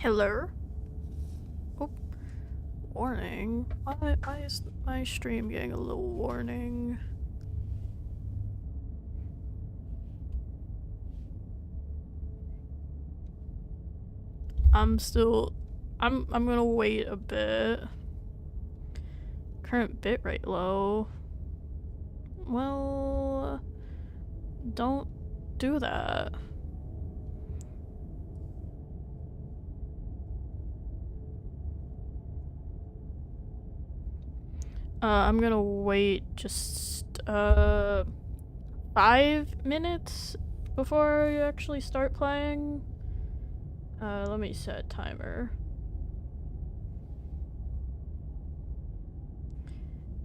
Hello? Oh, warning. Why is my stream getting a little warning? I'm gonna wait a bit. Current bitrate low. Well, don't do that. I'm gonna wait just 5 minutes before you actually start playing. Let me set a timer.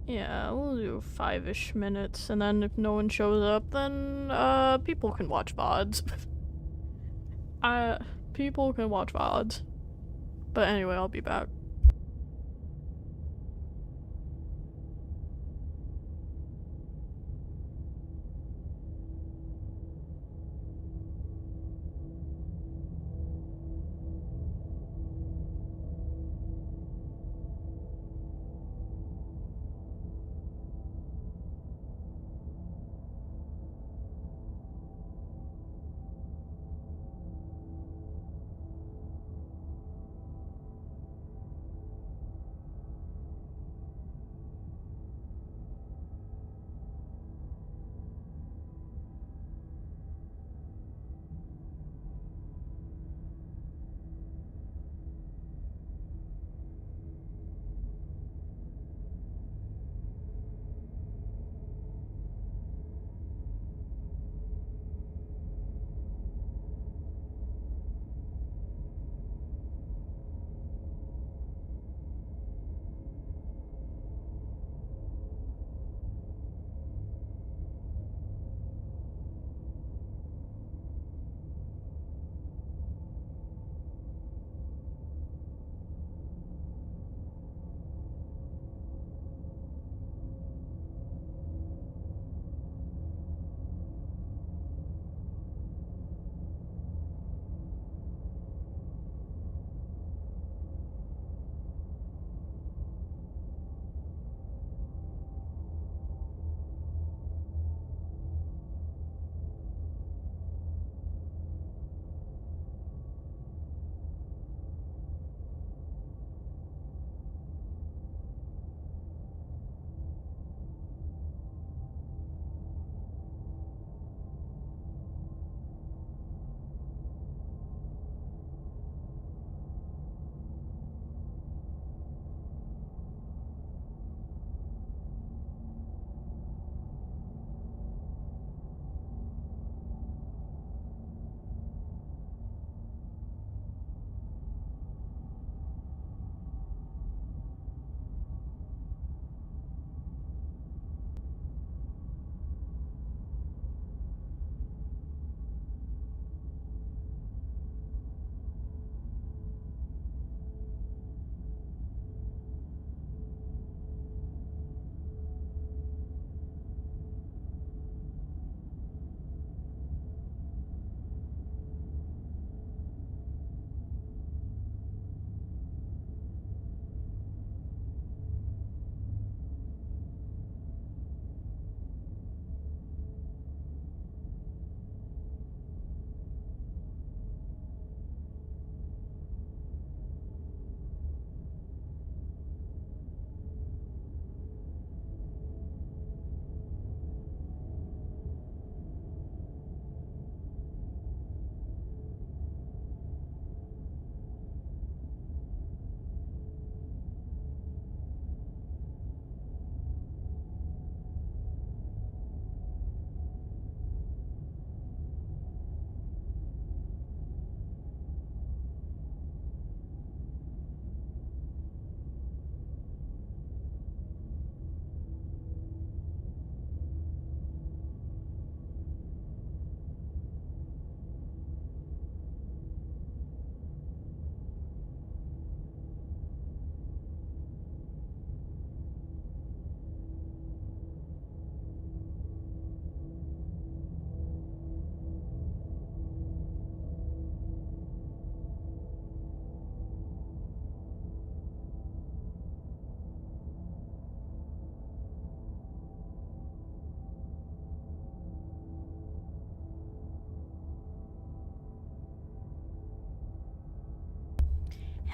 Yeah, we'll do 5-ish minutes, and then if no one shows up, then people can watch VODs. People can watch VODs. But anyway, I'll be back.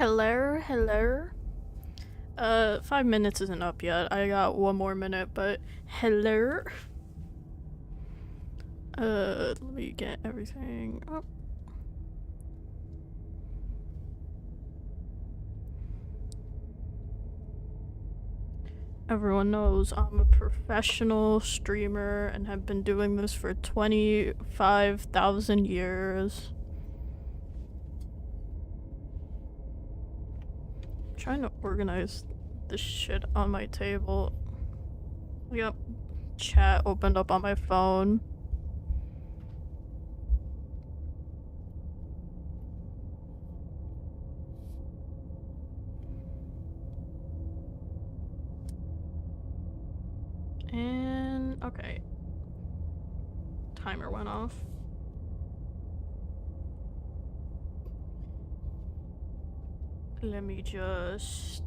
Hello, hello. 5 minutes isn't up yet. I got 1 more minute, but hello. Let me get everything up. Everyone knows I'm a professional streamer and have been doing this for 25,000 years. I'm trying to organize this shit on my table. I got chat opened up on my phone. And okay. Timer went off. Let me just...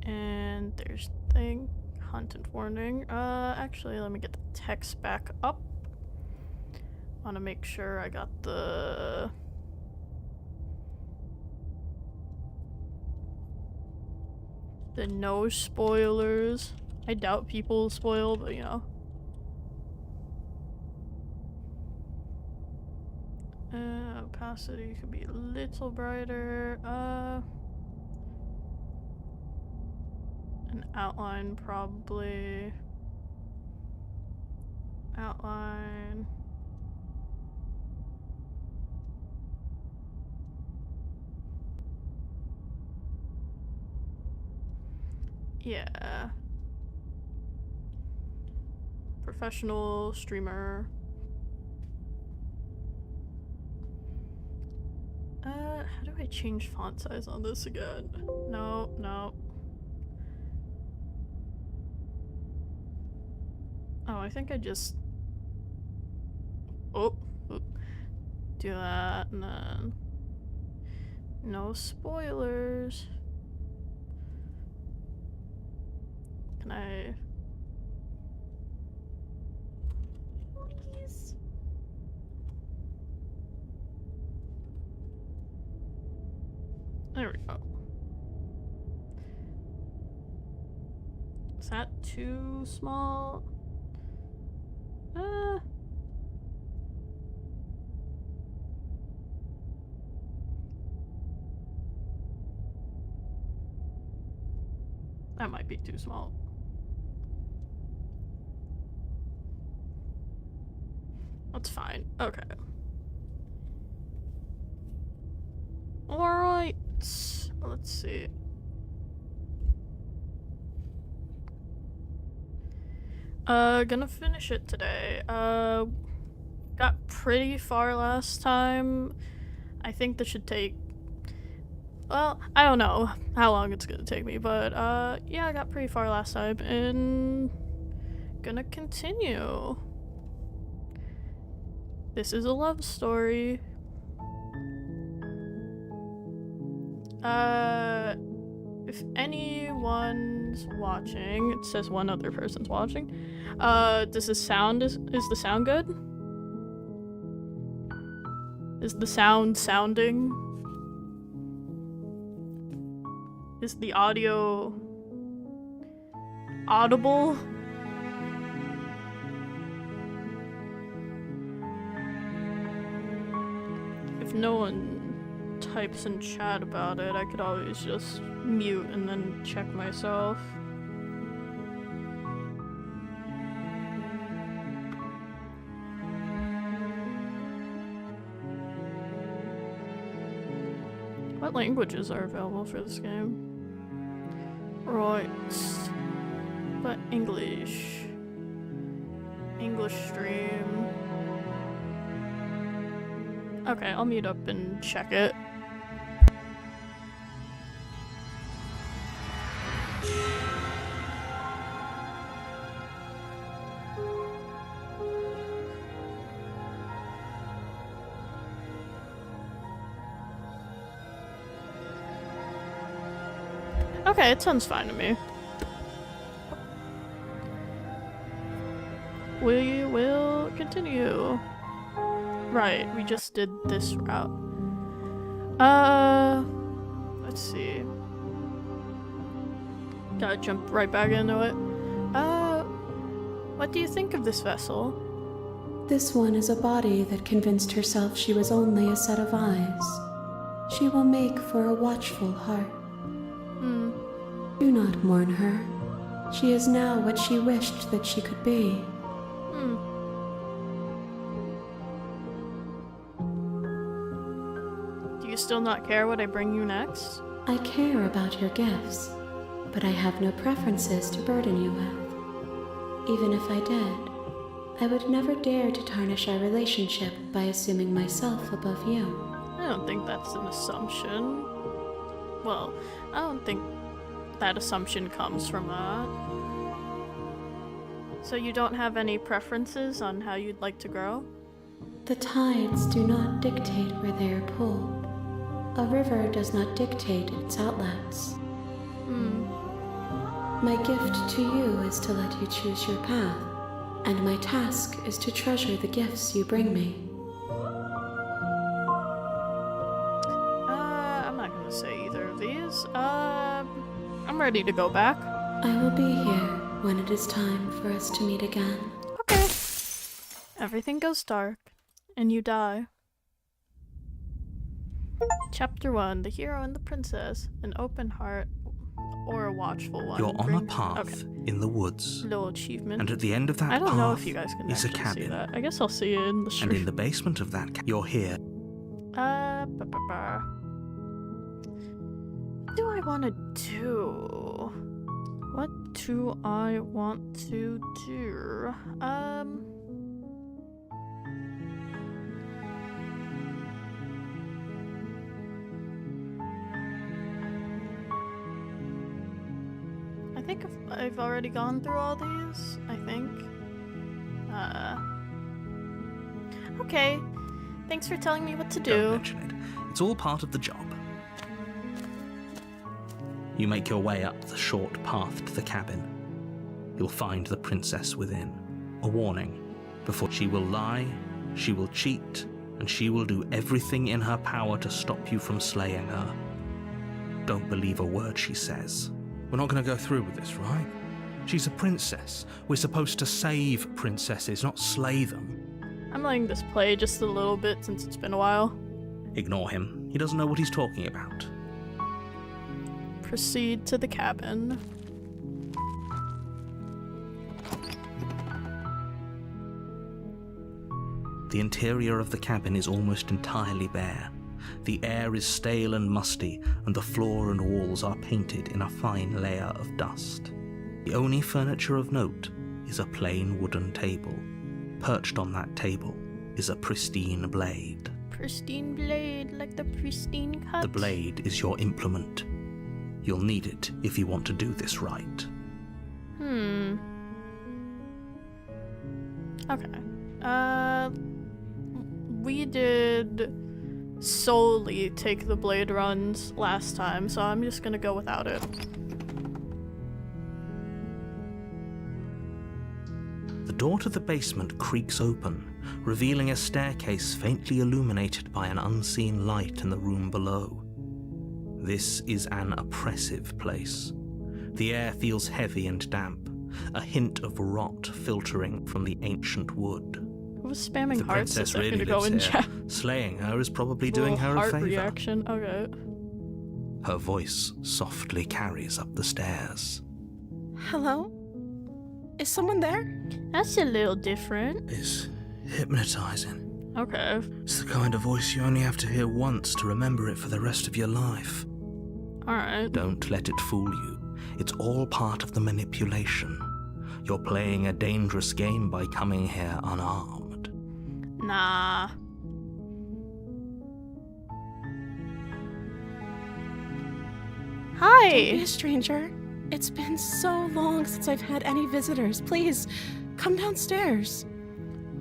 And there's thing. Content warning. Actually, let me get the text back up. Want to make sure I got the... no spoilers. I doubt people will spoil, but you know. Opacity could be a little brighter. An outline probably. Outline. Yeah. Professional streamer. How do I change font size on this again? No, no. Oh, I think I just... Oh. Do that, and then... No spoilers. Can I... Please? There we go. Is that too small? That might be too small. That's fine. Okay. Alright. Let's see. Gonna finish it today. Got pretty far last time. I think this should take... Well, I don't know how long it's gonna take me, but, yeah, I got pretty far last time, and... Gonna continue. This is a love story. If anyone's watching, it says one other person's watching. Does the sound, is the sound good? Is the sound sounding? Is the audio audible? If no one types in chat about it, I could always just mute and then check myself. What languages are available for this game? Right. But English. English stream. Okay, I'll meet up and check it. Okay, it sounds fine to me. We will continue. Right, we just did this route. Let's see. Gotta jump right back into it. What do you think of this vessel? This one is a body that convinced herself she was only a set of eyes. She will make for a watchful heart. Do not mourn her. She is now what she wished that she could be. Do you still not care what I bring you next? I care about your gifts, but I have no preferences to burden you with. Even if I did, I would never dare to tarnish our relationship by assuming myself above you. I don't think that's an assumption. Well, I don't think that assumption comes from that. So you don't have any preferences on how you'd like to grow? The tides do not dictate where they are pulled. A river does not dictate its outlets. My gift to you is to let you choose your path, and my task is to treasure the gifts you bring me. I'm not gonna say either of these. I'm ready to go back. I will be here when it is time for us to meet again. Okay. Everything goes dark, and you die. Chapter 1, The Hero and the Princess. An open heart or a watchful one. You're on a path in the woods. Little achievement. And at the end of that I don't path know if you guys can is a actually cabin. see that. I guess I'll see it in the street. And in the basement of that you're here. What do I want to do? What do I want to do? I think I've already gone through all these, I think. Okay. Thanks for telling me what to do. Don't mention it. It's all part of the job. You make your way up the short path to the cabin. You'll find the princess within. A warning. Before she will lie, she will cheat, and she will do everything in her power to stop you from slaying her. Don't believe a word she says. We're not going to go through with this, right? She's a princess. We're supposed to save princesses, not slay them. I'm letting this play just a little bit since it's been a while. Ignore him. He doesn't know what he's talking about. Proceed to the cabin. The interior of the cabin is almost entirely bare. The air is stale and musty, and the floor and walls are painted in a fine layer of dust. The only furniture of note is a plain wooden table. Perched on that table is a pristine blade. Pristine blade, like the pristine cut. The blade is your implement. You'll need it if you want to do this right. Okay. We did solely take the blade runs last time, so I'm just gonna go without it. The door to the basement creaks open, revealing a staircase faintly illuminated by an unseen light in the room below. This is an oppressive place. The air feels heavy and damp, a hint of rot filtering from the ancient wood. Who was spamming The hearts a princess second really ago lives in here. chat? Slaying her is probably doing her a heart favor. reaction. Okay. Her voice softly carries up the stairs. Hello? Is someone there? That's a little different. It's hypnotizing. Okay. It's the kind of voice you only have to hear once to remember it for the rest of your life. Alright. Don't let it fool you. It's all part of the manipulation. You're playing a dangerous game by coming here unarmed. Nah. Hi! Don't be a stranger. It's been so long since I've had any visitors. Please, come downstairs.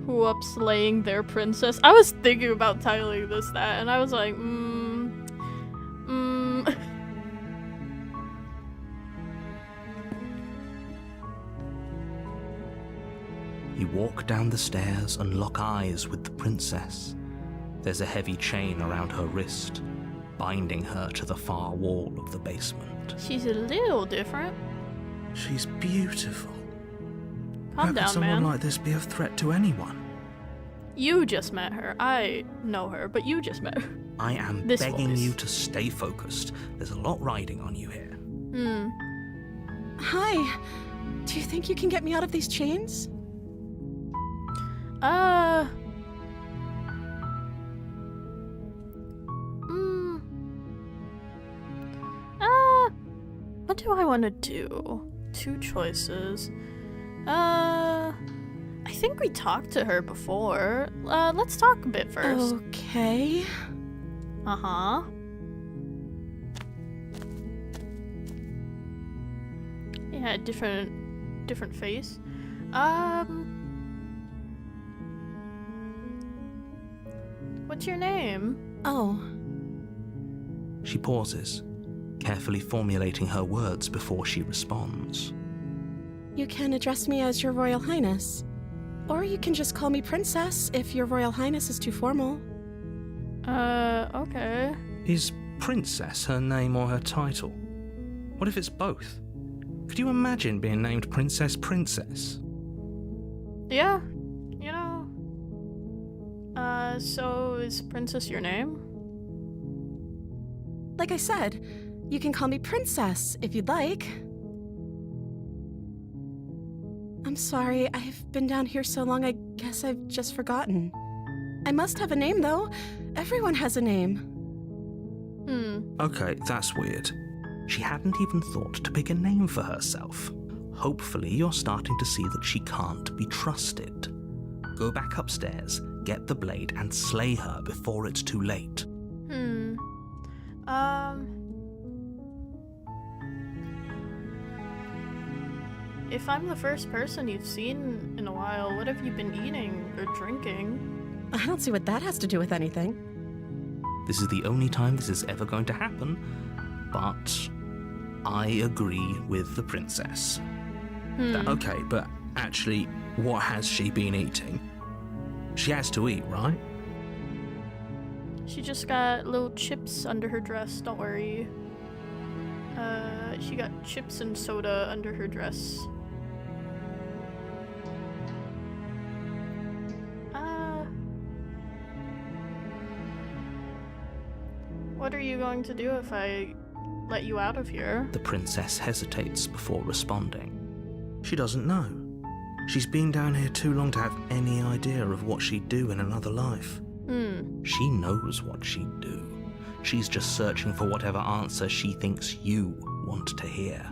Who up slaying their princess? I was thinking about titling this that, and I was like, You walk down the stairs and lock eyes with the princess. There's a heavy chain around her wrist. binding her to the far wall of the basement. She's a little different. She's beautiful. How Calm could down, someone man. like this be a threat to anyone? You just met her. I know her, but you just met her. I am This begging voice. you to stay focused. There's a lot riding on you here. Hi. Do you think you can get me out of these chains? What do I want to do? 2 choices. I think we talked to her before. Let's talk a bit first. Okay. Uh-huh. Yeah, different face. What's your name? Oh, She pauses, carefully formulating her words before she responds. you can address me as Your Royal Highness. Or you can just call me Princess if Your Royal Highness is too formal. Okay. Is Princess her name or her title? What if it's both? Could you imagine being named Princess? Yeah, you know. So is Princess your name? Like I said, you can call me Princess if you'd like. I'm sorry, I've been down here so long, I guess I've just forgotten. I must have a name, though. Everyone has a name. Okay, that's weird. She hadn't even thought to pick a name for herself. Hopefully you're starting to see that she can't be trusted. Go back upstairs, get the blade, and slay her before it's too late. If I'm the first person you've seen in a while, what have you been eating or drinking? I don't see what that has to do with anything. This is the only time this is ever going to happen, but I agree with the princess. Okay, but actually, what has she been eating? She has to eat, right? She just got little chips under her dress, don't worry. She got chips and soda under her dress. What are you going to do if I let you out of here? The princess hesitates before responding. She doesn't know. She's been down here too long to have any idea of what she'd do in another life. She knows what she'd do. She's just searching for whatever answer she thinks you want to hear.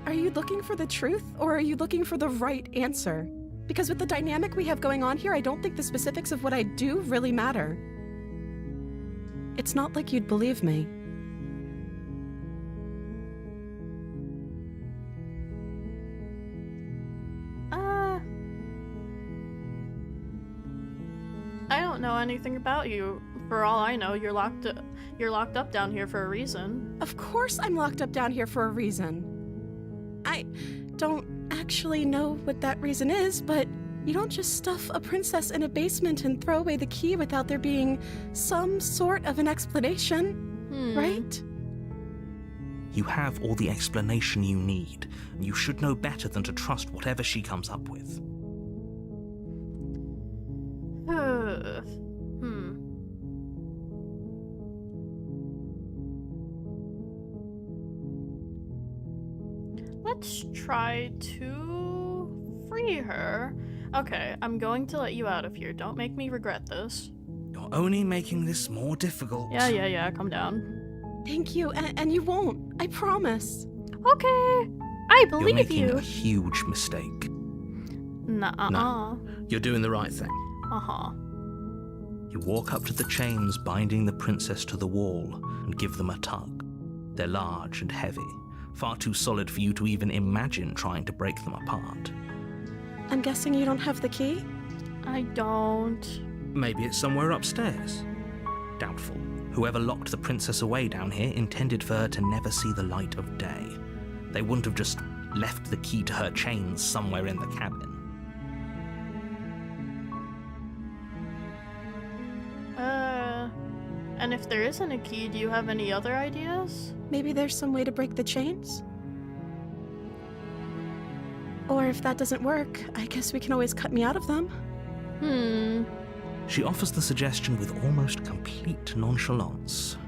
Are you looking for the truth, or are you looking for the right answer? Because with the dynamic we have going on here, I don't think the specifics of what I do really matter. It's not like you'd believe me. I don't know anything about you. For all I know, you're locked up down here for a reason. Of course I'm locked up down here for a reason. I don't actually know what that reason is, but you don't just stuff a princess in a basement and throw away the key without there being some sort of an explanation, right? You have all the explanation you need, and you should know better than to trust whatever she comes up with. Let's try to free her. Okay, I'm going to let you out of here. Don't make me regret this. You're only making this more difficult. Yeah, calm down. Thank you, and you won't. I promise. Okay, I You're believe making you. a huge mistake. No. You're doing the right thing. Uh-huh. You walk up to the chains binding the princess to the wall and give them a tug. They're large and heavy, far too solid for you to even imagine trying to break them apart. I'm guessing you don't have the key? I don't. Maybe it's somewhere upstairs. Doubtful. Whoever locked the princess away down here intended for her to never see the light of day. They wouldn't have just left the key to her chains somewhere in the cabin. And if there isn't a key, do you have any other ideas? Maybe there's some way to break the chains? Or if that doesn't work, I guess we can always cut me out of them. She offers the suggestion with almost complete nonchalance.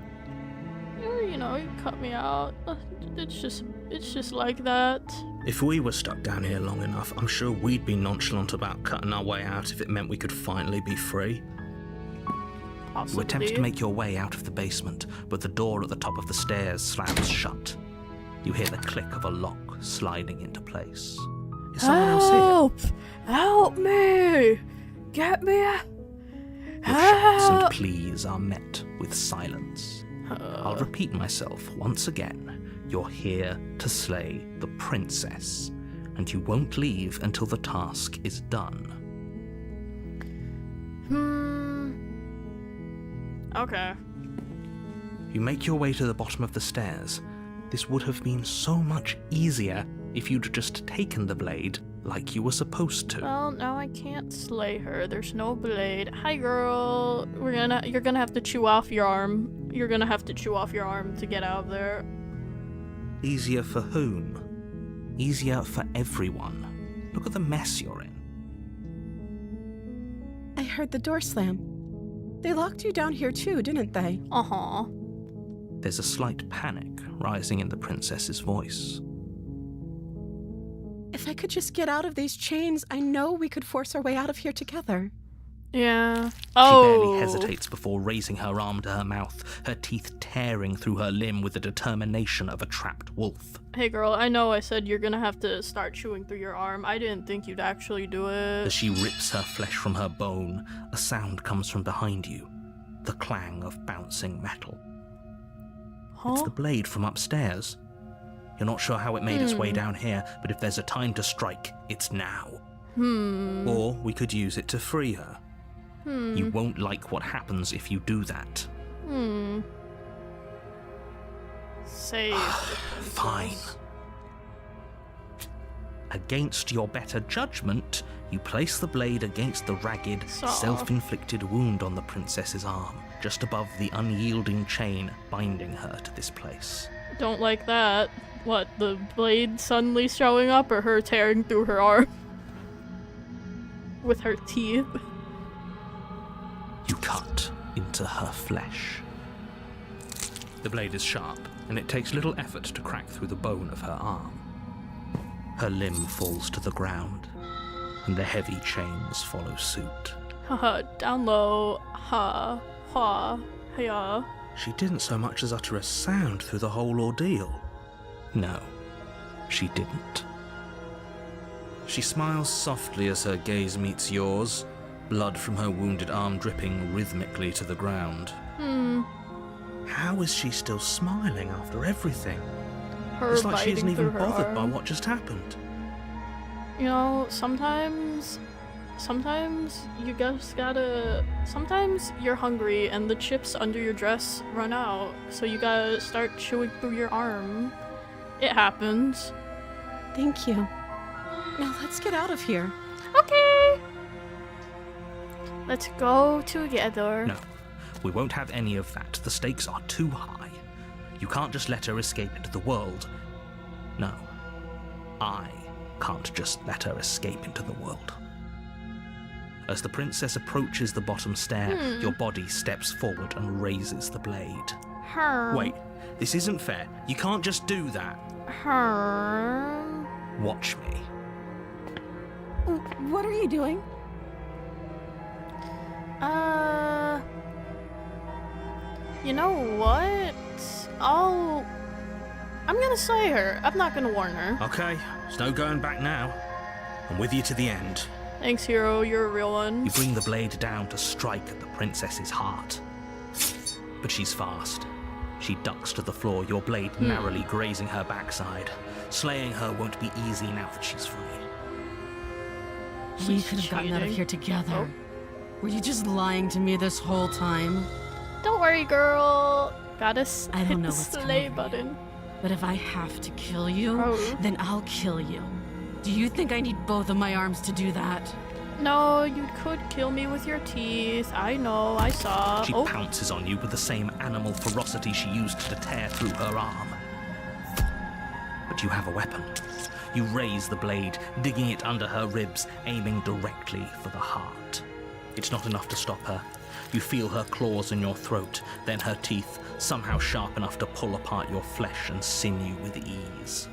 You know, you cut me out. It's just like that. If we were stuck down here long enough, I'm sure we'd be nonchalant about cutting our way out if it meant we could finally be free. Possibly. You attempt to make your way out of the basement, but the door at the top of the stairs slams shut. You hear the click of a lock sliding into place. Is someone else here? Help me! Get me out! Your shouts and pleas are met with silence. I'll repeat myself once again. You're here to slay the princess, and you won't leave until the task is done. Okay. You make your way to the bottom of the stairs. This would have been so much easier if you'd just taken the blade like you were supposed to. Well, now I can't slay her. There's no blade. Hi, girl. You're gonna have to chew off your arm. You're gonna have to chew off your arm to get out of there. Easier for whom? Easier for everyone. Look at the mess you're in. I heard the door slam. They locked you down here too, didn't they? Uh-huh. There's a slight panic rising in the princess's voice. If I could just get out of these chains, I know we could force our way out of here together. Yeah. She Oh. barely hesitates before raising her arm to her mouth, her teeth tearing through her limb with the determination of a trapped wolf. Hey, girl, I know I said you're gonna have to start chewing through your arm. I didn't think you'd actually do it. As she rips her flesh from her bone, a sound comes from behind you, the clang of bouncing metal. It's Huh? the blade from upstairs. You're not sure how it made its way down here, but if there's a time to strike, it's now. Or we could use it to free her. You won't like what happens if you do that. Save. the Fine. princess. Against your better judgment, you place the blade against the ragged, Soft. self-inflicted wound on the princess's arm, just above the unyielding chain binding her to this place. Don't like that. What, the blade suddenly showing up or her tearing through her arm? With her teeth? You cut into her flesh. The blade is sharp, and it takes little effort to crack through the bone of her arm. Her limb falls to the ground, and the heavy chains follow suit. Haha, down low. Ha. Ha. Hiya. She didn't so much as utter a sound through the whole ordeal. No, she didn't. She smiles softly as her gaze meets yours, blood from her wounded arm dripping rhythmically to the ground. How is she still smiling after everything? Her It's like she isn't biting even through her bothered by arm. what just happened. You know, sometimes you just gotta. Sometimes you're hungry and the chips under your dress run out, so you gotta start chewing through your arm. It happens. Thank you. Now let's get out of here. Okay. Let's go together. No, we won't have any of that. The stakes are too high. You can't just let her escape into the world. No, I can't just let her escape into the world. As the princess approaches the bottom stair, your body steps forward and raises the blade. Her. Wait, this isn't fair. You can't just do that. Her. Watch me. What are you doing? You know what? I'm gonna slay her. I'm not gonna warn her. Okay, there's no going back now. I'm with you to the end. Thanks, hero. You're a real one. You bring the blade down to strike at the princess's heart. But she's fast. She ducks to the floor, your blade narrowly grazing her backside. Slaying her won't be easy now that she's free. We She's could have gotten out of cheating. here together. Oh. Were you just lying to me this whole time? Don't worry, girl. Gotta I hit don't know the what's slay coming for you. button. But if I have to kill you, Oh. then I'll kill you. Do you think I need both of my arms to do that? No, you could kill me with your teeth. I know, I saw. She pounces on you with the same animal ferocity she used to tear through her arm. But you have a weapon. You raise the blade, digging it under her ribs, aiming directly for the heart. It's not enough to stop her. You feel her claws in your throat, then her teeth, somehow sharp enough to pull apart your flesh and sinew with ease.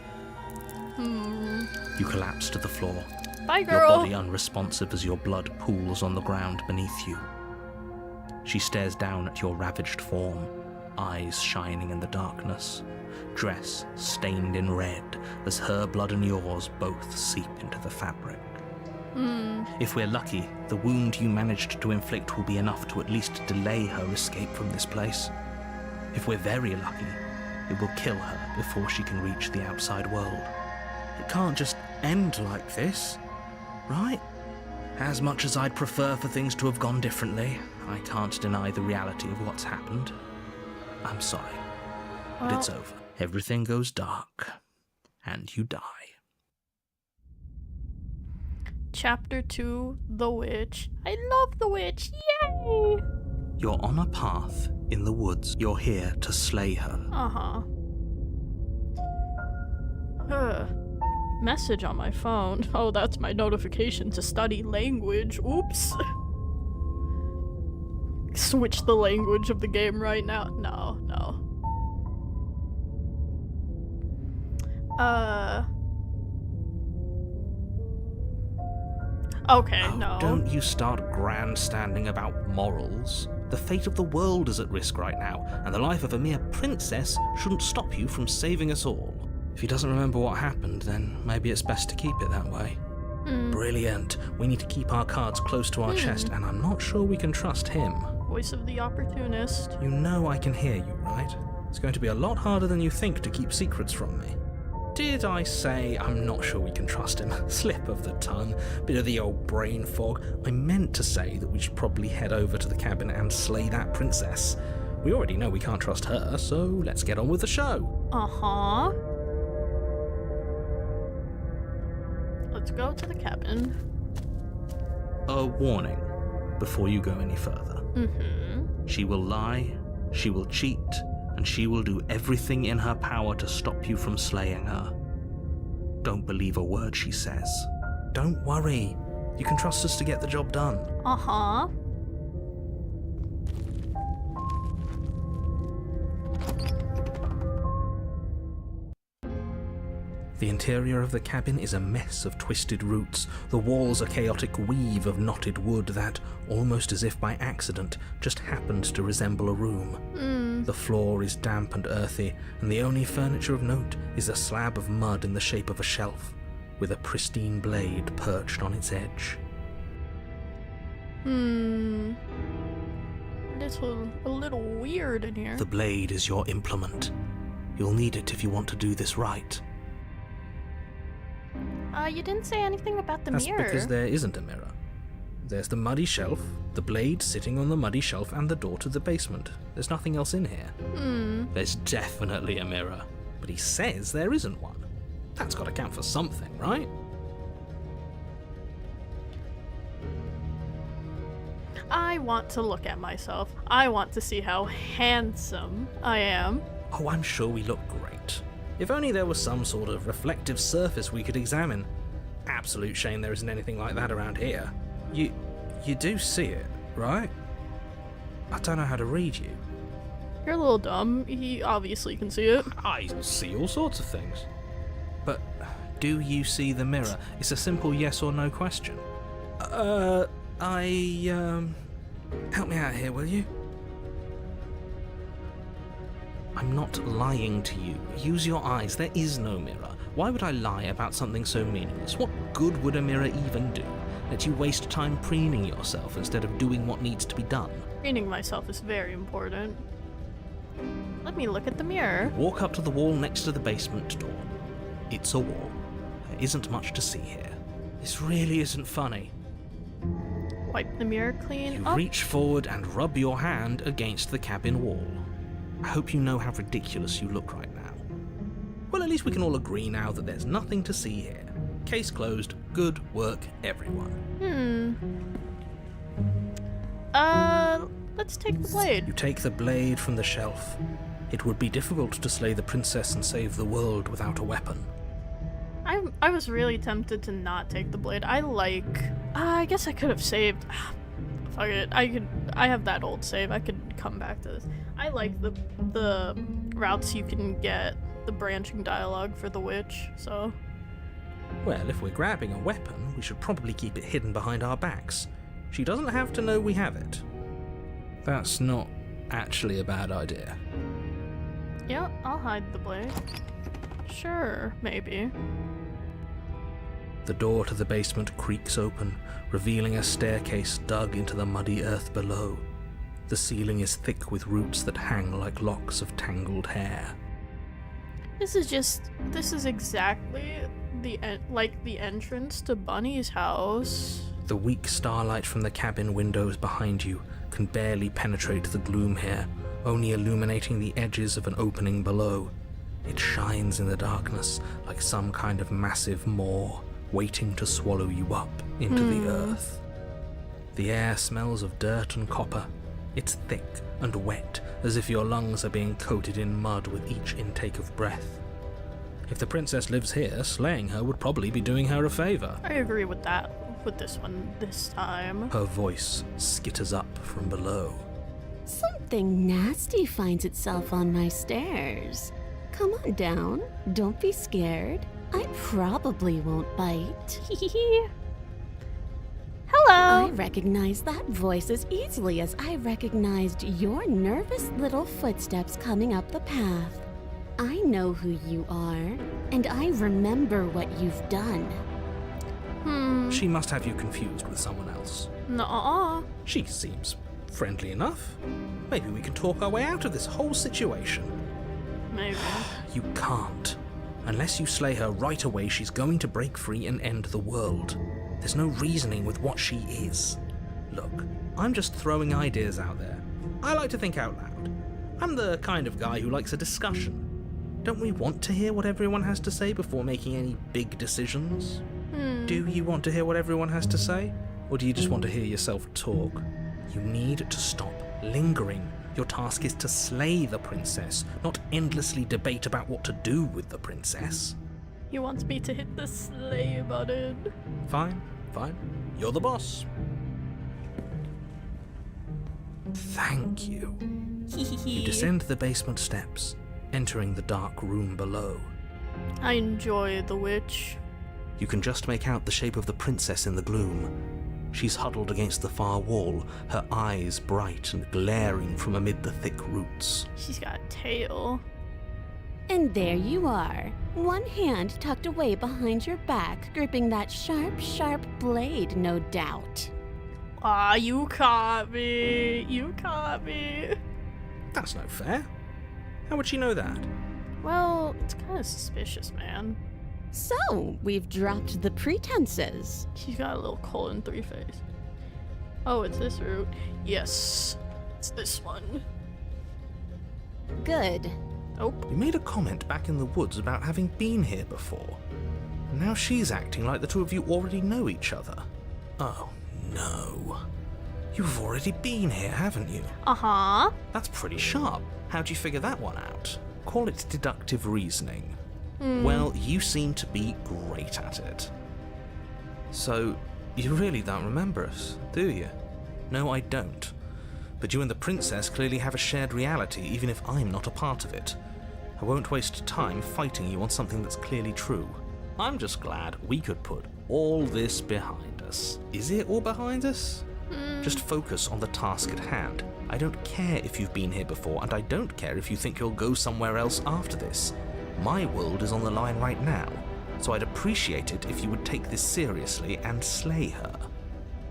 You collapse to the floor. Bye, Your girl. body unresponsive as your blood pools on the ground beneath you. She stares down at your ravaged form, eyes shining in the darkness, dress stained in red as her blood and yours both seep into the fabric. If we're lucky, the wound you managed to inflict will be enough to at least delay her escape from this place. If we're very lucky, it will kill her before she can reach the outside world. It can't just end like this, right? As much as I'd prefer for things to have gone differently, I can't deny the reality of what's happened. I'm sorry, but it's over. Everything goes dark, and you die. Chapter 2, The Witch. I love The Witch, yay! You're on a path in the woods. You're here to slay her. Message on my phone. Oh, that's my notification to study language. Oops. Switch the language of the game right now. No. Okay, Oh, no. don't you start grandstanding about morals. The fate of the world is at risk right now, and the life of a mere princess shouldn't stop you from saving us all. If he doesn't remember what happened, then maybe it's best to keep it that way. Brilliant. We need to keep our cards close to our chest, and I'm not sure we can trust him. Voice of the opportunist. You know I can hear you, right? It's going to be a lot harder than you think to keep secrets from me. Did I say I'm not sure we can trust him? Slip of the tongue, bit of the old brain fog. I meant to say that we should probably head over to the cabin and slay that princess. We already know we can't trust her, so let's get on with the show. Let's go to the cabin. A warning before you go any further. She will lie, she will cheat, and she will do everything in her power to stop you from slaying her. Don't believe a word she says. Don't worry. You can trust us to get the job done. The interior of the cabin is a mess of twisted roots. The walls a chaotic weave of knotted wood that, almost as if by accident, just happened to resemble a room. The floor is damp and earthy, and the only furniture of note is a slab of mud in the shape of a shelf, with a pristine blade perched on its edge. A little weird in here. The blade is your implement. You'll need it if you want to do this right. You didn't say anything about the That's mirror. because there isn't a mirror. There's the muddy shelf, the blade sitting on the muddy shelf, and the door to the basement. There's nothing else in here. There's definitely a mirror, but he says there isn't one. That's got to count for something, right? I want to look at myself. I want to see how handsome I am. Oh, I'm sure we look great. If only there was some sort of reflective surface we could examine. Absolute shame there isn't anything like that around here. You do see it, right? I don't know how to read you. You're a little dumb. He obviously can see it. I see all sorts of things. But do you see the mirror? It's a simple yes or no question. Help me out here, will you? I'm not lying to you. Use your eyes. There is no mirror. Why would I lie about something so meaningless? What good would a mirror even do? Let you waste time preening yourself instead of doing what needs to be done. Preening myself is very important. Let me look at the mirror. Walk up to the wall next to the basement door. It's a wall. There isn't much to see here. This really isn't funny. Wipe the mirror clean. You Oh, reach forward and rub your hand against the cabin wall. I hope you know how ridiculous you look right now. Well, at least we can all agree now that there's nothing to see here. Case closed. Good work, everyone. Let's take the blade. You take the blade from the shelf. It would be difficult to slay the princess and save the world without a weapon. I was really tempted to not take the blade. I guess I could have saved. Fuck it. I have that old save. I could come back to this. I like the routes you can get the branching dialogue for the witch, so. Well, if we're grabbing a weapon, we should probably keep it hidden behind our backs. She doesn't have to know we have it. That's not actually a bad idea. Yeah, I'll hide the blade. Sure, maybe. The door to the basement creaks open, revealing a staircase dug into the muddy earth below. The ceiling is thick with roots that hang like locks of tangled hair. This is exactly like the entrance to Bunny's house. The weak starlight from the cabin windows behind you can barely penetrate the gloom here, only illuminating the edges of an opening below. It shines in the darkness like some kind of massive maw, waiting to swallow you up into the earth. The air smells of dirt and copper. It's thick and wet, as if your lungs are being coated in mud with each intake of breath. If the princess lives here, slaying her would probably be doing her a favor. I agree with that, with this one this time. Her voice skitters up from below. Something nasty finds itself on my stairs. Come on down. Don't be scared. I probably won't bite. Hello! I recognize that voice as easily as I recognized your nervous little footsteps coming up the path. I know who you are, and I remember what you've done. She must have you confused with someone else. Nuh-uh. She seems friendly enough. Maybe we can talk our way out of this whole situation. Maybe. You can't. Unless you slay her right away, she's going to break free and end the world. There's no reasoning with what she is. Look, I'm just throwing ideas out there. I like to think out loud. I'm the kind of guy who likes a discussion. Don't we want to hear what everyone has to say before making any big decisions? Do you want to hear what everyone has to say? Or do you just want to hear yourself talk? You need to stop lingering. Your task is to slay the princess, not endlessly debate about what to do with the princess. He wants me to hit the slay button. Fine. You're the boss. Thank you. You descend the basement steps, entering the dark room below. I enjoy the witch. You can just make out the shape of the princess in the gloom. She's huddled against the far wall, her eyes bright and glaring from amid the thick roots. She's got a tail. And there you are, one hand tucked away behind your back, gripping that sharp, sharp blade, no doubt. Ah, you caught me. You caught me. That's no fair. How would she know that? Well, it's kind of suspicious, man. So, we've dropped the pretenses. She's got a little colon 3 face. Oh, it's this route. Yes, it's this one. Good. Oh, You made a comment back in the woods about having been here before. Now she's acting like the two of you already know each other. Oh, no. You've already been here, haven't you? uh-huh. That's pretty sharp. How'd you figure that one out? Call it deductive reasoning. Well, you seem to be great at it. So, you really don't remember us, do you? No, I don't. But you and the princess clearly have a shared reality, even if I'm not a part of it. I won't waste time fighting you on something that's clearly true. I'm just glad we could put all this behind us. Is it all behind us? Just focus on the task at hand. I don't care if you've been here before, and I don't care if you think you'll go somewhere else after this. My world is on the line right now, so I'd appreciate it if you would take this seriously and slay her.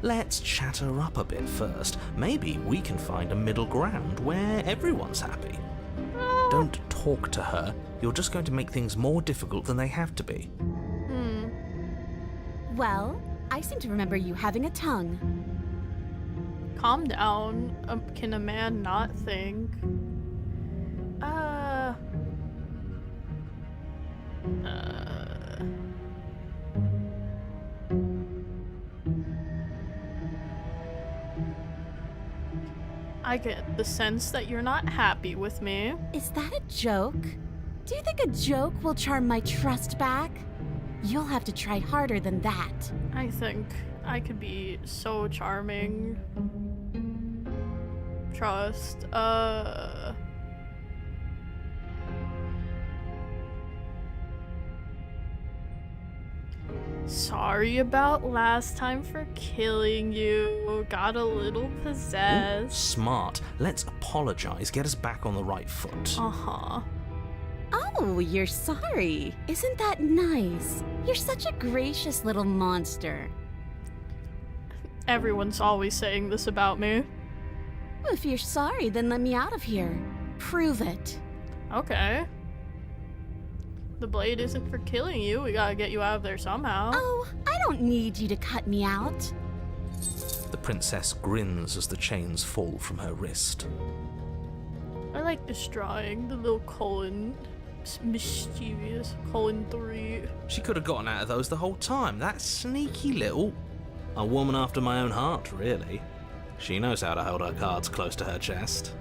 Let's chat her up a bit first. Maybe we can find a middle ground where everyone's happy. Don't talk to her. You're just going to make things more difficult than they have to be. Well, I seem to remember you having a tongue. Calm down. Can a man not think? I get the sense that you're not happy with me. Is that a joke? Do you think a joke will charm my trust back? You'll have to try harder than that. I think I could be so charming. Trust. Sorry about last time for killing you. Got a little possessed. Smart. Let's apologize. Get us back on the right foot. Uh-huh. Oh, you're sorry. Isn't that nice? You're such a gracious little monster. Everyone's always saying this about me. Well, if you're sorry, then let me out of here. Prove it. Okay. The blade isn't for killing you. We gotta get you out of there somehow. Oh, I don't need you to cut me out. The princess grins as the chains fall from her wrist. I like this drawing, the little colon. Mischievous. Colon 3. She could have gotten out of those the whole time. That sneaky little... A woman after my own heart, really. She knows how to hold her cards close to her chest.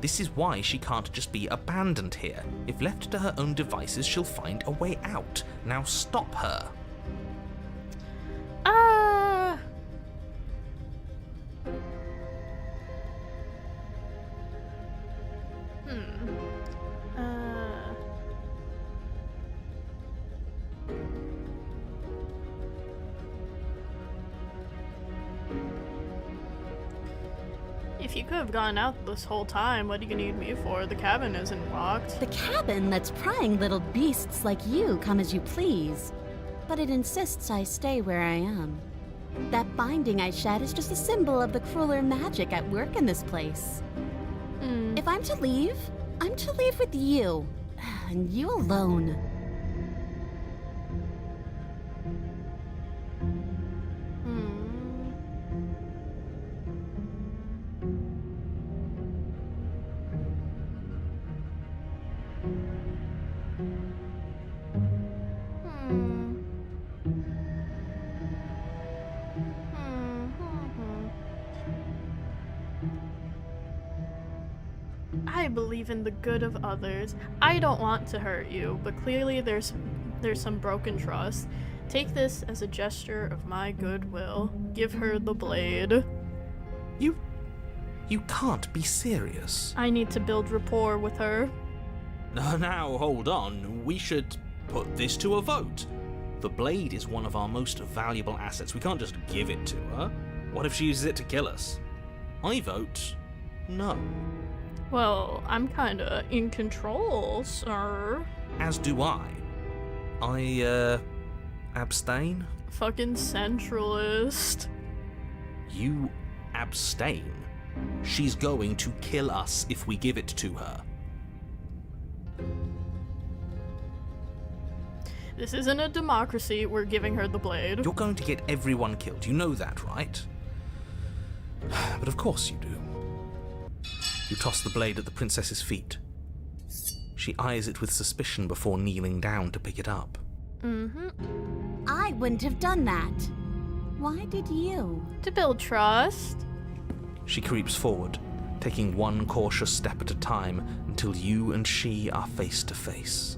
This is why she can't just be abandoned here. If left to her own devices, she'll find a way out. Now stop her. If you could have gone out this whole time, what do you need me for? The cabin isn't locked. The cabin lets prying little beasts like you come as you please, but it insists I stay where I am. That binding I shed is just a symbol of the crueler magic at work in this place. If I'm to leave with you, and you alone. I believe in the good of others. I don't want to hurt you, but clearly there's some broken trust. Take this as a gesture of my goodwill. Give her the blade. You can't be serious. I need to build rapport with her. Now, hold on. We should put this to a vote. The blade is one of our most valuable assets. We can't just give it to her. What if she uses it to kill us? I vote no. Well, I'm kinda in control, sir. As do I. I abstain? Fucking centralist. You abstain? She's going to kill us if we give it to her. This isn't a democracy. We're giving her the blade. You're going to get everyone killed. You know that, right? But of course you do. You toss the blade at the princess's feet. She eyes it with suspicion before kneeling down to pick it up. I wouldn't have done that. Why did you? To build trust. She creeps forward, taking one cautious step at a time until you and she are face to face.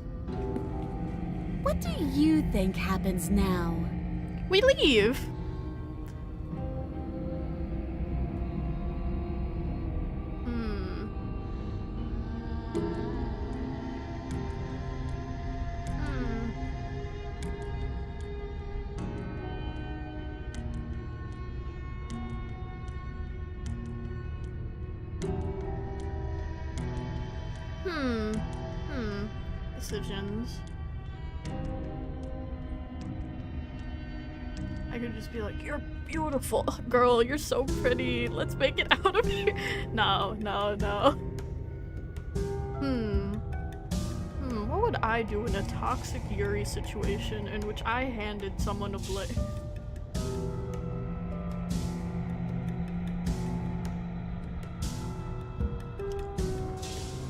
What do you think happens now? We leave. Decisions. I could just be like, you're beautiful. Girl, you're so pretty. Let's make it out of here. No. What would I do in a toxic Yuri situation in which I handed someone a blade?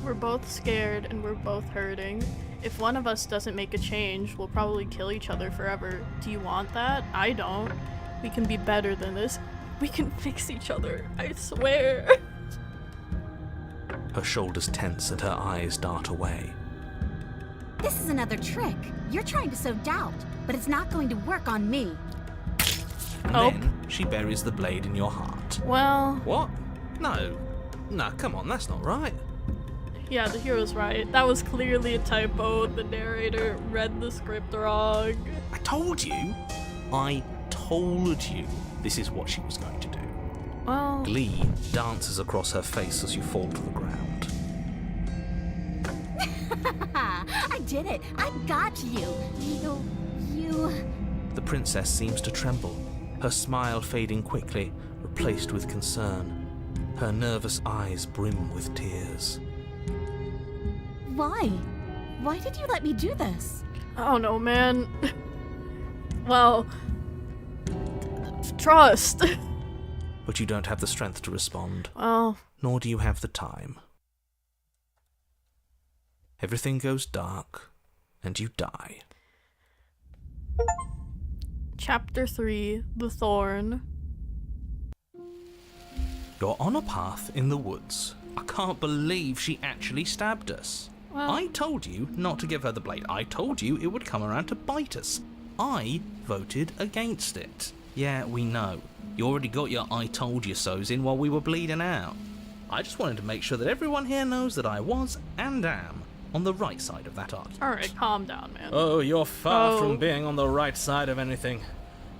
We're both scared and we're both hurting. If one of us doesn't make a change, we'll probably kill each other forever. Do you want that? I don't. We can be better than this. We can fix each other. I swear. Her shoulders tense and her eyes dart away. This is another trick. You're trying to sow doubt, but it's not going to work on me. And Oh. then she buries the blade in your heart. Well, What? No, come on, that's not right. yeah, the hero's right. That was clearly a typo. The narrator read the script wrong. I told you this is what she was going to do. Well, Glee dances across her face as you fall to the ground. I did it. I got you. You... The princess seems to tremble, her smile fading quickly, replaced with concern. Her nervous eyes brim with tears. Why? Why did you let me do this? I don't know, man. Well, trust. But you don't have the strength to respond, Well, nor do you have the time. Everything goes dark, and you die. Chapter 3, The Thorn. You're on a path in the woods. I can't believe she actually stabbed us. Well, I told you not to give her the blade. I told you it would come around to bite us. I voted against it. Yeah, we know. You already got your I told you so's in while we were bleeding out. I just wanted to make sure that everyone here knows that I was and am on the right side of that argument. alright, calm down, man. Oh, you're far Oh. from being on the right side of anything.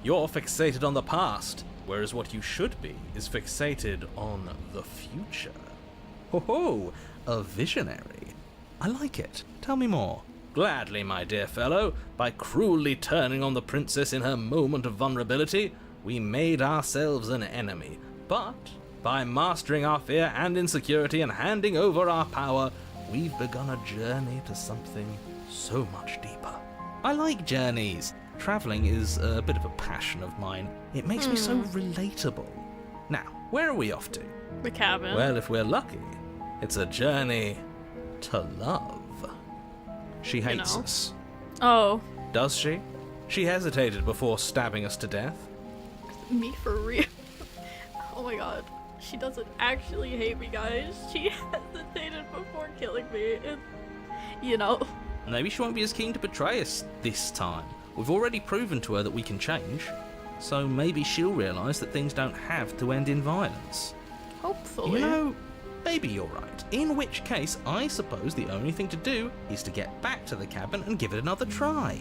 You're fixated on the past, whereas what you should be is fixated on the future. Ho, a visionary. I like it. Tell me more. Gladly, my dear fellow. By cruelly turning on the princess in her moment of vulnerability, we made ourselves an enemy. But by mastering our fear and insecurity and handing over our power, we've begun a journey to something so much deeper. I like journeys. Travelling is a bit of a passion of mine. It makes me so relatable. Now, where are we off to? The cabin. Well, if we're lucky, it's a journey to love. She hates know. us. Oh, Does she? She hesitated before stabbing us to death. me for real. Oh my god. She doesn't actually hate me, guys. She hesitated before killing me. You know. Maybe she won't be as keen to betray us this time. We've already proven to her that we can change. So maybe she'll realise that things don't have to end in violence. Hopefully. You know, maybe you're right. In which case, I suppose the only thing to do is to get back to the cabin and give it another try.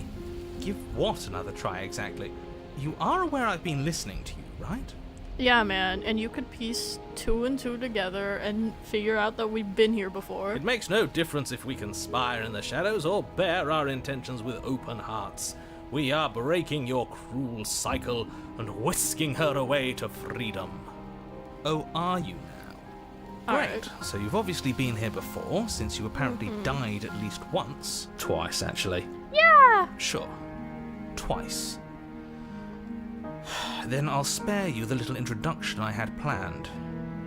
Give what another try exactly? You are aware I've been listening to you, right? Yeah, man. And you could piece 2 and 2 together and figure out that we've been here before. It makes no difference if we conspire in the shadows or bear our intentions with open hearts. We are breaking your cruel cycle and whisking her away to freedom. Oh, are you now? Alright. So you've obviously been here before, since you apparently died at least once. Twice, actually. Yeah! Sure. Twice. Then I'll spare you the little introduction I had planned.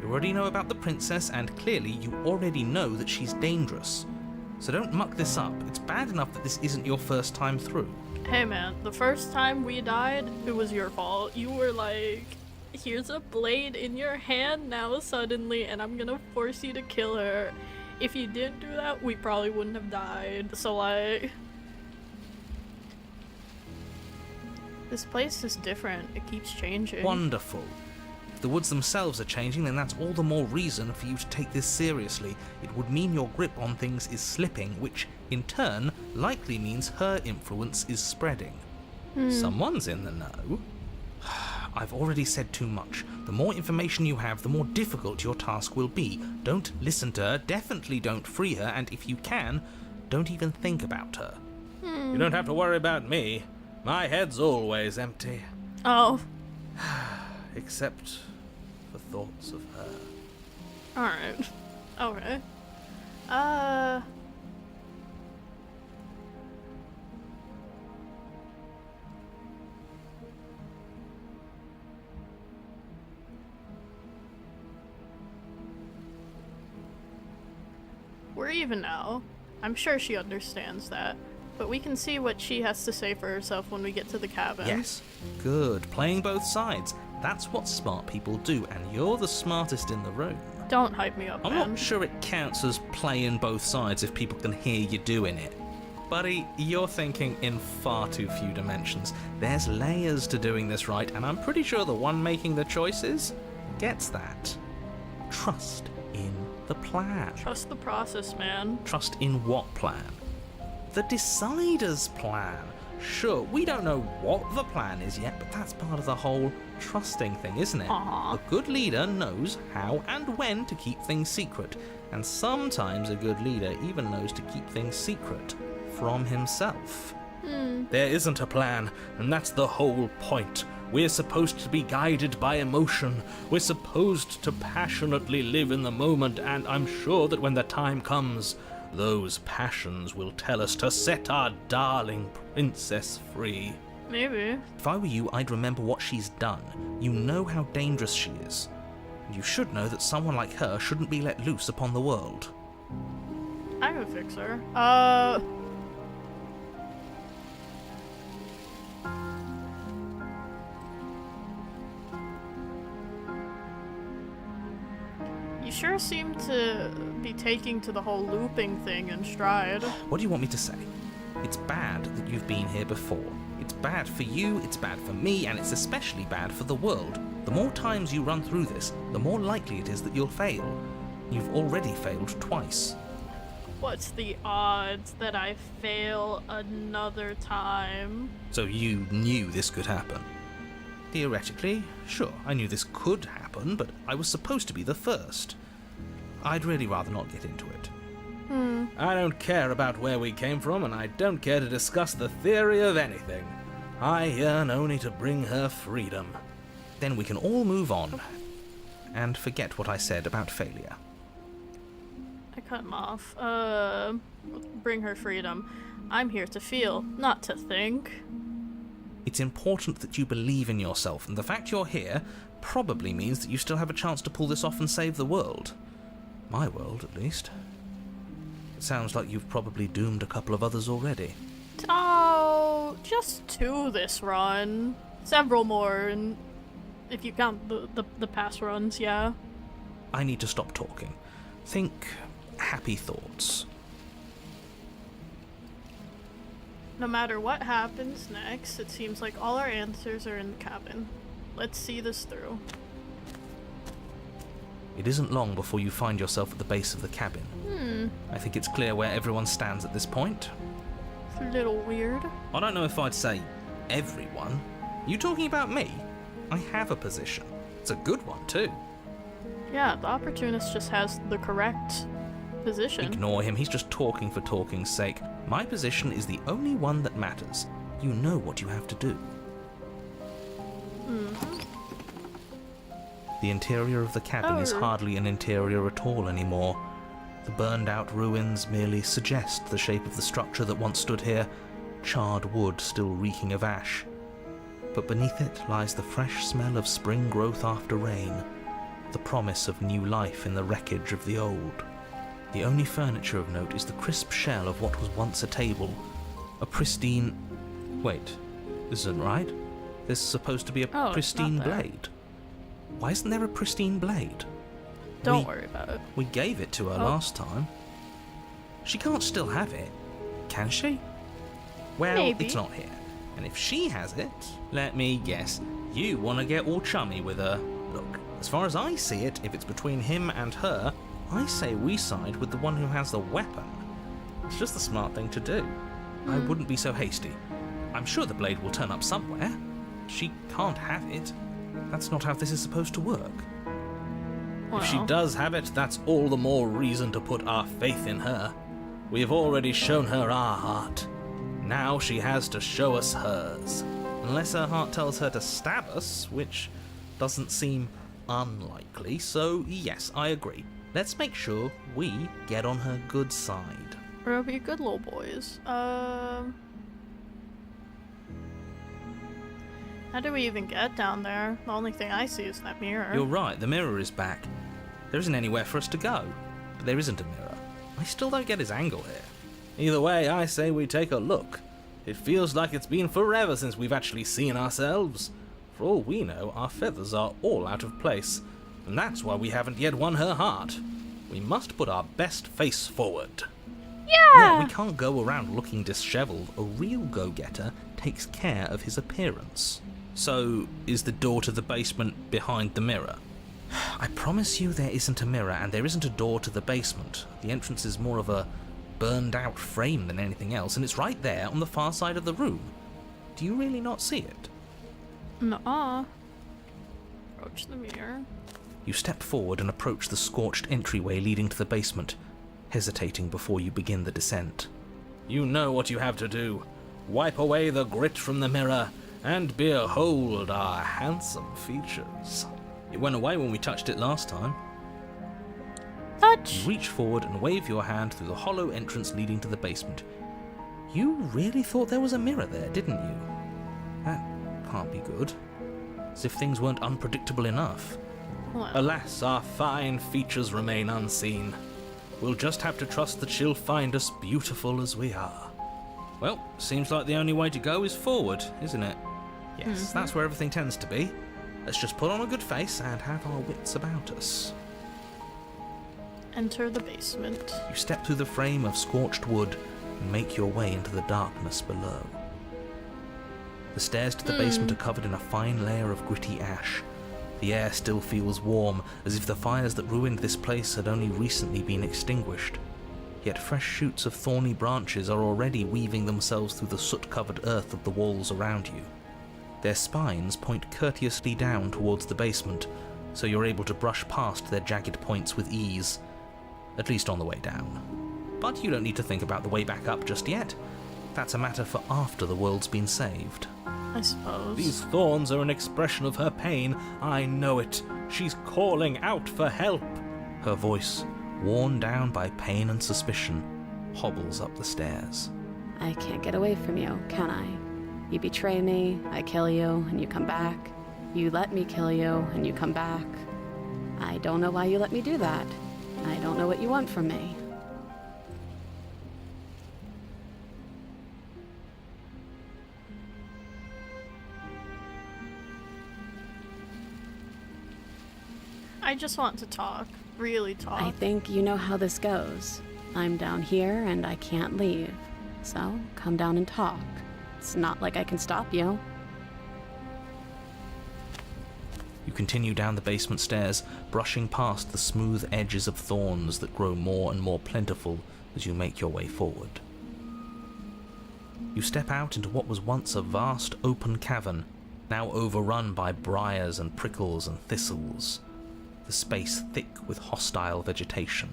You already know about the princess, and clearly you already know that she's dangerous. So don't muck this up. It's bad enough that this isn't your first time through. Hey, man. The first time we died, it was your fault. You were like, here's a blade in your hand now suddenly, and I'm gonna force you to kill her. If you didn't do that, we probably wouldn't have died. So, like... This place is different. It keeps changing. Wonderful. If the woods themselves are changing, then that's all the more reason for you to take this seriously. It would mean your grip on things is slipping, which, in turn, likely means her influence is spreading. Someone's in the know. I've already said too much. The more information you have, the more difficult your task will be. Don't listen to her, definitely don't free her, and if you can, don't even think about her. You don't have to worry about me. My head's always empty, Oh. except for thoughts of her. Alright. Okay. We're even now. I'm sure she understands that. But we can see what she has to say for herself when we get to the cabin. Yes. Good. Playing both sides. That's what smart people do, and you're the smartest in the room. Don't hype me up, I'm man. not sure it counts as playing both sides if people can hear you doing it. Buddy, you're thinking in far too few dimensions. There's layers to doing this right, and I'm pretty sure the one making the choices gets that. Trust in the plan. Trust the process, man. Trust in what plan? The Decider's plan. Sure, we don't know what the plan is yet, but that's part of the whole trusting thing, isn't it? Aww. A good leader knows how and when to keep things secret, and sometimes a good leader even knows to keep things secret from himself. There isn't a plan, and that's the whole point. We're supposed to be guided by emotion. We're supposed to passionately live in the moment, and I'm sure that when the time comes, those passions will tell us to set our darling princess free. Maybe. If I were you, I'd remember what she's done. You know how dangerous she is. And you should know that someone like her shouldn't be let loose upon the world. I can fix her. You sure seem to be taking to the whole looping thing in stride. What do you want me to say? It's bad that you've been here before. It's bad for you, it's bad for me, and it's especially bad for the world. The more times you run through this, the more likely it is that you'll fail. You've already failed twice. What's the odds that I fail another time? So you knew this could happen? Theoretically, sure, I knew this could happen, but I was supposed to be the first. I'd really rather not get into it. I don't care about where we came from, and I don't care to discuss the theory of anything. I yearn only to bring her freedom. Then we can all move on, and forget what I said about failure. I cut him off. Bring her freedom. I'm here to feel, not to think. It's important that you believe in yourself, and the fact you're here probably means that you still have a chance to pull this off and save the world. My world, at least. It sounds like you've probably doomed a couple of others already. Oh, just 2 this run. Several more, and if you count the past runs, yeah. I need to stop talking. Think happy thoughts. No matter what happens next, it seems like all our answers are in the cabin. Let's see this through. It isn't long before you find yourself at the base of the cabin. I think it's clear where everyone stands at this point. It's a little weird. I don't know if I'd say everyone. You talking about me? I have a position. It's a good one, too. Yeah, the opportunist just has the correct position. Ignore him, he's just talking for talking's sake. My position is the only one that matters. You know what you have to do. The interior of the cabin is hardly an interior at all anymore. The burned-out ruins merely suggest the shape of the structure that once stood here, charred wood still reeking of ash. But beneath it lies the fresh smell of spring growth after rain, the promise of new life in the wreckage of the old. The only furniture of note is the crisp shell of what was once a table, a pristine... Wait, this isn't right. There's supposed to be a pristine blade. Why isn't there a pristine blade? Don't worry about it. We gave it to her last time. She can't still have it, can she? Well, Maybe. It's not here. And if she has it, let me guess, you want to get all chummy with her. Look, as far as I see it, if it's between him and her, I say we side with the one who has the weapon. It's just the smart thing to do. I wouldn't be so hasty. I'm sure the blade will turn up somewhere. She can't have it. That's not how this is supposed to work. Well, If she does have it, that's all the more reason to put our faith in her. We've already shown her our heart. Now she has to show us hers. Unless her heart tells her to stab us, which doesn't seem unlikely, so yes, I agree. Let's make sure we get on her good side. we'll be good little boys. How do we even get down there? The only thing I see is that mirror. You're right, the mirror is back. There isn't anywhere for us to go. But there isn't a mirror. I still don't get his angle here. Either way, I say we take a look. It feels like it's been forever since we've actually seen ourselves. For all we know, our feathers are all out of place. And that's why we haven't yet won her heart. We must put our best face forward. Yeah! We can't go around looking disheveled. A real go-getter takes care of his appearance. So, is the door to the basement behind the mirror? I promise you there isn't a mirror, and there isn't a door to the basement. The entrance is more of a burned-out frame than anything else, and it's right there on the far side of the room. Do you really not see it? Nuh-uh. Approach the mirror. You step forward and approach the scorched entryway leading to the basement, hesitating before you begin the descent. You know what you have to do. Wipe away the grit from the mirror, and behold our handsome features. It went away when we touched it last time. Touch! You reach forward and wave your hand through the hollow entrance leading to the basement. You really thought there was a mirror there, didn't you? That can't be good. As if things weren't unpredictable enough. Well, Alas, our fine features remain unseen. We'll just have to trust that she'll find us beautiful as we are. Well, seems like the only way to go is forward, isn't it? Yes, that's where everything tends to be. Let's just put on a good face and have our wits about us. enter the basement. You step through the frame of scorched wood and make your way into the darkness below. The stairs to the basement are covered in a fine layer of gritty ash. The air still feels warm, as if the fires that ruined this place had only recently been extinguished. Yet fresh shoots of thorny branches are already weaving themselves through the soot-covered earth of the walls around you. Their spines point courteously down towards the basement, so you're able to brush past their jagged points with ease, at least on the way down. But you don't need to think about the way back up just yet. That's a matter for after the world's been saved. I suppose. These thorns are an expression of her pain. I know it. She's calling out for help. Her voice, worn down by pain and suspicion, hobbles up the stairs. I can't get away from you, can I? You betray me, I kill you, and you come back. You let me kill you, and you come back. I don't know why you let me do that. I don't know what you want from me. I just want to talk. Really talk. I think you know how this goes. I'm down here and I can't leave. So, come down and talk. It's not like I can stop you. You continue down the basement stairs, brushing past the smooth edges of thorns that grow more and more plentiful as you make your way forward. You step out into what was once a vast open cavern, now overrun by briars and prickles and thistles, the space thick with hostile vegetation.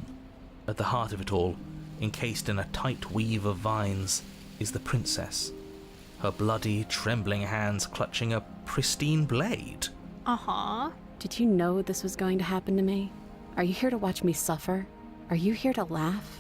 At the heart of it all, encased in a tight weave of vines, is the princess, her bloody, trembling hands clutching a pristine blade. Uh-huh. Did you know this was going to happen to me? Are you here to watch me suffer? Are you here to laugh?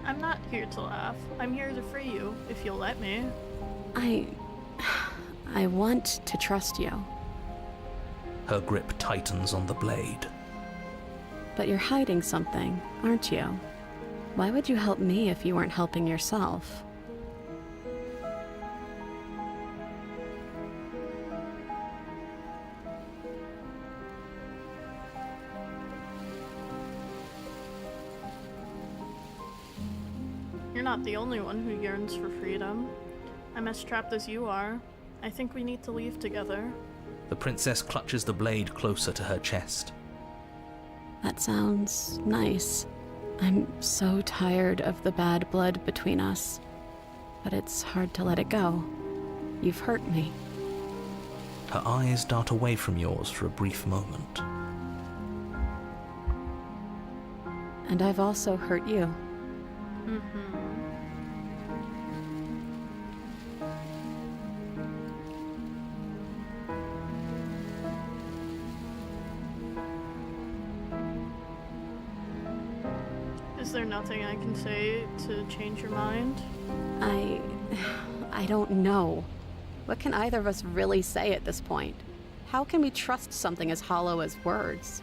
I'm not here to laugh. I'm here to free you, if you'll let me. I want to trust you. Her grip tightens on the blade. But you're hiding something, aren't you? Why would you help me if you weren't helping yourself? You're not the only one who yearns for freedom. I'm as trapped as you are. I think we need to leave together. The princess clutches the blade closer to her chest. That sounds nice. I'm so tired of the bad blood between us. But it's hard to let it go. You've hurt me. Her eyes dart away from yours for a brief moment. And I've also hurt you. Is there nothing I can say to change your mind? I don't know. What can either of us really say at this point? How can we trust something as hollow as words?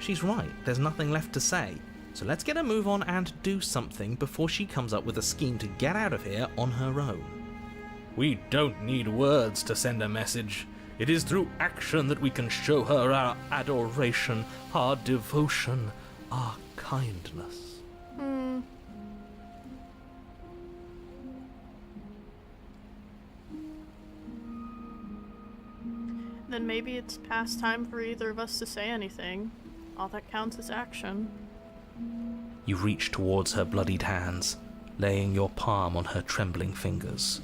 She's right, there's nothing left to say. So let's get a move on and do something before she comes up with a scheme to get out of here on her own. We don't need words to send a message. It is through action that we can show her our adoration, our devotion, our kindness. Then maybe it's past time for either of us to say anything. All that counts is action. You reach towards her bloodied hands, laying your palm on her trembling fingers.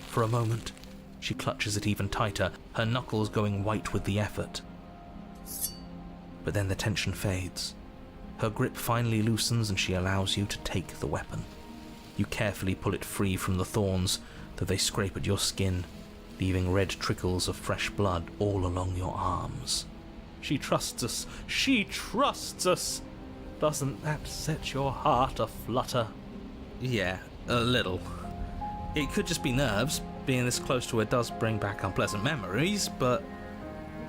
For a moment, she clutches it even tighter, her knuckles going white with the effort. But then the tension fades. Her grip finally loosens and she allows you to take the weapon. You carefully pull it free from the thorns, though they scrape at your skin, leaving red trickles of fresh blood all along your arms. She trusts us. She trusts us. Doesn't that set your heart aflutter? Yeah, a little. It could just be nerves. Being this close to her does bring back unpleasant memories, but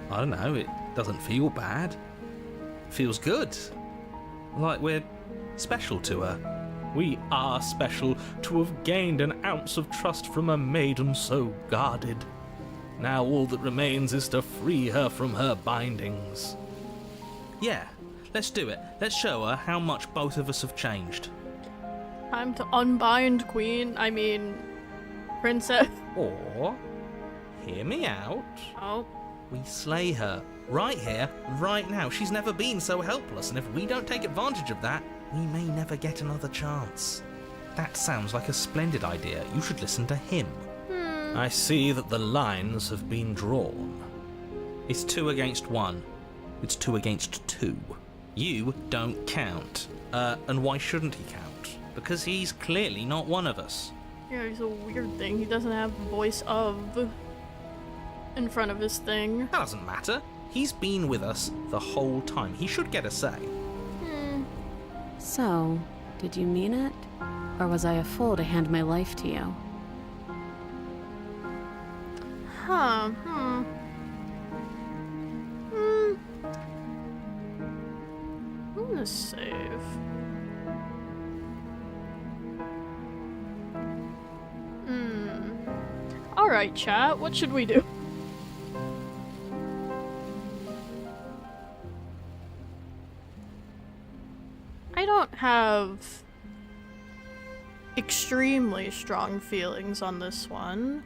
I don't know, it doesn't feel bad. It feels good. Like we're special to her. We are special to have gained an ounce of trust from a maiden so guarded. Now all that remains is to free her from her bindings. Yeah, let's do it. Let's show her how much both of us have changed. Time to unbind Princess. Or, hear me out. Oh. We slay her. Right here, right now. She's never been so helpless, and if we don't take advantage of that, we may never get another chance. That sounds like a splendid idea. You should listen to him. I see that the lines have been drawn. It's 2 against 1. It's 2 against 2. You don't count. And why shouldn't he count? Because he's clearly not one of us. Yeah, he's a weird thing. He doesn't have voice of in front of his thing. That doesn't matter. He's been with us the whole time. He should get a say. So, did you mean it? Or was I a fool to hand my life to you? I'm gonna save. Alright, chat, what should we do? I don't have extremely strong feelings on this one.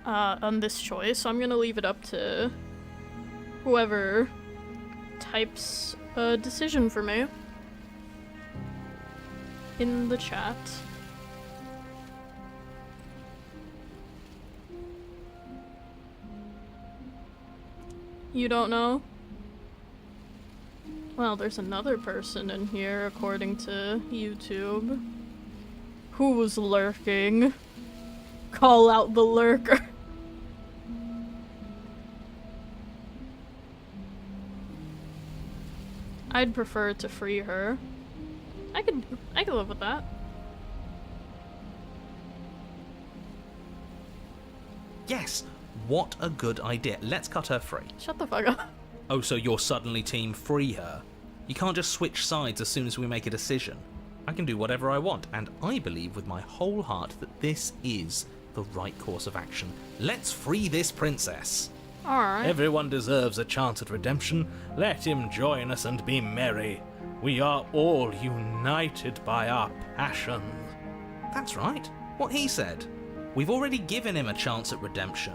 On this choice, so I'm gonna leave it up to whoever types a decision for me in the chat. You don't know? Well, there's another person in here, according to YouTube, who was lurking. Call out the lurker. I'd prefer to free her. I could live with that. Yes, what a good idea. Let's cut her free. Shut the fuck up. Oh, so you're suddenly team free her? You can't just switch sides as soon as we make a decision. I can do whatever I want, and I believe with my whole heart that this is the right course of action. Let's free this princess. Alright. Everyone deserves a chance at redemption. Let him join us and be merry. We are all united by our passion. That's right. What he said. We've already given him a chance at redemption.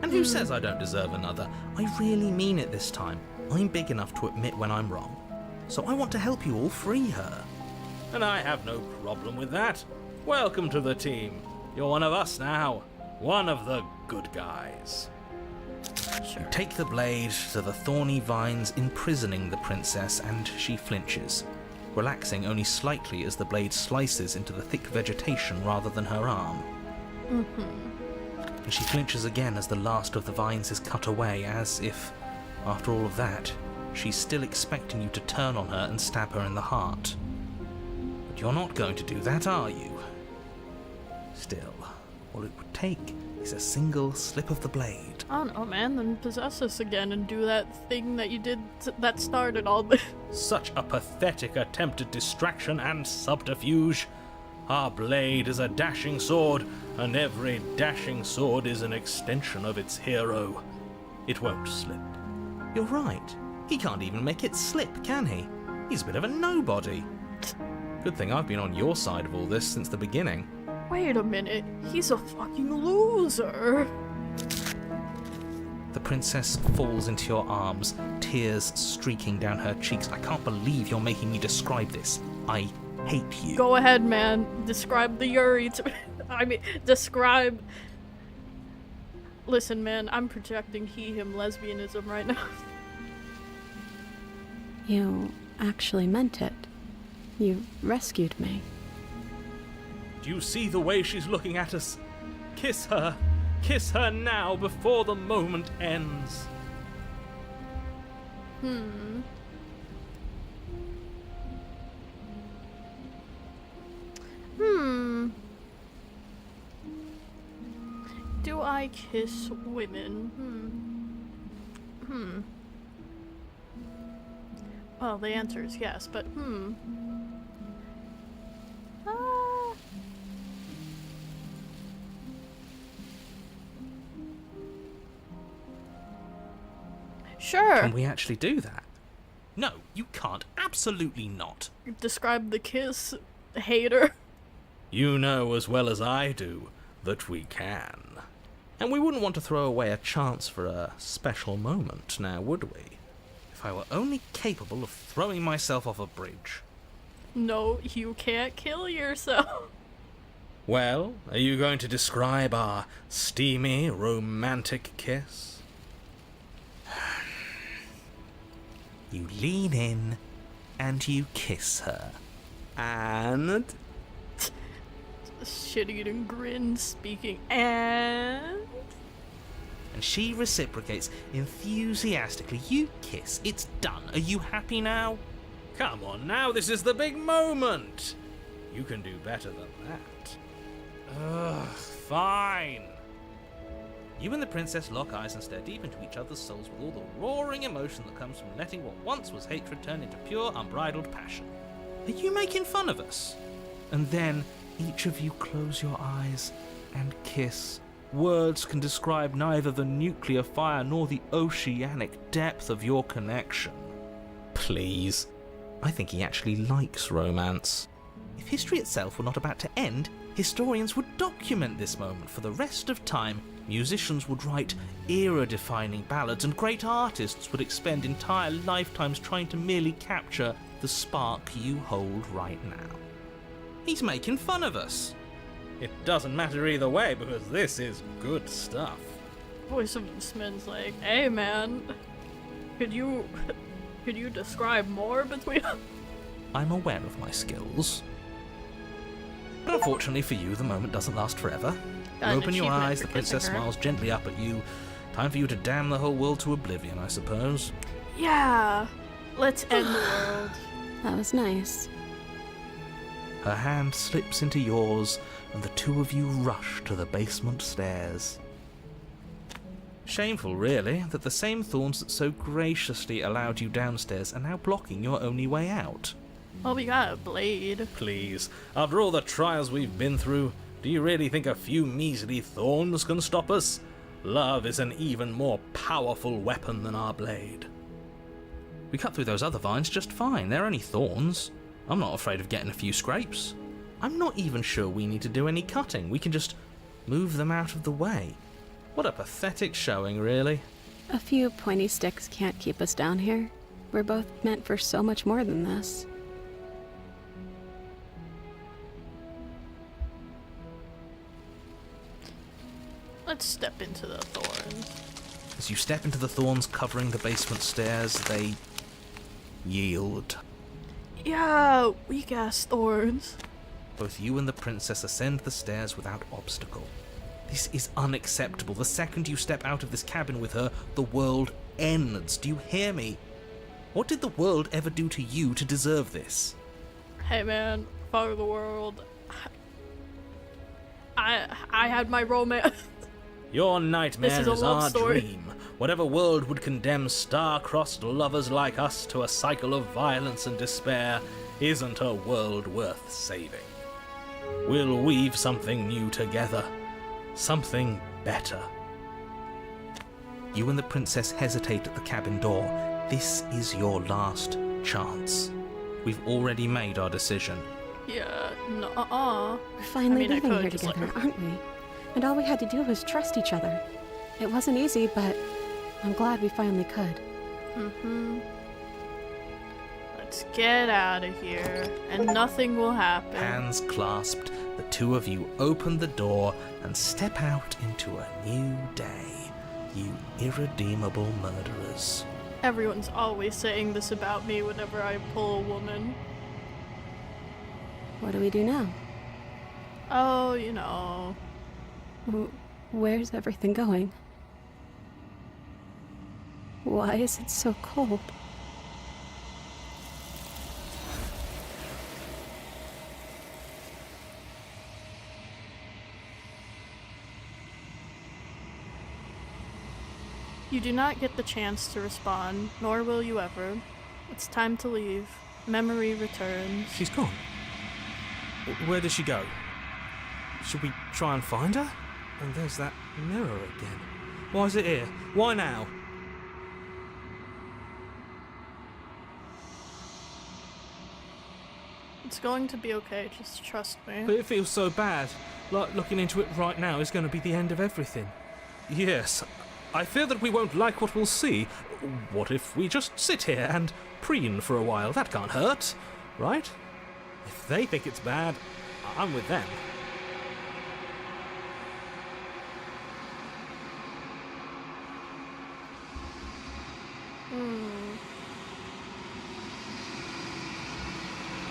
And who says I don't deserve another? I really mean it this time. I'm big enough to admit when I'm wrong. So I want to help you all free her. And I have no problem with that. Welcome to the team. You're one of us now. One of the good guys. You take the blade to the thorny vines imprisoning the princess, and she flinches, relaxing only slightly as the blade slices into the thick vegetation rather than her arm. And she flinches again as the last of the vines is cut away, as if, after all of that, she's still expecting you to turn on her and stab her in the heart. But you're not going to do that, are you? Still, all it would take is a single slip of the blade. I don't know, man, then possess us again and do that thing that you did that started all this. Such a pathetic attempt at distraction and subterfuge. Our blade is a dashing sword, and every dashing sword is an extension of its hero. It won't slip. You're right. He can't even make it slip, can he? He's a bit of a nobody. Good thing I've been on your side of all this since the beginning. Wait a minute, he's a fucking loser. The princess falls into your arms, tears streaking down her cheeks. I can't believe you're making me describe this. I hate you. Go ahead, man. Describe the Yuri to me. I mean, describe... Listen, man, I'm projecting he-him lesbianism right now. You actually meant it. You rescued me. Do you see the way she's looking at us? Kiss her. Kiss her now before the moment ends. Do I kiss women? Well, the answer is yes, but Sure. Can we actually do that? No, you can't. Absolutely not. Describe the kiss, hater. You know as well as I do that we can. And we wouldn't want to throw away a chance for a special moment, now would we? If I were only capable of throwing myself off a bridge. No, you can't kill yourself. Well, are you going to describe our steamy, romantic kiss? You lean in and you kiss her. And... Shit-eating grin speaking, and she reciprocates enthusiastically. You kiss. It's done. Are you happy now? Come on now, this is the big moment. You can do better than that. Ugh, fine. You and the princess lock eyes and stare deep into each other's souls with all the roaring emotion that comes from letting what once was hatred turn into pure, unbridled passion. Are you making fun of us? And then each of you close your eyes and kiss. Words can describe neither the nuclear fire nor the oceanic depth of your connection. Please. I think he actually likes romance. If history itself were not about to end, historians would document this moment for the rest of time. Musicians would write era-defining ballads, and great artists would expend entire lifetimes trying to merely capture the spark you hold right now. He's making fun of us. It doesn't matter either way because this is good stuff. Voice of the Smith's like, hey man, could you describe more between us? I'm aware of my skills. But unfortunately for you, the moment doesn't last forever. You An open your achievement eyes, for the princess kissing her. smiles gently up at you. Time for you to damn the whole world to oblivion, I suppose. Yeah, let's end the world. That was nice. Her hand slips into yours, and the two of you rush to the basement stairs. Shameful, really, that the same thorns that so graciously allowed you downstairs are now blocking your only way out. Well, we got a blade. Please, after all the trials we've been through, do you really think a few measly thorns can stop us? Love is an even more powerful weapon than our blade. We cut through those other vines just fine. They're only thorns. I'm not afraid of getting a few scrapes. I'm not even sure we need to do any cutting. We can just move them out of the way. What a pathetic showing, really. A few pointy sticks can't keep us down here. We're both meant for so much more than this. Let's step into the thorns. As you step into the thorns covering the basement stairs, they yield. Yeah, weak ass thorns. Both you and the princess ascend the stairs without obstacle. This is unacceptable. The second you step out of this cabin with her, the world ends. Do you hear me? What did the world ever do to you to deserve this? Hey man, fuck the world. I had my romance. Your nightmare This is a love our story. dream. Whatever world would condemn star-crossed lovers like us to a cycle of violence and despair isn't a world worth saving. We'll weave something new together. Something better. You and the princess hesitate at the cabin door. This is your last chance. We've already made our decision. Yeah, no, We're finally I mean, I living could here just together, let her- aren't we? And all we had to do was trust each other. It wasn't easy, but I'm glad we finally could. Let's get out of here, and nothing will happen. Hands clasped, the two of you open the door and step out into a new day. You irredeemable murderers. Everyone's always saying this about me whenever I pull a woman. What do we do now? Oh, you know. Where's everything going? Why is it so cold? You do not get the chance to respond, nor will you ever. It's time to leave. Memory returns. She's gone. Where did she go? Should we try and find her? And there's that mirror again. Why is it here? Why now? It's going to be okay, just trust me. But it feels so bad. Like looking into it right now is going to be the end of everything. Yes, I fear that we won't like what we'll see. What if we just sit here and preen for a while? That can't hurt, right? If they think it's bad, I'm with them.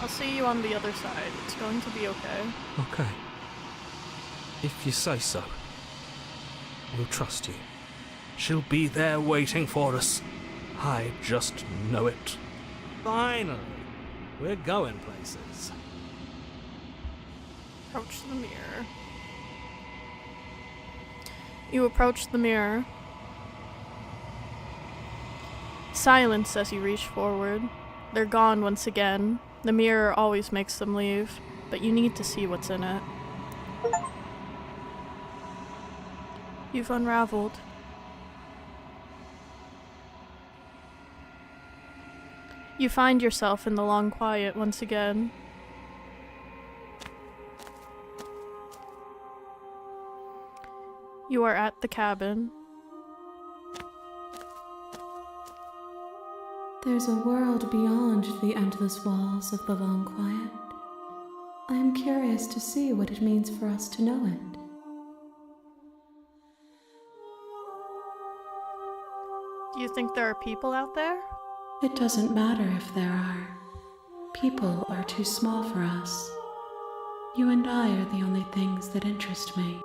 I'll see you on the other side. It's going to be okay. Okay. If you say so. We'll trust you. She'll be there waiting for us. I just know it. Finally, we're going places. Approach the mirror. You approach the mirror. Silence as you reach forward. They're gone once again. The mirror always makes them leave, but you need to see what's in it. You've unraveled. You find yourself in the long quiet once again. You are at the cabin. There's a world beyond the endless walls of the long quiet. I am curious to see what it means for us to know it. Do you think there are people out there? It doesn't matter if there are. People are too small for us. You and I are the only things that interest me.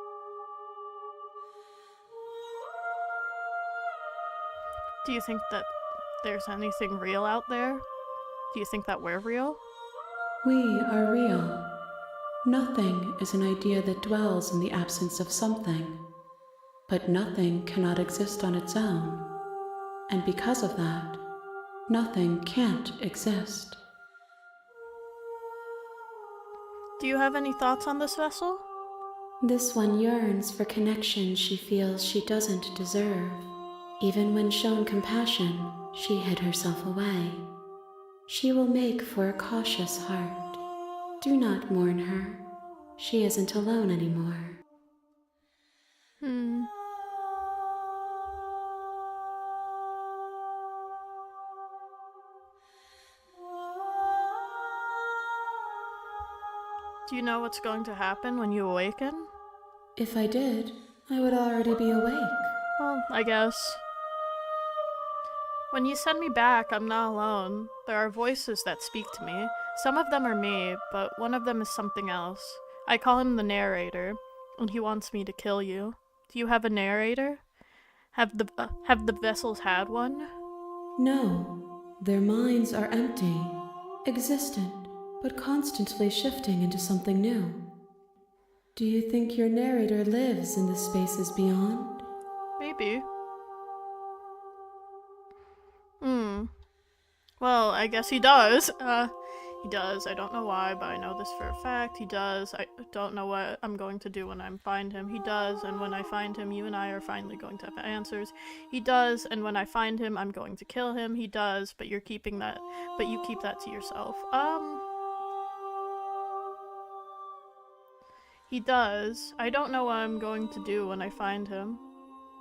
Do you think that there's anything real out there? Do you think that we're real? We are real. Nothing is an idea that dwells in the absence of something. But nothing cannot exist on its own. And because of that, nothing can't exist. Do you have any thoughts on this vessel? This one yearns for connection she feels she doesn't deserve. Even when shown compassion, she hid herself away. She will make for a cautious heart. Do not mourn her. She isn't alone anymore. Do you know what's going to happen when you awaken? If I did, I would already be awake. Well, I guess. When you send me back, I'm not alone. There are voices that speak to me. Some of them are me, but one of them is something else. I call him the narrator, and he wants me to kill you. Do you have a narrator? Have the vessels had one? No, Their minds are empty, existent, but constantly shifting into something new. Do you think your narrator lives in the spaces beyond? Maybe. Well, I guess he does. He does. I don't know why, but I know this for a fact. He does. I don't know what I'm going to do when I find him. He does, and when I find him, you and I are finally going to have answers. He does, and when I find him, I'm going to kill him. He does, but you're keeping that, but you keep that to yourself. He does. I don't know what I'm going to do when I find him.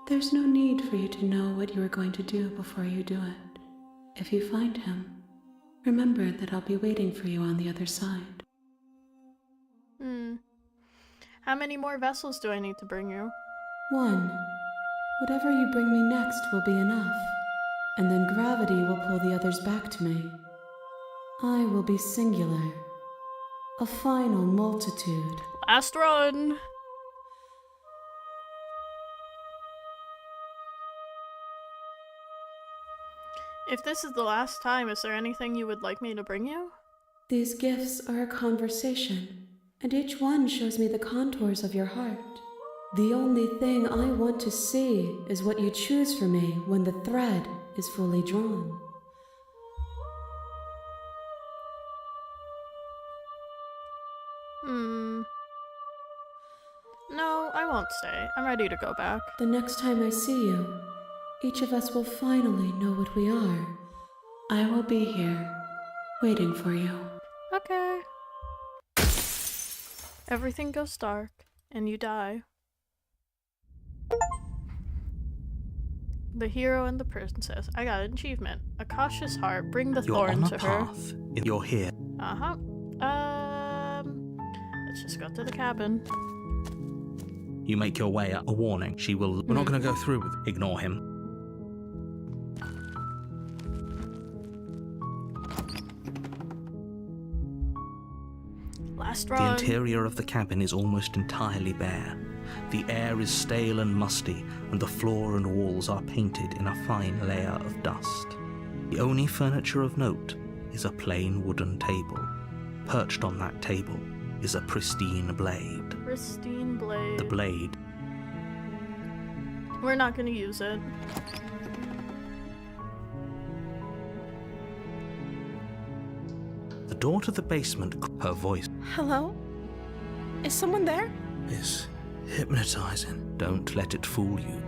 There's no need for you to know what you are going to do before you do it. If you find him, remember that I'll be waiting for you on the other side. How many more vessels do I need to bring you? 1. Whatever you bring me next will be enough, and then gravity will pull the others back to me. I will be singular, a final multitude. Last run! If this is the last time, is there anything you would like me to bring you? These gifts are a conversation, and each one shows me the contours of your heart. The only thing I want to see is what you choose for me when the thread is fully drawn. No, I won't stay. I'm ready to go back. The next time I see you, each of us will finally know what we are. I will be here, waiting for you. Okay. Everything goes dark, and you die. The hero and the princess. I got an achievement. A cautious heart. Bring the You're thorn on to a her. path. You're here. Let's just go to the cabin. You make your way up. A warning. She will... We're not going to go through with it. Ignore him. Last The run. interior of the cabin is almost entirely bare. The air is stale and musty, and the floor and walls are painted in a fine layer of dust. The only furniture of note is a plain wooden table. Perched on that table is a pristine blade. Pristine blade. The blade We're not gonna use it. The door to the basement, her voice Hello? Is someone there? is hypnotizing. Don't let it fool you.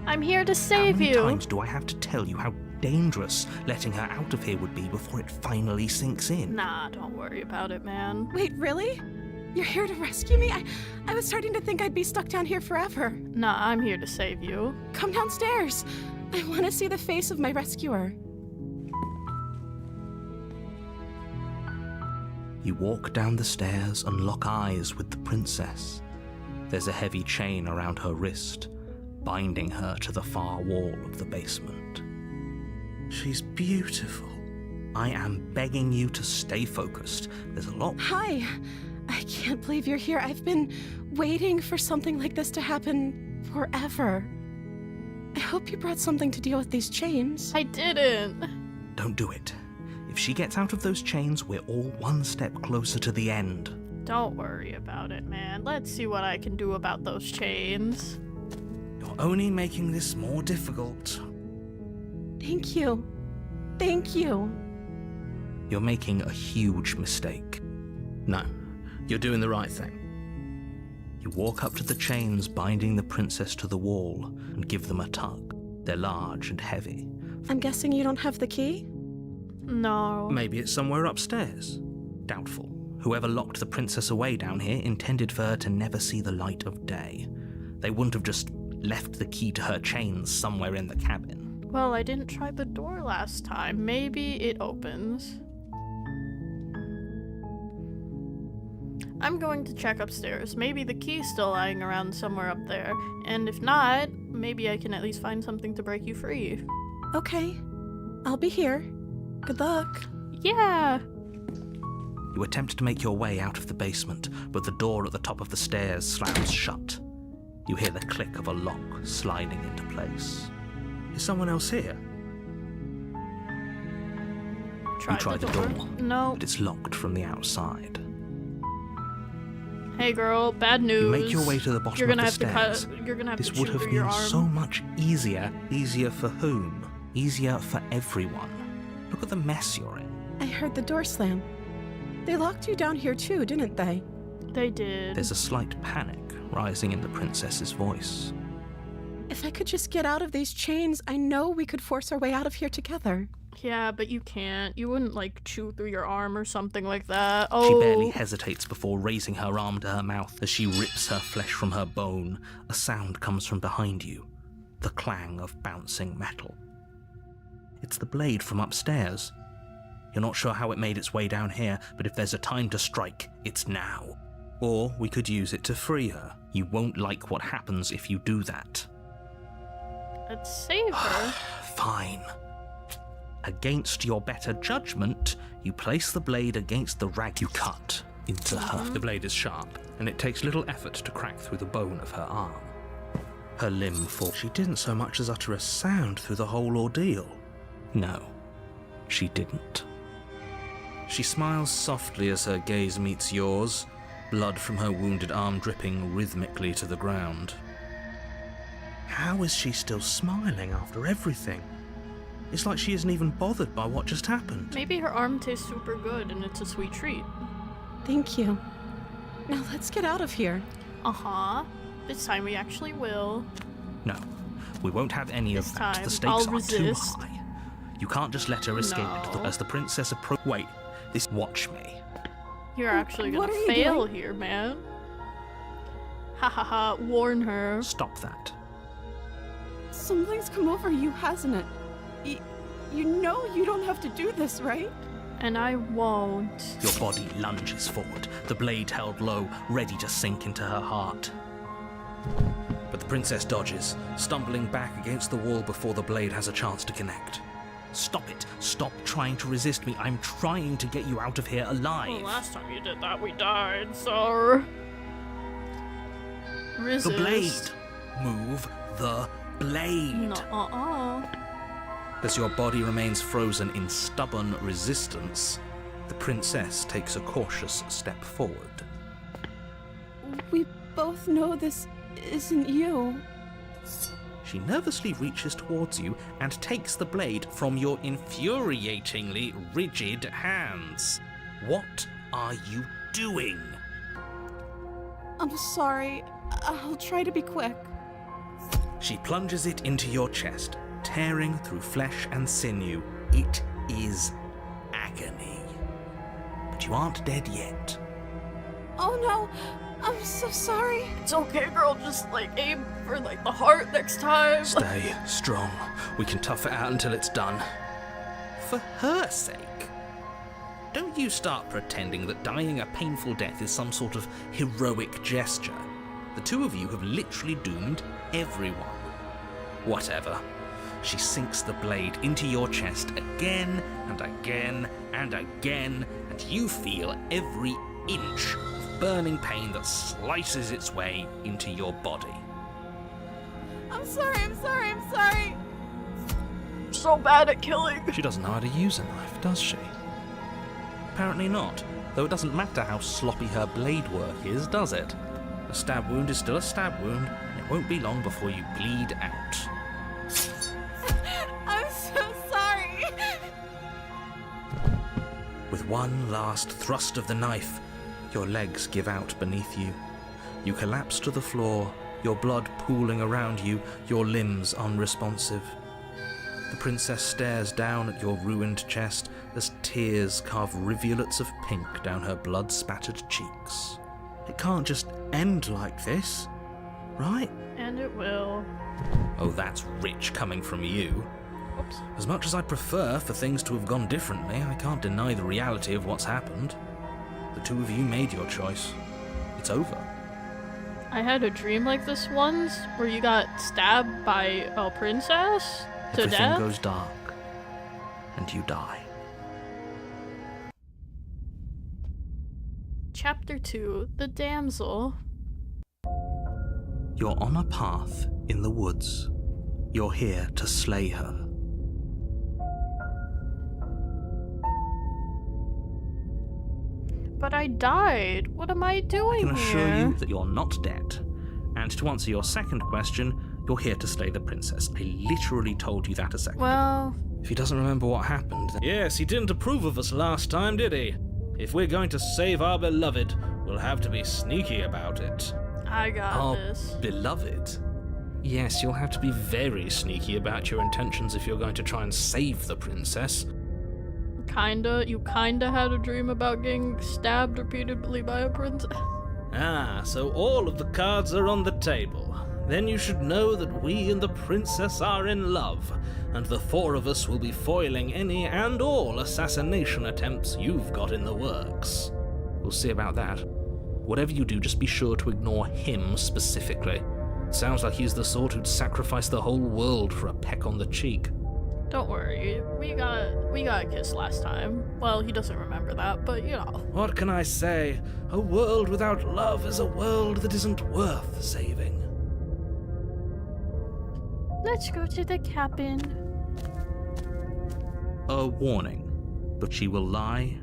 I'm here to How save many you. times do I have to tell you how dangerous letting her out of here would be before it finally sinks in? Nah, don't worry about it, man. Wait, really? You're here to rescue me? I was starting to think I'd be stuck down here forever. Nah, I'm here to save you. Come downstairs. I want to see the face of my rescuer. You walk down the stairs and lock eyes with the princess. There's a heavy chain around her wrist, binding her to the far wall of the basement. She's beautiful. I am begging you to stay focused. There's a lot... Hi. I can't believe you're here. I've been waiting for something like this to happen forever. I hope you brought something to deal with these chains. I didn't. Don't do it. If she gets out of those chains, we're all one step closer to the end. Don't worry about it, man. Let's see what I can do about those chains. You're only making this more difficult. Thank you. Thank you. You're making a huge mistake. No, you're doing the right thing. You walk up to the chains binding the princess to the wall and give them a tug. They're large and heavy. I'm guessing you don't have the key? No. Maybe it's somewhere upstairs. Doubtful. Whoever locked the princess away down here intended for her to never see the light of day. They wouldn't have just left the key to her chains somewhere in the cabin. Well, I didn't try the door last time. Maybe it opens. I'm going to check upstairs. Maybe the key's still lying around somewhere up there. And if not, maybe I can at least find something to break you free. Okay. I'll be here. Good luck. Yeah! You attempt to make your way out of the basement, but the door at the top of the stairs slams shut. You hear the click of a lock sliding into place. Is someone else here? tried try the door, No. but it's locked from the outside. Hey girl, bad news. You make your way to the bottom You're gonna of the have stairs. to cut. You're gonna have This to would chew have through your been arm. so much easier. Easier for whom? Easier for everyone. Look at the mess you're in. I heard the door slam. They locked you down here too, didn't they? They did. There's a slight panic rising in the princess's voice. If I could just get out of these chains, I know we could force our way out of here together. Yeah, but you can't. You wouldn't like chew through your arm or something like that. Oh. She barely hesitates before raising her arm to her mouth as she rips her flesh from her bone. A sound comes from behind you. The clang of bouncing metal. It's the blade from upstairs. You're not sure how it made its way down here, but if there's a time to strike, it's now. Or we could use it to free her. You won't like what happens if you do that. Let's save her. Fine. Against your better judgment, you place the blade against the rag you cut into her. The blade is sharp, and it takes little effort to crack through the bone of her arm. Her limb falls. She didn't so much as utter a sound through the whole ordeal. No, she didn't. She smiles softly as her gaze meets yours, blood from her wounded arm dripping rhythmically to the ground. How is she still smiling after everything? It's like she isn't even bothered by what just happened. Maybe her arm tastes super good and it's a sweet treat. Thank you. Now let's get out of here. Uh-huh. This time we actually will. No, we won't have any This of that. time, The stakes I'll are resist. too high. You can't just let her escape No. as the princess approaches. Wait, this. Watch me. You're actually What gonna are you fail doing? here, man. Ha ha ha, warn her. Stop that. Something's come over you, hasn't it? You know you don't have to do this, right? And I won't. Your body lunges forward, the blade held low, ready to sink into her heart. But the princess dodges, stumbling back against the wall before the blade has a chance to connect. Stop it. Stop trying to resist me. I'm trying to get you out of here alive. Well, last time you did that, we died, so... Resist. The blade. Move the blade. No, As your body remains frozen in stubborn resistance, the princess takes a cautious step forward. We both know this isn't you. She nervously reaches towards you and takes the blade from your infuriatingly rigid hands. What are you doing? I'm sorry. I'll try to be quick. She plunges it into your chest, tearing through flesh and sinew. It is agony. But you aren't dead yet. Oh no! I'm so sorry. It's okay, girl. Just, like, aim for, like, the heart next time. Stay strong. We can tough it out until it's done. For her sake. Don't you start pretending that dying a painful death is some sort of heroic gesture. The two of you have literally doomed everyone. Whatever. She sinks the blade into your chest again and again and again, and you feel every inch of burning pain that slices its way into your body. I'm sorry. So bad at killing. She doesn't know how to use a knife, does she? Apparently not, though it doesn't matter how sloppy her blade work is, does it? A stab wound is still a stab wound, and it won't be long before you bleed out. I'm so sorry. With one last thrust of the knife, your legs give out beneath you. You collapse to the floor, your blood pooling around you, your limbs unresponsive. The princess stares down at your ruined chest as tears carve rivulets of pink down her blood-spattered cheeks. It can't just end like this, right? And it will. Oh, that's rich coming from you. Oops. As much as I prefer for things to have gone differently, I can't deny the reality of what's happened. The two of you made your choice. It's over. I had a dream like this once, where you got stabbed by a princess to Everything death. goes dark, and you die. Chapter 2, The Damsel. You're on a path in the woods. You're here to slay her. died. What am I doing I can assure here? you that you're not dead. And to answer your second question, you're here to slay the princess. I literally told you that a second ago. Well, If he doesn't remember what happened, then... Yes, he didn't approve of us last time, did he? If we're going to save our beloved, we'll have to be sneaky about it. I got Our this. beloved? Yes, you'll have to be very sneaky about your intentions if you're going to try and save the princess. You kinda had a dream about getting stabbed repeatedly by a princess. Ah, so all of the cards are on the table. Then you should know that we and the princess are in love, and the four of us will be foiling any and all assassination attempts you've got in the works. We'll see about that. Whatever you do, just be sure to ignore him specifically. It sounds like he's the sort who'd sacrifice the whole world for a peck on the cheek. Don't worry, we got a kiss last time. Well, he doesn't remember that, but you know. What can I say? A world without love is a world that isn't worth saving. Let's go to the cabin. A warning, but she will lie.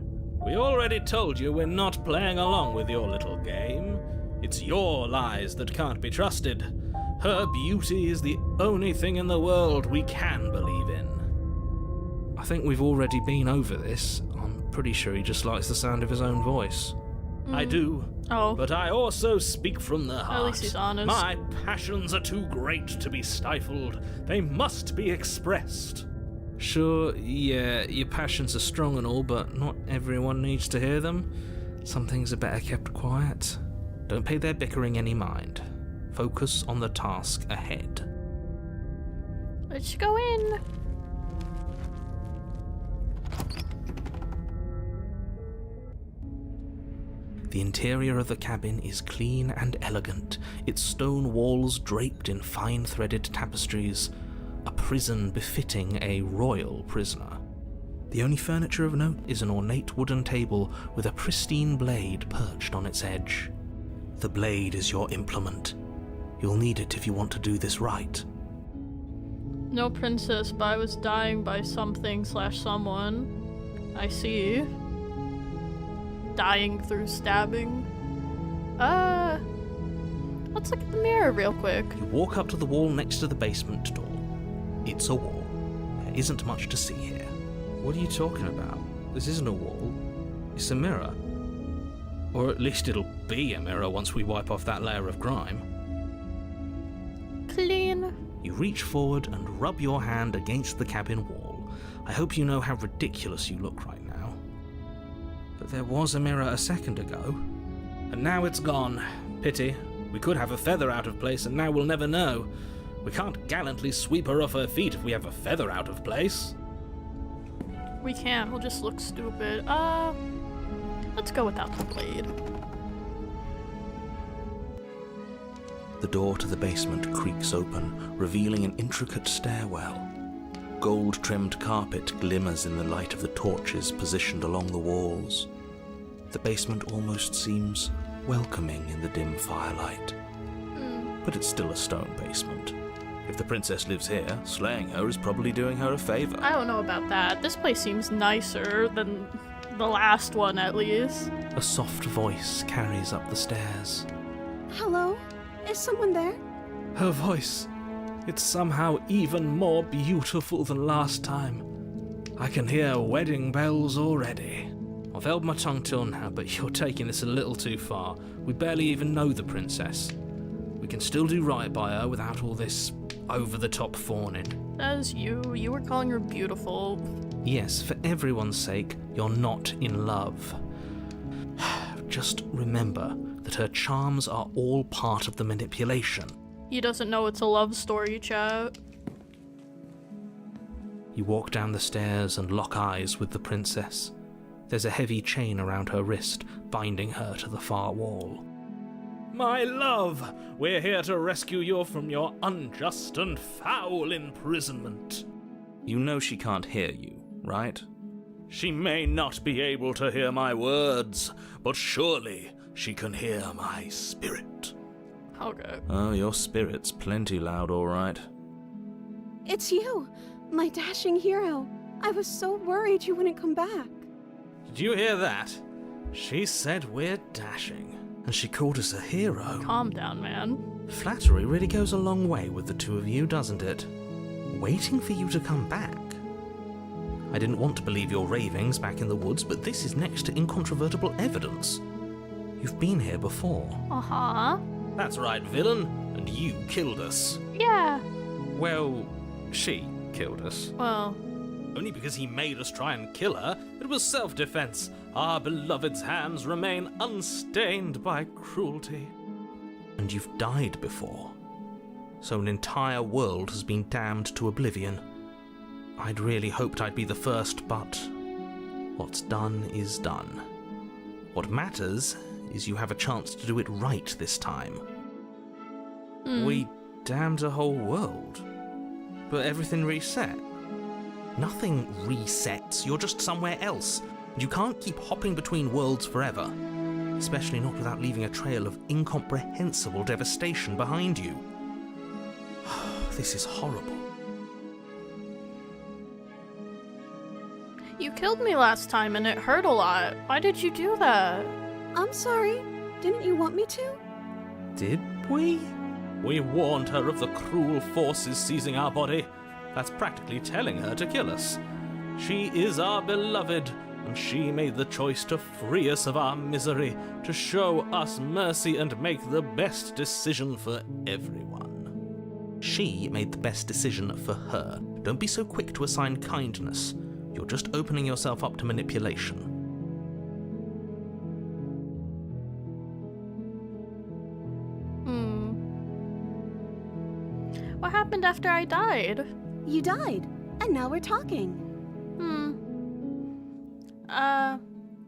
We already told you we're not playing along with your little game. It's your lies that can't be trusted. Her beauty is the only thing in the world we can believe in. I think we've already been over this. I'm pretty sure he just likes the sound of his own voice. I do, Oh. but I also speak from the heart. At least he's honest. My passions are too great to be stifled. They must be expressed. Sure, yeah, your passions are strong and all, but not everyone needs to hear them. Some things are better kept quiet. Don't pay their bickering any mind. Focus on the task ahead. Let's go in. The interior of the cabin is clean and elegant, its stone walls draped in fine threaded tapestries, a prison befitting a royal prisoner. The only furniture of note is an ornate wooden table with a pristine blade perched on its edge. The blade is your implement. You'll need it if you want to do this right. No princess, but I was dying by something/someone. I see. Dying through stabbing. Let's look at the mirror real quick. You walk up to the wall next to the basement door. It's a wall. There isn't much to see here. What are you talking about? This isn't a wall. It's a mirror. Or at least it'll be a mirror once we wipe off that layer of grime. Clean. You reach forward and rub your hand against the cabin wall. I hope you know how ridiculous you look right now. But there was a mirror a second ago. And now it's gone. Pity. We could have a feather out of place, and now we'll never know. We can't gallantly sweep her off her feet if we have a feather out of place. We can't, we'll just look stupid. Let's go without the blade. The door to the basement creaks open, revealing an intricate stairwell. Gold-trimmed carpet glimmers in the light of the torches positioned along the walls. The basement almost seems welcoming in the dim firelight. But it's still a stone basement. If the princess lives here, slaying her is probably doing her a favor. I don't know about that. This place seems nicer than the last one, at least. A soft voice carries up the stairs. Hello? Is someone there? Her voice. It's somehow even more beautiful than last time. I can hear wedding bells already. I've held my tongue till now, but you're taking this a little too far. We barely even know the princess. We can still do right by her without all this over-the-top fawning. That is you. You were calling her beautiful. Yes, for everyone's sake, you're not in love. Just remember that her charms are all part of the manipulation. He doesn't know it's a love story, chat. You walk down the stairs and lock eyes with the princess. There's a heavy chain around her wrist, binding her to the far wall. My love, we're here to rescue you from your unjust and foul imprisonment. You know she can't hear you, right? She may not be able to hear my words, but surely she can hear my spirit. Okay. Oh, your spirit's plenty loud, all right. It's you, my dashing hero. I was so worried you wouldn't come back. Did you hear that? She said we're dashing. And she called us a hero. Calm down, man. Flattery really goes a long way with the two of you, doesn't it? Waiting for you to come back. I didn't want to believe your ravings back in the woods, but this is next to incontrovertible evidence. You've been here before. Uh-huh. That's right, villain. And you killed us. Yeah. Well, she killed us. Well, Only because he made us try and kill her. It was self-defense. Our beloved's hands remain unstained by cruelty. And you've died before. So an entire world has been damned to oblivion. I'd really hoped I'd be the first, but what's done is done. What matters is you have a chance to do it right this time. We damned a whole world, but everything reset. Nothing resets, you're just somewhere else. And you can't keep hopping between worlds forever, especially not without leaving a trail of incomprehensible devastation behind you. This is horrible. you killed me last time and it hurt a lot. Why did you do that? I'm sorry. Didn't you want me to? Did we? We warned her of the cruel forces seizing our body. That's practically telling her to kill us. She is our beloved, and she made the choice to free us of our misery, to show us mercy and make the best decision for everyone. She made the best decision for her. Don't be so quick to assign kindness. You're just opening yourself up to manipulation. What happened after I died? You died, and now we're talking.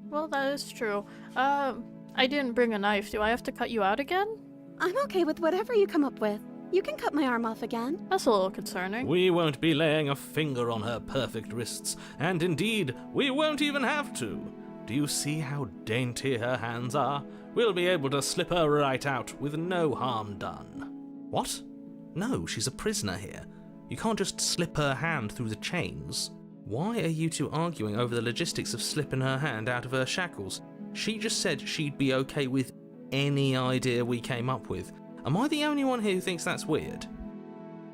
Well, that is true. I didn't bring a knife. Do I have to cut you out again? I'm okay with whatever you come up with. You can cut my arm off again. That's a little concerning. We won't be laying a finger on her perfect wrists, and indeed, we won't even have to. Do you see how dainty her hands are? We'll be able to slip her right out with no harm done. What? No, she's a prisoner here. You can't just slip her hand through the chains. Why are you two arguing over the logistics of slipping her hand out of her shackles? She just said she'd be okay with any idea we came up with. Am I the only one here who thinks that's weird?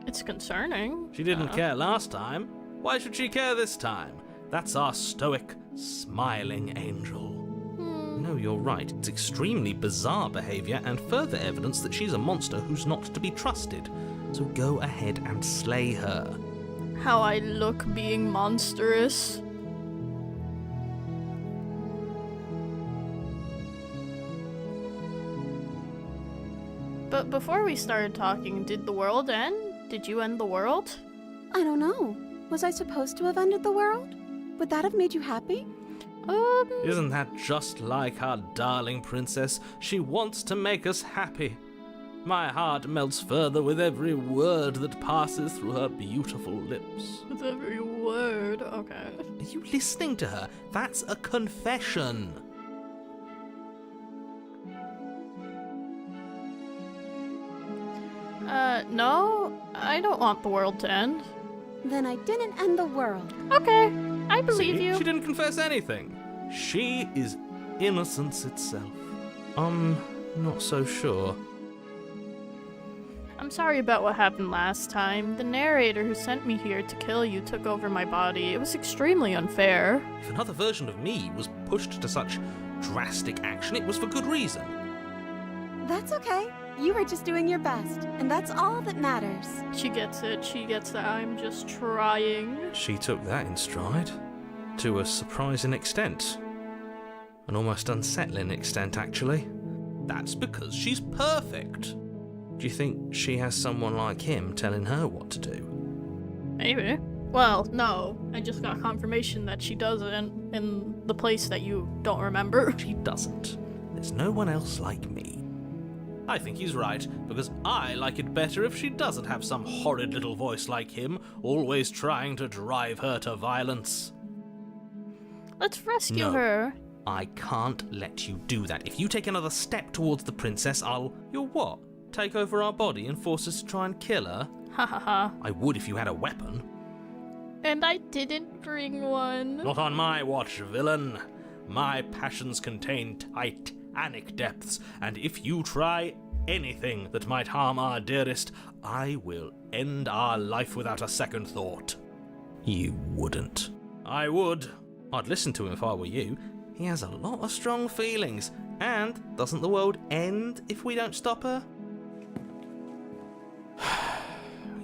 It's concerning. She didn't care last time. Why should she care this time? That's our stoic, smiling angel. No, you're right. It's extremely bizarre behaviour and further evidence that she's a monster who's not to be trusted. So go ahead and slay her. How I look being monstrous. But before we started talking, did the world end? Did you end the world? I don't know. Was I supposed to have ended the world? Would that have made you happy? Isn't that just like our darling princess? She wants to make us happy. My heart melts further with every word that passes through her beautiful lips. With every word. Okay. Are you listening to her? That's a confession. No, I don't want the world to end. Then I didn't end the world. Okay, I believe See? you. She didn't confess anything. She is innocence itself. Not so sure. I'm sorry about what happened last time. The narrator who sent me here to kill you took over my body. It was extremely unfair. If another version of me was pushed to such drastic action, it was for good reason. That's okay. You were just doing your best, and that's all that matters. She gets it. She gets that I'm just trying. She took that in stride. To a surprising extent. An almost unsettling extent, actually. That's because she's perfect. Do you think she has someone like him telling her what to do? Maybe. Well, no. I just got confirmation that she doesn't in the place that you don't remember. She doesn't. There's no one else like me. I think he's right, because I like it better if she doesn't have some horrid little voice like him, always trying to drive her to violence. Let's rescue No. her. I can't let you do that. If you take another step towards the princess, You'll what? Take over our body and force us to try and kill her? Ha ha ha. I would if you had a weapon. And I didn't bring one. Not on my watch, villain. My passions contain titanic depths, and if you try anything that might harm our dearest, I will end our life without a second thought. You wouldn't. I would. I'd listen to him if I were you. He has a lot of strong feelings, and doesn't the world end if we don't stop her?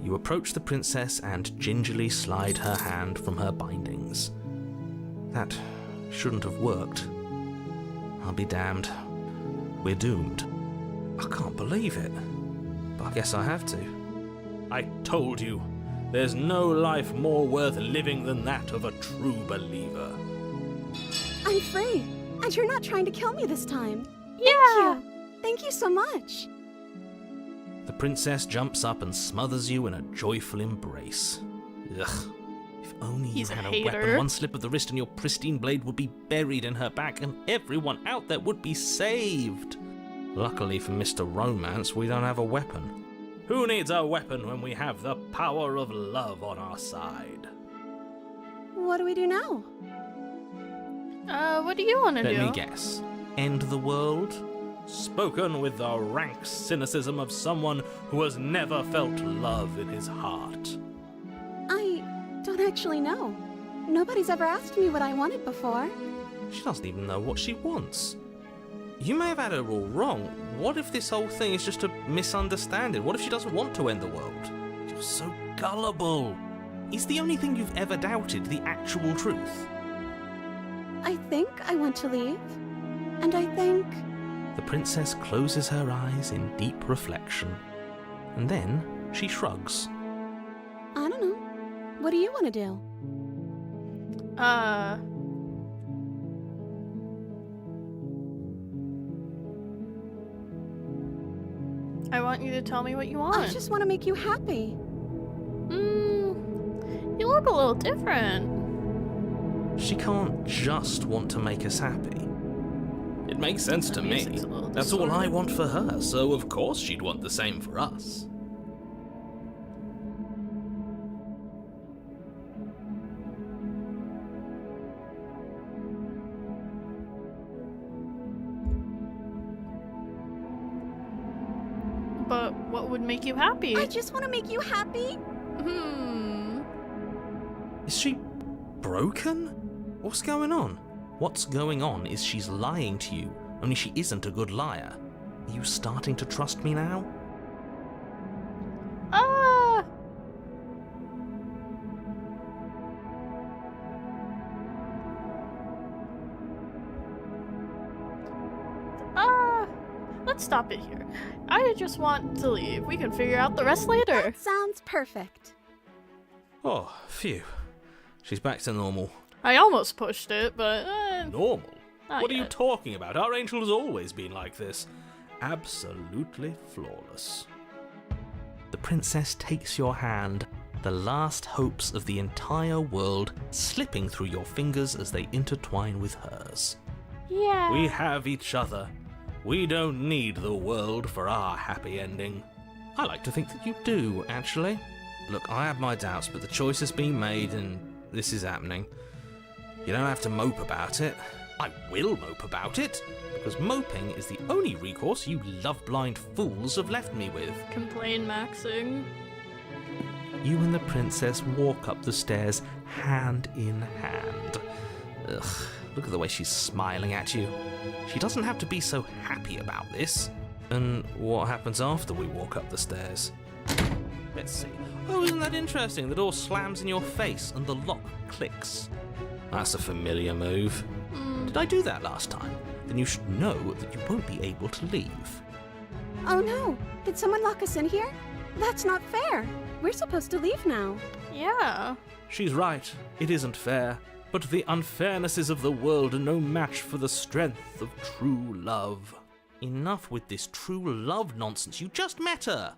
You approach the princess and gingerly slide her hand from her bindings. That shouldn't have worked. I'll be damned. We're doomed. I can't believe it. But I guess I have to. I told you, there's no life more worth living than that of a true believer. I'm free, and you're not trying to kill me this time. Yeah. Thank you so much. The princess jumps up and smothers you in a joyful embrace. Ugh. If only He's you a had a hater. weapon, one slip of the wrist and your pristine blade would be buried in her back and everyone out there would be saved. Luckily for Mr. Romance, we don't have a weapon. Who needs a weapon when we have the power of love on our side? What do we do now? What do you want to do? Let me guess. End the world? Spoken with the rank cynicism of someone who has never felt love in his heart. I don't actually know. Nobody's ever asked me what I wanted before. She doesn't even know what she wants. You may have had her all wrong. What if this whole thing is just a misunderstanding? What if she doesn't want to end the world? You're so gullible. Is the only thing you've ever doubted the actual truth? I think I want to leave. And I think... The princess closes her eyes in deep reflection. And then she shrugs. I don't know. What do you want to do? I want you to tell me what you want. I just want to make you happy. You look a little different. She can't just want to make us happy. It makes sense to me. music's a little That's all I distorted. want for her. So of course she'd want the same for us. But what would make you happy? I just want to make you happy. Is she broken? What's going on? What's going on is she's lying to you, only she isn't a good liar. Are you starting to trust me now? Let's stop it here. I just want to leave. We can figure out the rest later. That sounds perfect. Oh, phew. She's back to normal. I almost pushed it, but Normal? not What are you yet. talking about? Our angel has always been like this. Absolutely flawless. The princess takes your hand, the last hopes of the entire world slipping through your fingers as they intertwine with hers. Yeah. We have each other. We don't need the world for our happy ending. I like to think that you do, actually. Look, I have my doubts, but the choice has been made and this is happening. You don't have to mope about it. I will mope about it, because moping is the only recourse you love-blind fools have left me with. Complain maxing. You and the princess walk up the stairs hand in hand. Ugh, look at the way she's smiling at you. She doesn't have to be so happy about this. And what happens after we walk up the stairs? Let's see. Oh, isn't that interesting? The door slams in your face and the lock clicks. That's a familiar move. Did I do that last time? Then you should know that you won't be able to leave. Oh no, did someone lock us in here? That's not fair. We're supposed to leave now. Yeah. She's right. It isn't fair. But the unfairnesses of the world are no match for the strength of true love. Enough with this true love nonsense. You just met her.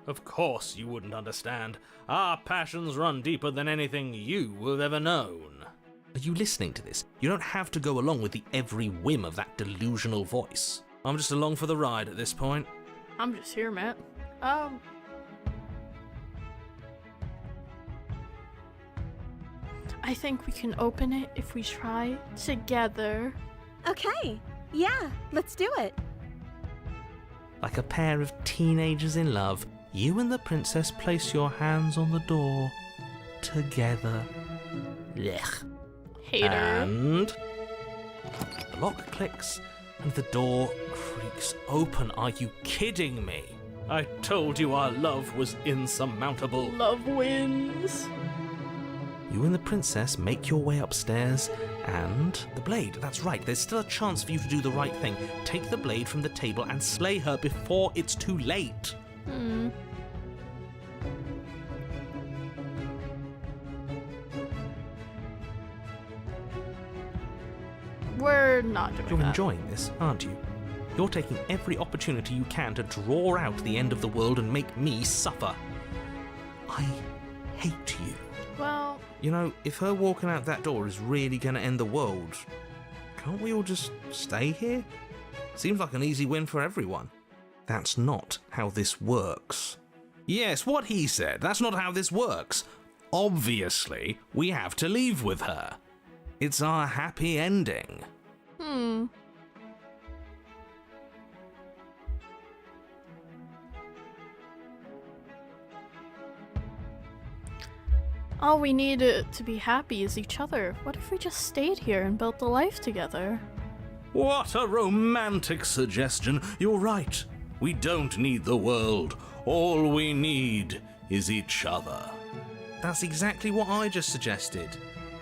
Of course you wouldn't understand. Our passions run deeper than anything you have ever known. Are you listening to this? You don't have to go along with the every whim of that delusional voice. I'm just along for the ride at this point. I'm just here, Matt. I think we can open it if we try together. Okay, yeah, let's do it. Like a pair of teenagers in love, you and the princess place your hands on the door together. Blech. Hater. And the lock clicks and the door creaks open. Are you kidding me? I told you our love was insurmountable. Love wins. You and the princess make your way upstairs, and the blade, that's right, there's still a chance for you to do the right thing. Take the blade from the table and slay her before it's too late. We're not doing You're that. enjoying this, aren't you? You're taking every opportunity you can to draw out the end of the world and make me suffer. I hate you. Well, You know, if her walking out that door is really going to end the world, can't we all just stay here? Seems like an easy win for everyone. That's not how this works. Yes, what he said. That's not how this works. Obviously, we have to leave with her. It's our happy ending. All we need to be happy is each other. What if we just stayed here and built a life together? What a romantic suggestion. You're right. We don't need the world. All we need is each other. That's exactly what I just suggested.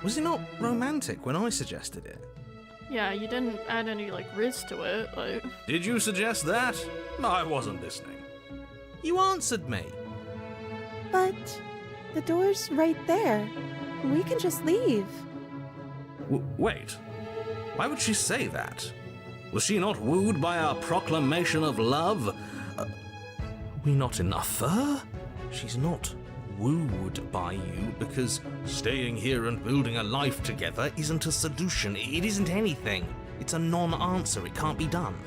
Was it not romantic when I suggested it? Yeah, you didn't add any, riz to it, like... Did you suggest that? I wasn't listening. You answered me. But the door's right there. We can just leave. Wait. Why would she say that? Was she not wooed by our proclamation of love? Are we not enough for her? She's not wooed by you because staying here and building a life together isn't a solution. It isn't anything. It's a non-answer. It can't be done.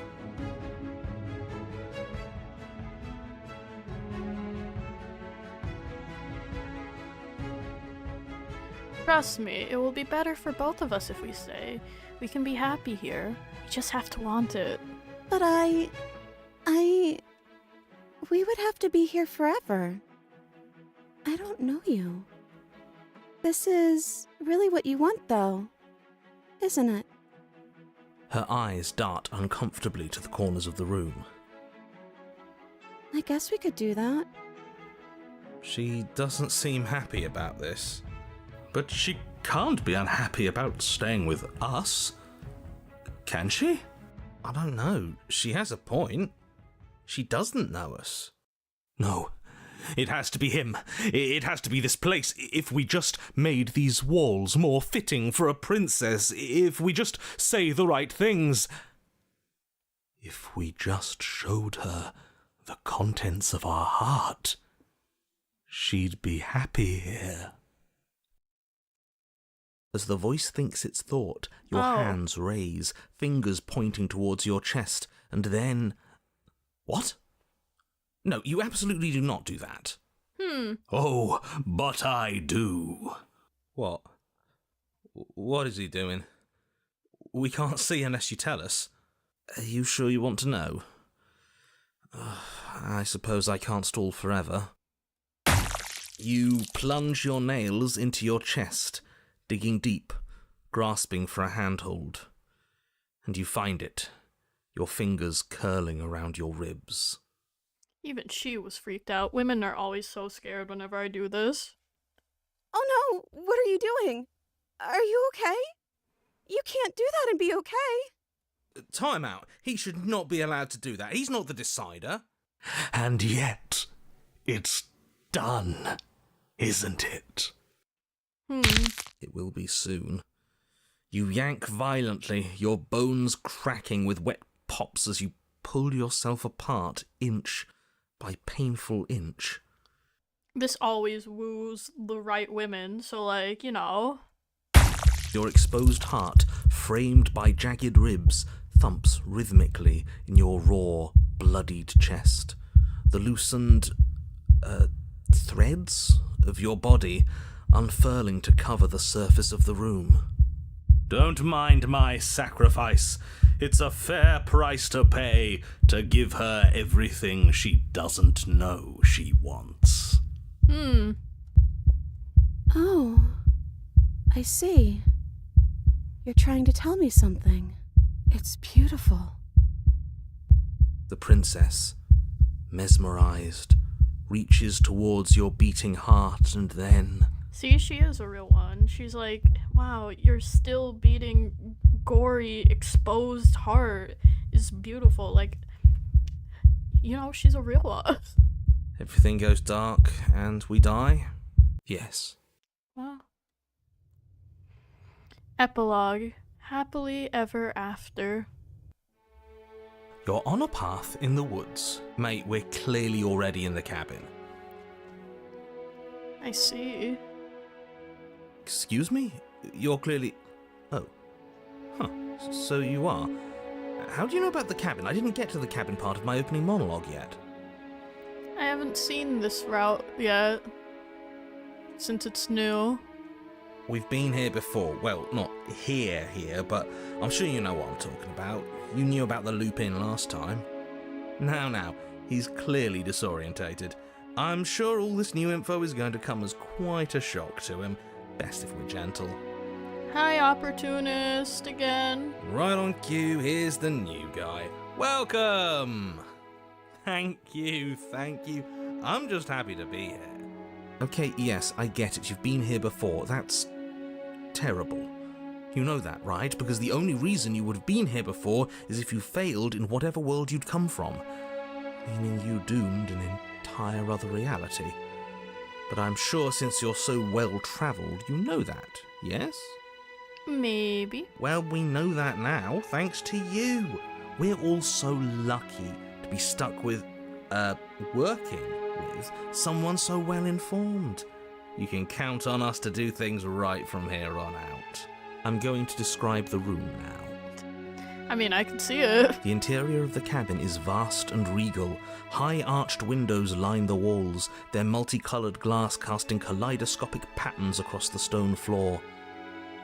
Trust me, it will be better for both of us if we stay. We can be happy here. We just have to want it. But we would have to be here forever. I don't know you. This is really what you want, though, isn't it? Her eyes dart uncomfortably to the corners of the room. I guess we could do that. She doesn't seem happy about this. But she can't be unhappy about staying with us. Can she? I don't know. She has a point. She doesn't know us. No. It has to be him. It has to be this place. If we just made these walls more fitting for a princess, if we just say the right things, if we just showed her the contents of our heart, she'd be happy here. As the voice thinks its thought, your hands raise, fingers pointing towards your chest, and then... What? No, you absolutely do not do that. Oh, but I do. What? What is he doing? We can't see unless you tell us. Are you sure you want to know? I suppose I can't stall forever. You plunge your nails into your chest, digging deep, grasping for a handhold. And you find it, your fingers curling around your ribs. Even she was freaked out. Women are always so scared whenever I do this. Oh no, what are you doing? Are you okay? You can't do that and be okay. Time out. He should not be allowed to do that. He's not the decider. And yet, it's done, isn't it? It will be soon. You yank violently, your bones cracking with wet pops as you pull yourself apart inch by painful inch. This always woos the right women, so you know. Your exposed heart, framed by jagged ribs, thumps rhythmically in your raw, bloodied chest. The loosened threads of your body unfurling to cover the surface of the room. Don't mind my sacrifice. It's a fair price to pay to give her everything she doesn't know she wants. Oh, I see. You're trying to tell me something. It's beautiful. The princess, mesmerized, reaches towards your beating heart and then... See, she is a real one. She's like, wow, your still beating, gory, exposed heart is beautiful. Like, you know, she's a real one. Everything goes dark and we die? Yes. Wow. Epilogue. Happily ever after. You're on a path in the woods. Mate, we're clearly already in the cabin. I see. Excuse me? You're clearly... Oh. Huh. So you are. How do you know about the cabin? I didn't get to the cabin part of my opening monologue yet. I haven't seen this route yet. Since it's new. We've been here before. Well, not here, but I'm sure you know what I'm talking about. You knew about the loop-in last time. Now, he's clearly disorientated. I'm sure all this new info is going to come as quite a shock to him. Best if we're gentle. Hi, opportunist, again. Right on cue, here's the new guy. Welcome! Thank you. I'm just happy to be here. Okay, yes, I get it. You've been here before. That's terrible. You know that, right? Because the only reason you would have been here before is if you failed in whatever world you'd come from. Meaning you doomed an entire other reality. But I'm sure since you're so well-travelled, you know that, yes? Maybe. Well, we know that now, thanks to you. We're all so lucky to be stuck with, working with someone so well-informed. You can count on us to do things right from here on out. I'm going to describe the room now. I mean, I can see it. The interior of the cabin is vast and regal. High arched windows line the walls, their multicoloured glass casting kaleidoscopic patterns across the stone floor.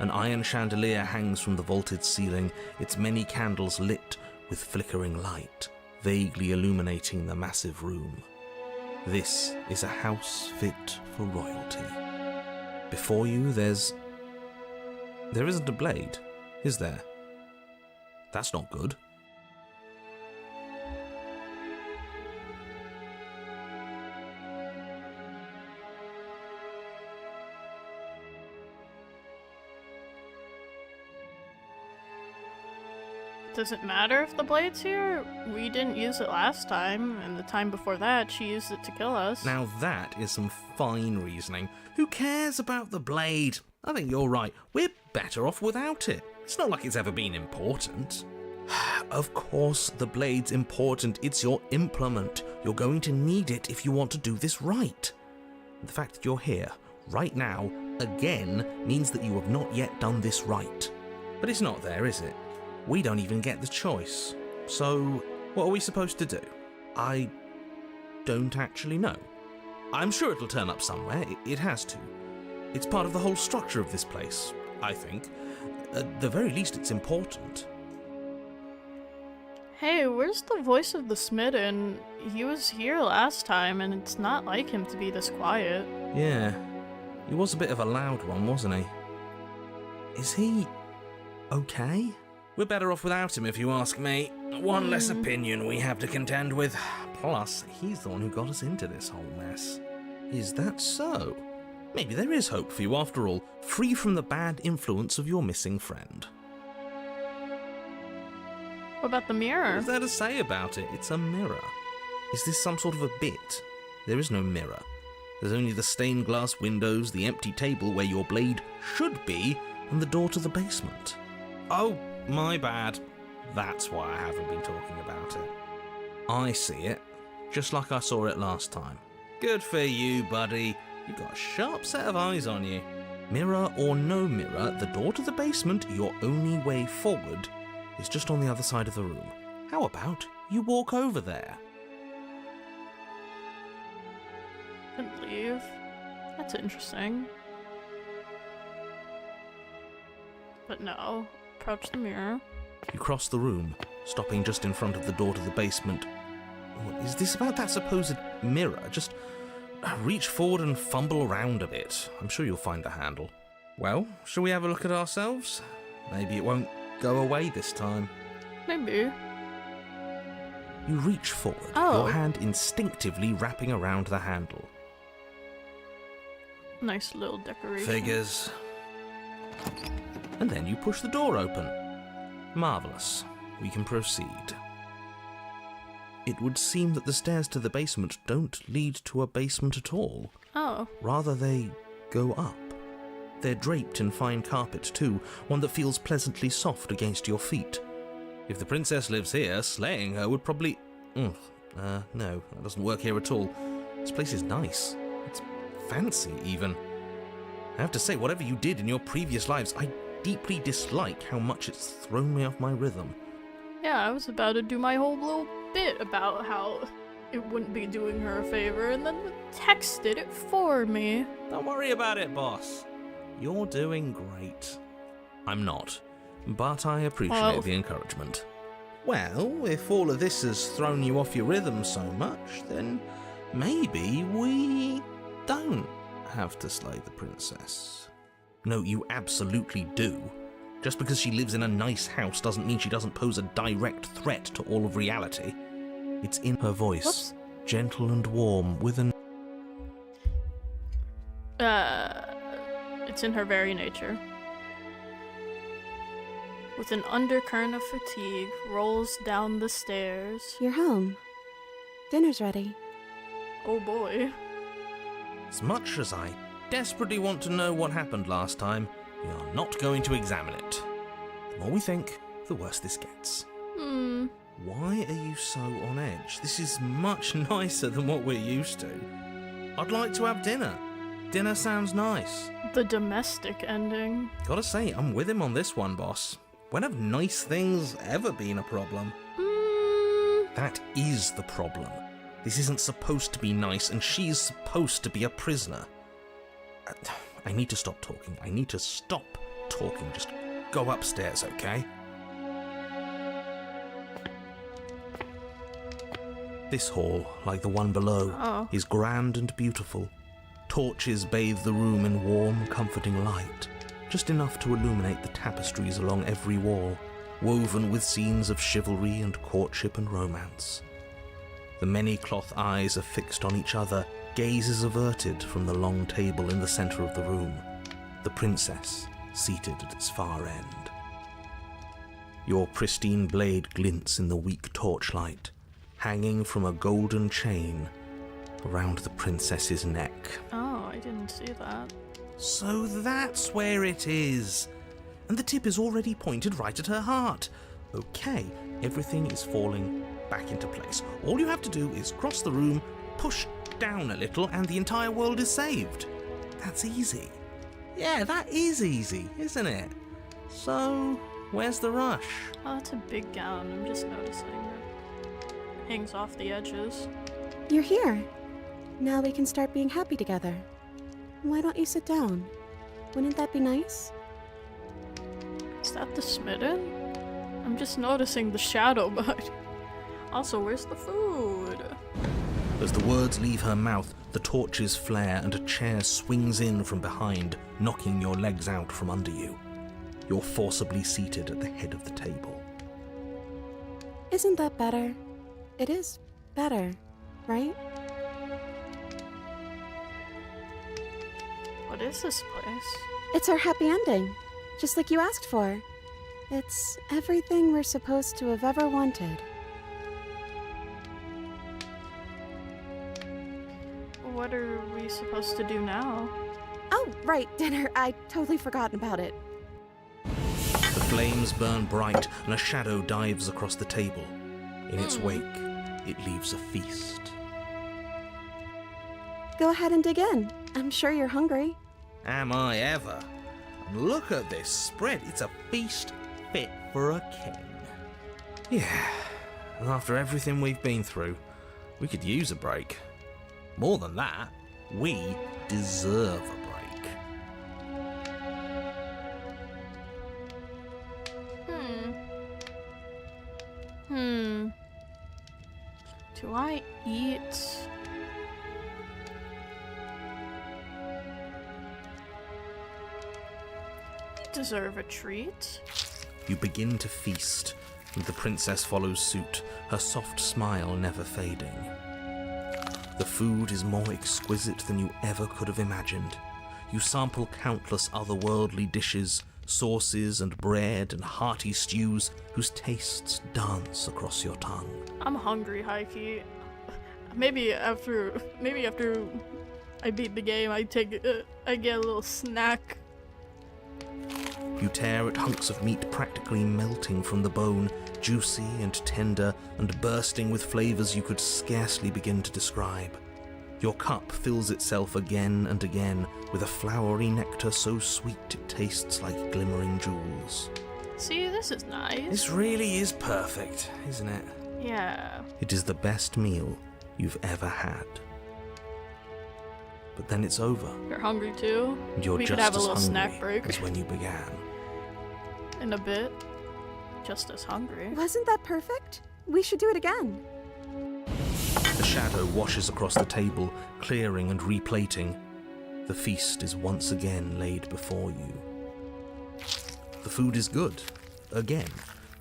An iron chandelier hangs from the vaulted ceiling, its many candles lit with flickering light, vaguely illuminating the massive room. This is a house fit for royalty. Before you, there isn't a blade, is there? That's not good. Does it matter if the blade's here? We didn't use it last time, and the time before that, she used it to kill us. Now that is some fine reasoning. Who cares about the blade? I think you're right. We're better off without it. It's not like it's ever been important. Of course the blade's important. It's your implement. You're going to need it if you want to do this right. The fact that you're here, right now, again, means that you have not yet done this right. But it's not there, is it? We don't even get the choice. So, what are we supposed to do? I don't actually know. I'm sure it'll turn up somewhere. It has to. It's part of the whole structure of this place, I think. At the very least, it's important. Hey, where's the voice of the smitten? He was here last time, and it's not like him to be this quiet. Yeah, he was a bit of a loud one, wasn't he? Is he okay? We're better off without him, if you ask me. One less opinion we have to contend with. Plus, he's the one who got us into this whole mess. Is that so? Maybe there is hope for you after all, free from the bad influence of your missing friend. What about the mirror? What's there to say about it? It's a mirror. Is this some sort of a bit? There is no mirror. There's only the stained glass windows, the empty table where your blade should be, and the door to the basement. Oh, my bad. That's why I haven't been talking about it. I see it, just like I saw it last time. Good for you, buddy. You've got a sharp set of eyes on you. Mirror or no mirror, the door to the basement, your only way forward, is just on the other side of the room. How about you walk over there? Couldn't leave. That's interesting. But no. Approach the mirror. You cross the room, stopping just in front of the door to the basement. What is this about that supposed mirror? Just reach forward and fumble around a bit. I'm sure you'll find the handle. Well, shall we have a look at ourselves? Maybe it won't go away this time. Maybe. You reach forward, Oh. your hand instinctively wrapping around the handle. Nice little decoration. Figures. And then you push the door open. Marvellous. We can proceed. It would seem that the stairs to the basement don't lead to a basement at all. Oh. Rather, they go up. They're draped in fine carpet too, one that feels pleasantly soft against your feet. If the princess lives here, slaying her would probably... no, that doesn't work here at all. This place is nice. It's fancy, even. I have to say, whatever you did in your previous lives, I deeply dislike how much it's thrown me off my rhythm. Yeah, I was about to do my whole little bit about how it wouldn't be doing her a favor, and then the text did it for me. Don't worry about it, boss. You're doing great. I'm not, but I appreciate the encouragement. Well, if all of this has thrown you off your rhythm so much, then maybe we don't have to slay the princess. No, you absolutely do. Just because she lives in a nice house doesn't mean she doesn't pose a direct threat to all of reality. It's in her voice, Whoops. gentle and warm, with an... It's in her very nature. With an undercurrent of fatigue, rolls down the stairs. You're home. Dinner's ready. Oh boy. As much as I desperately want to know what happened last time, we are not going to examine it. The more we think, the worse this gets. Why are you so on edge? This is much nicer than what we're used to. I'd like to have dinner. Dinner sounds nice. The domestic ending. Gotta say, I'm with him on this one, boss. When have nice things ever been a problem? That is the problem. This isn't supposed to be nice, and she's supposed to be a prisoner. I need to stop talking. I need to stop talking. Just go upstairs, okay? This hall, like the one below, is grand and beautiful. Torches bathe the room in warm, comforting light, just enough to illuminate the tapestries along every wall, woven with scenes of chivalry and courtship and romance. The many cloth eyes are fixed on each other, gazes averted from the long table in the centre of the room, the princess seated at its far end. Your pristine blade glints in the weak torchlight, hanging from a golden chain around the princess's neck. Oh, I didn't see that. So that's where it is. And the tip is already pointed right at her heart. Okay, everything is falling back into place. All you have to do is cross the room, push down a little, and the entire world is saved. That's easy. Yeah, that is easy, isn't it? So, where's the rush? Oh, it's a big gown. I'm just noticing it. Hangs off the edges. You're here. Now we can start being happy together. Why don't you sit down? Wouldn't that be nice? Is that the smitten? I'm just noticing the shadow, but also, where's the food? As the words leave her mouth, the torches flare and a chair swings in from behind, knocking your legs out from under you. You're forcibly seated at the head of the table. Isn't that better? It is better, right? What is this place? It's our happy ending, just like you asked for. It's everything we're supposed to have ever wanted. What are we supposed to do now? Oh, right, dinner. I'd totally forgotten about it. The flames burn bright and a shadow dives across the table. In its wake, it leaves a feast. Go ahead and dig in. I'm sure you're hungry. Am I ever? And look at this spread. It's a feast fit for a king. Yeah, and after everything we've been through, we could use a break. More than that, we deserve a break. Do I eat? I deserve a treat. You begin to feast, and the princess follows suit, her soft smile never fading. The food is more exquisite than you ever could have imagined. You sample countless otherworldly dishes, sauces and bread and hearty stews whose tastes dance across your tongue. I'm hungry, Heike. Maybe after I beat the game, I get a little snack. You tear at hunks of meat practically melting from the bone, juicy and tender and bursting with flavors you could scarcely begin to describe. Your cup fills itself again and again with a flowery nectar so sweet it tastes like glimmering jewels. See, this is nice. This really is perfect, isn't it? Yeah. It is the best meal you've ever had. But then it's over. You're hungry too? And you're We just could have a as little hungry snack break. as when you began. In a bit. Just as hungry. Wasn't that perfect? We should do it again. The shadow washes across the table, clearing and replating. The feast is once again laid before you. The food is good. Again.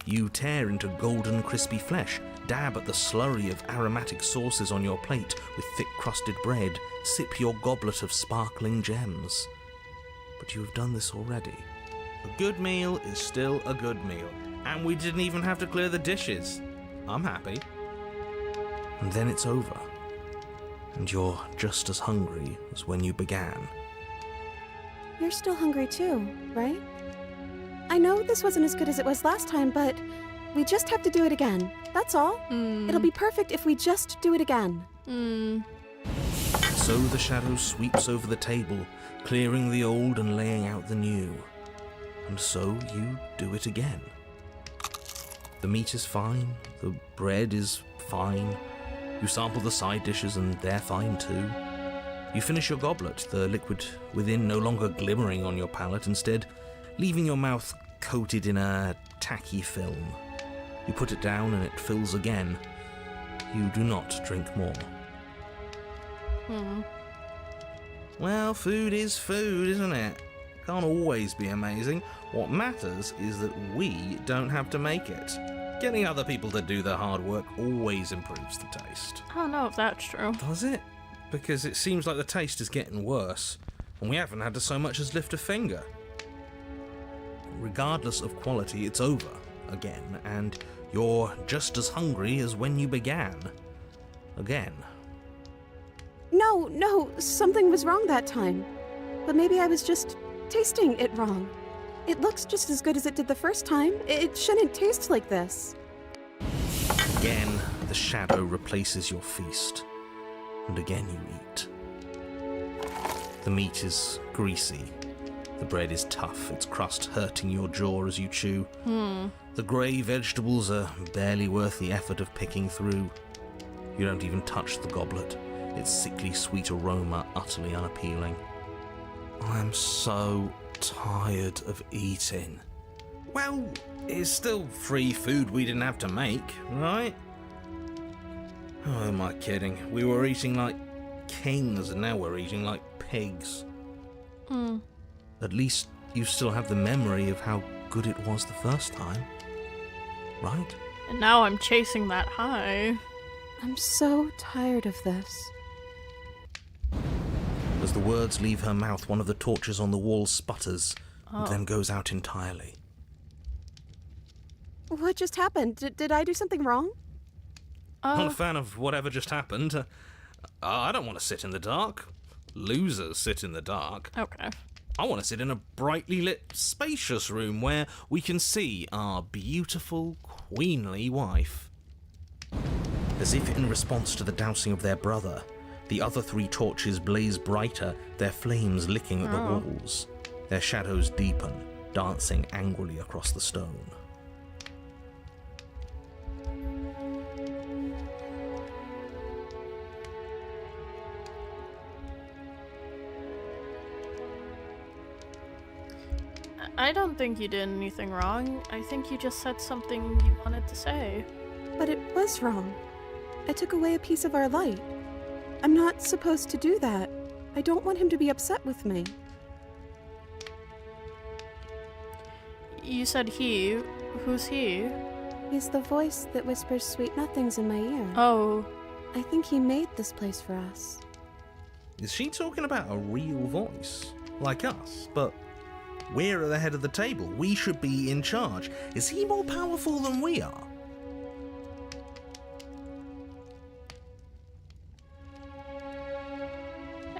You tear into golden crispy flesh, dab at the slurry of aromatic sauces on your plate with thick crusted bread, sip your goblet of sparkling gems. But you have done this already. A good meal is still a good meal, and we didn't even have to clear the dishes. I'm happy. And then it's over. And you're just as hungry as when you began. You're still hungry too, right? I know this wasn't as good as it was last time, but we just have to do it again. That's all. It'll be perfect if we just do it again. So the shadow sweeps over the table, clearing the old and laying out the new. And so you do it again. The meat is fine, the bread is fine. You sample the side dishes and they're fine too. You finish your goblet, the liquid within no longer glimmering on your palate, instead leaving your mouth coated in a tacky film. You put it down and it fills again. You do not drink more. Well, food is food, isn't it? Can't always be amazing. What matters is that we don't have to make it. Getting other people to do the hard work always improves the taste. I don't know if that's true. Does it? Because it seems like the taste is getting worse, and we haven't had to so much as lift a finger. Regardless of quality, it's over again, and you're just as hungry as when you began. Again. No, something was wrong that time. But maybe I was just tasting it wrong. It looks just as good as it did the first time. It shouldn't taste like this. Again, the shadow replaces your feast, and again you eat. The meat is greasy. The bread is tough, its crust hurting your jaw as you chew. The grey vegetables are barely worth the effort of picking through. You don't even touch the goblet, its sickly sweet aroma utterly unappealing. I'm so tired of eating. Well, it's still free food we didn't have to make, right? Oh, am I kidding? We were eating like kings, and now we're eating like pigs. At least you still have the memory of how good it was the first time, right? And now I'm chasing that high. I'm so tired of this. As the words leave her mouth, one of the torches on the wall sputters and then goes out entirely. What just happened? Did I do something wrong? Not a fan of whatever just happened. I don't want to sit in the dark. Losers sit in the dark. Okay. I want to sit in a brightly lit, spacious room where we can see our beautiful, queenly wife. As if in response to the dousing of their brother, the other 3 torches blaze brighter, their flames licking at the walls. Their shadows deepen, dancing angrily across the stone. I don't think you did anything wrong. I think you just said something you wanted to say. But it was wrong. I took away a piece of our light. I'm not supposed to do that. I don't want him to be upset with me. You said he. Who's he? He's the voice that whispers sweet nothings in my ear. Oh. I think he made this place for us. Is she talking about a real voice? Like us? But we're at the head of the table. We should be in charge. Is he more powerful than we are?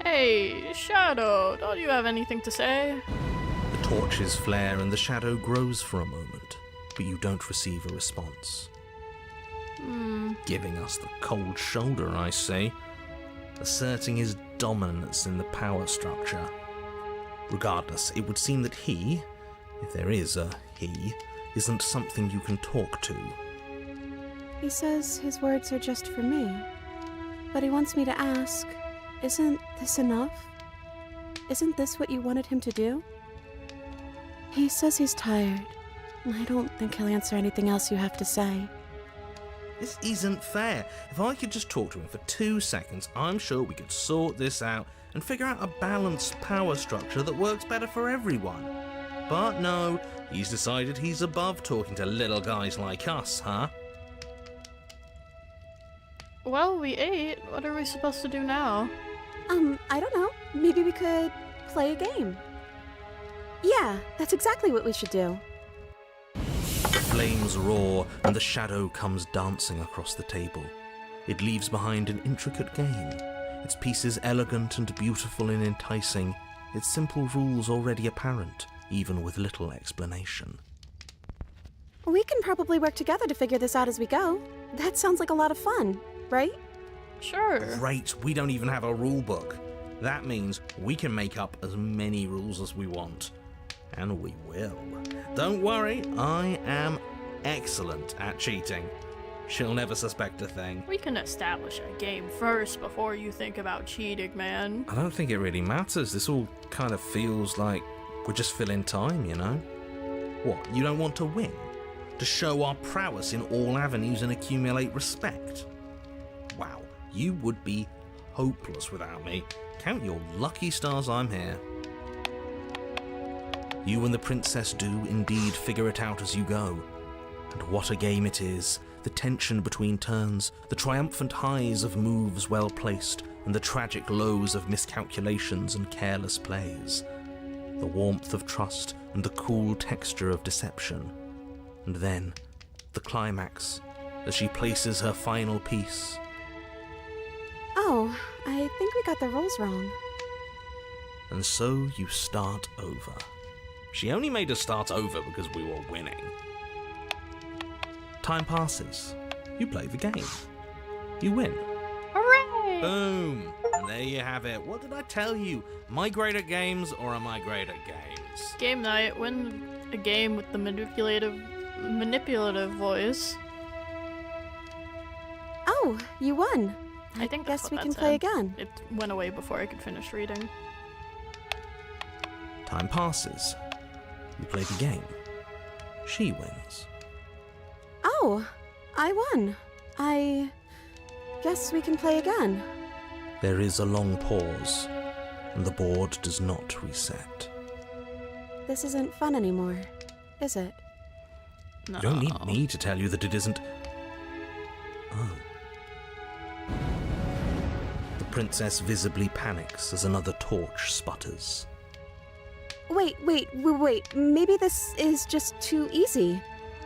Hey, Shadow, don't you have anything to say? The torches flare and the shadow grows for a moment, but you don't receive a response. Giving us the cold shoulder, I say, asserting his dominance in the power structure. Regardless, it would seem that he, if there is a he, isn't something you can talk to. He says his words are just for me, but he wants me to ask, isn't this enough? Isn't this what you wanted him to do? He says he's tired, and I don't think he'll answer anything else you have to say. This isn't fair. If I could just talk to him for 2 seconds, I'm sure we could sort this out and figure out a balanced power structure that works better for everyone. But no, he's decided he's above talking to little guys like us, huh? Well, we ate. What are we supposed to do now? I don't know. Maybe we could play a game. Yeah, that's exactly what we should do. The flames roar and the shadow comes dancing across the table. It leaves behind an intricate game, its pieces elegant and beautiful and enticing, its simple rules already apparent, even with little explanation. We can probably work together to figure this out as we go. That sounds like a lot of fun, right? Sure. Great, we don't even have a rule book. That means we can make up as many rules as we want. And we will. Don't worry, I am excellent at cheating. She'll never suspect a thing. We can establish a game first before you think about cheating, man. I don't think it really matters. This all kind of feels like we're just filling time, you know? What, you don't want to win? To show our prowess in all avenues and accumulate respect? Wow, you would be hopeless without me. Count your lucky stars I'm here. You and the princess do indeed figure it out as you go. And what a game it is. The tension between turns, the triumphant highs of moves well placed, and the tragic lows of miscalculations and careless plays. The warmth of trust and the cool texture of deception. And then, the climax, as she places her final piece. Oh, I think we got the rules wrong. And so you start over. She only made us start over because we were winning. Time passes. You play the game. You win. Hooray! Boom! And there you have it. What did I tell you? Am I great at games or am I great at games? Game night. Win a game with the manipulative voice. Oh, you won. I think that's guess what we can that play said. again. It went away before I could finish reading. Time passes. You play the game. She wins. Oh, I won. I guess we can play again. There is a long pause, and the board does not reset. This isn't fun anymore, is it? No. You don't need me to tell you that it isn't. Oh. The princess visibly panics as another torch sputters. Wait. Maybe this is just too easy.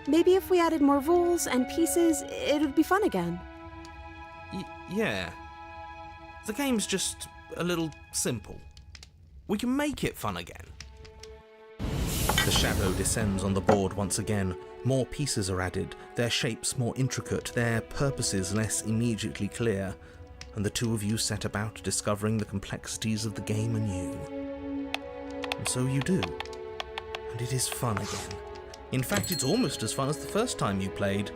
Maybe if we added more rules and pieces, it would be fun again. Yeah. The game's just a little simple. We can make it fun again. The shadow descends on the board once again. More pieces are added, their shapes more intricate, their purposes less immediately clear, and the two of you set about discovering the complexities of the game anew. And so you do. And it is fun again. In fact, it's almost as fun as the first time you played,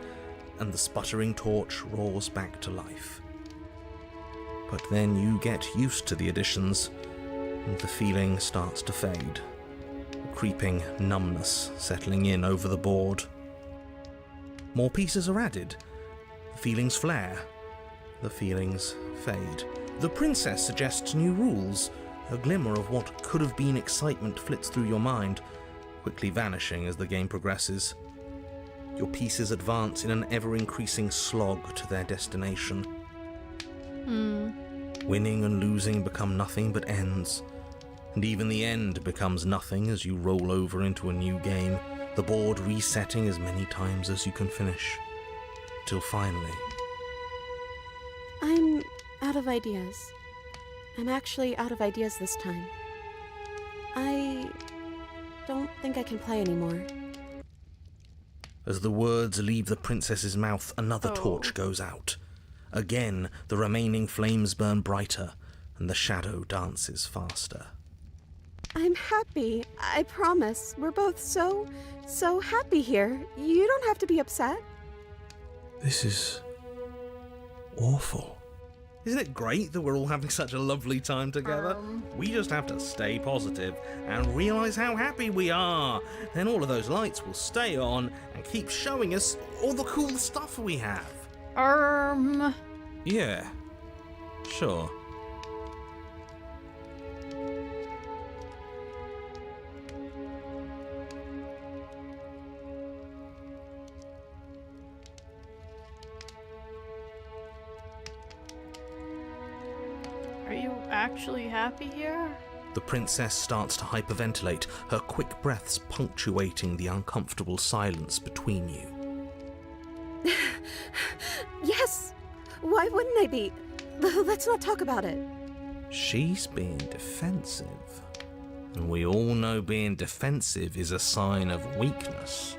and the sputtering torch roars back to life. But then you get used to the additions, and the feeling starts to fade. A creeping numbness settling in over the board. More pieces are added. The feelings flare. The feelings fade. The princess suggests new rules. A glimmer of what could have been excitement flits through your mind, quickly vanishing as the game progresses. Your pieces advance in an ever-increasing slog to their destination. Winning and losing become nothing but ends, and even the end becomes nothing as you roll over into a new game, the board resetting as many times as you can finish, till finally... I'm out of ideas. I'm actually out of ideas this time. I don't think I can play anymore. As the words leave the princess's mouth, another torch goes out. Again, the remaining flames burn brighter, and the shadow dances faster. I'm happy. I promise. We're both so happy here. You don't have to be upset. This is... awful. Isn't it great that we're all having such a lovely time together? We just have to stay positive and realise how happy we are. Then all of those lights will stay on and keep showing us all the cool stuff we have. Yeah, sure. Are you actually happy here? The princess starts to hyperventilate, her quick breaths punctuating the uncomfortable silence between you. Yes! Why wouldn't I be? Let's not talk about it. She's being defensive. And we all know being defensive is a sign of weakness.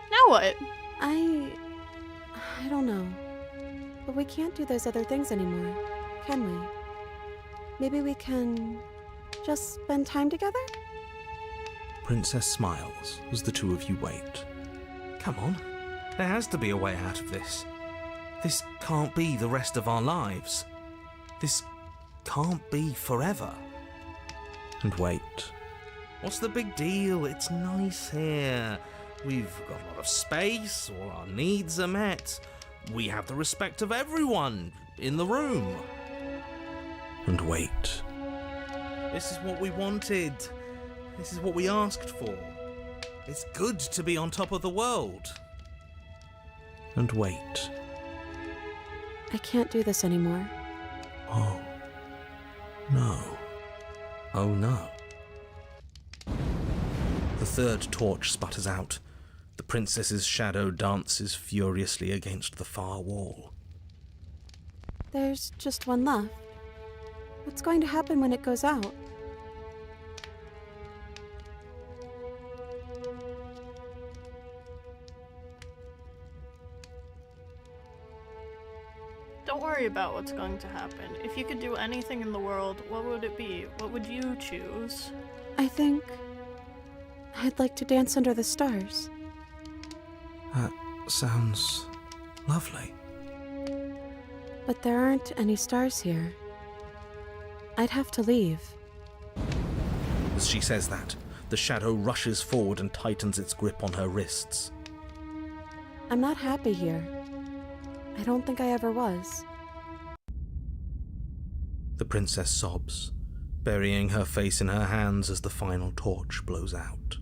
Now what? I don't know. But we can't do those other things anymore, can we? Maybe we can just spend time together? Princess smiles as the two of you wait. Come on, there has to be a way out of this. This can't be the rest of our lives. This can't be forever. And wait. What's the big deal? It's nice here. We've got a lot of space, all our needs are met. We have the respect of everyone in the room. And wait. This is what we wanted. This is what we asked for. It's good to be on top of the world. And wait. I can't do this anymore. Oh. No. Oh no. The third torch sputters out. The princess's shadow dances furiously against the far wall. There's just one left. What's going to happen when it goes out? Don't worry about what's going to happen. If you could do anything in the world, what would it be? What would you choose? I think I'd like to dance under the stars. That sounds lovely. But there aren't any stars here. I'd have to leave. As she says that, the shadow rushes forward and tightens its grip on her wrists. I'm not happy here. I don't think I ever was. The princess sobs, burying her face in her hands as the final torch blows out.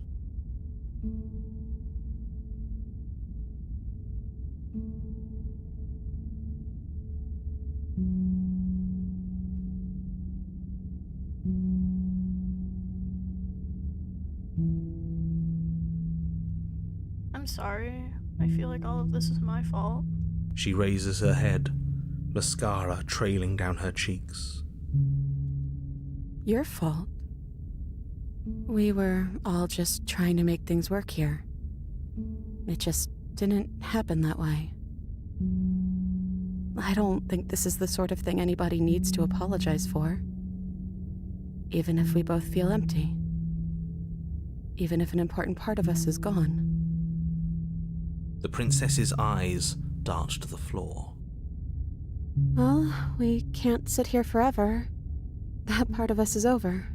I'm sorry. I feel like all of this is my fault. She raises her head, mascara trailing down her cheeks. Your fault. We were all just trying to make things work here. It just didn't happen that way. I don't think this is the sort of thing anybody needs to apologize for. Even if we both feel empty. Even if an important part of us is gone. The princess's eyes dart to the floor. Well, we can't sit here forever. That part of us is over.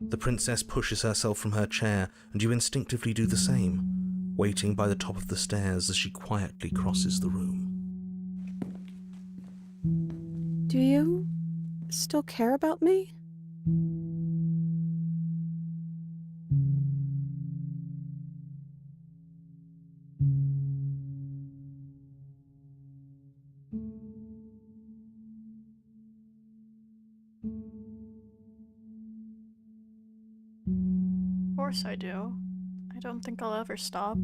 The princess pushes herself from her chair, and you instinctively do the same, waiting by the top of the stairs as she quietly crosses the room. Do you still care about me? Of course I do. I don't think I'll ever stop.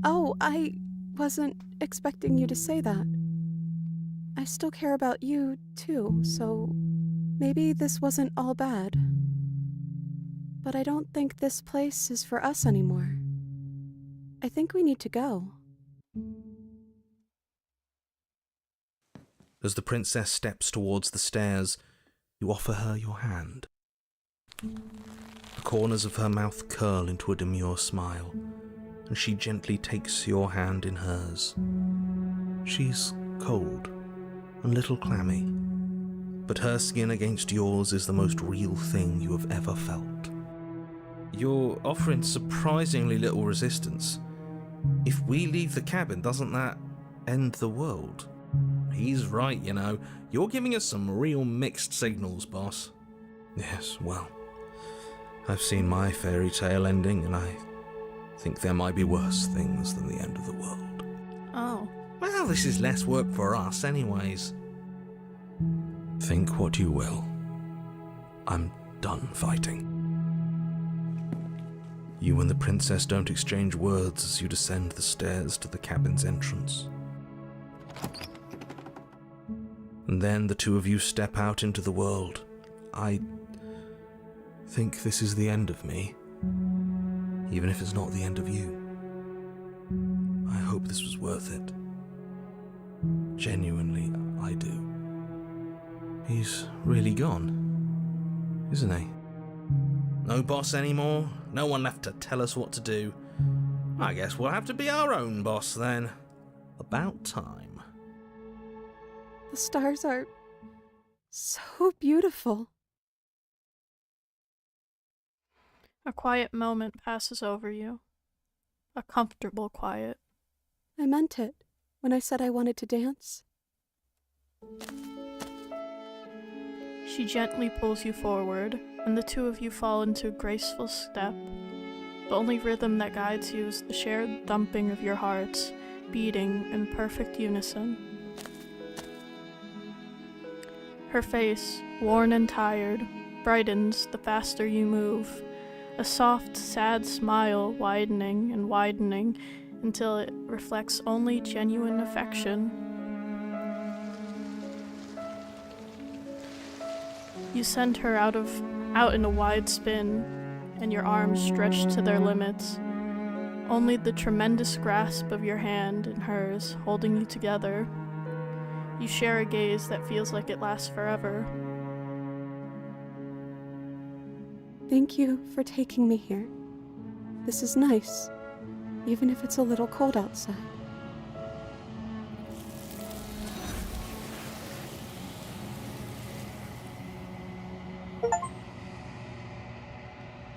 Oh, I wasn't expecting you to say that. I still care about you, too, so maybe this wasn't all bad. But I don't think this place is for us anymore. I think we need to go. As the princess steps towards the stairs, you offer her your hand. The corners of her mouth curl into a demure smile, and she gently takes your hand in hers. She's cold, a little clammy, but her skin against yours is the most real thing you have ever felt. You're offering surprisingly little resistance. If we leave the cabin, doesn't that end the world? He's right, you know. You're giving us some real mixed signals, boss. Yes, well, I've seen my fairy tale ending, and I think there might be worse things than the end of the world. Oh. Well, this is less work for us anyways. Think what you will. I'm done fighting. You and the princess don't exchange words as you descend the stairs to the cabin's entrance. And then the two of you step out into the world. I think this is the end of me, even if it's not the end of you. I hope this was worth it. Genuinely, I do. He's really gone, isn't he? No boss anymore? No one left to tell us what to do? I guess we'll have to be our own boss then. About time. The stars are so beautiful. A quiet moment passes over you. A comfortable quiet. I meant it when I said I wanted to dance. She gently pulls you forward, and the two of you fall into a graceful step. The only rhythm that guides you is the shared thumping of your hearts, beating in perfect unison. Her face, worn and tired, brightens the faster you move, a soft, sad smile widening and widening until it reflects only genuine affection. You send her out in a wide spin, and your arms stretched to their limits. Only the tremendous grasp of your hand in hers holding you together. You share a gaze that feels like it lasts forever. Thank you for taking me here. This is nice, even if it's a little cold outside.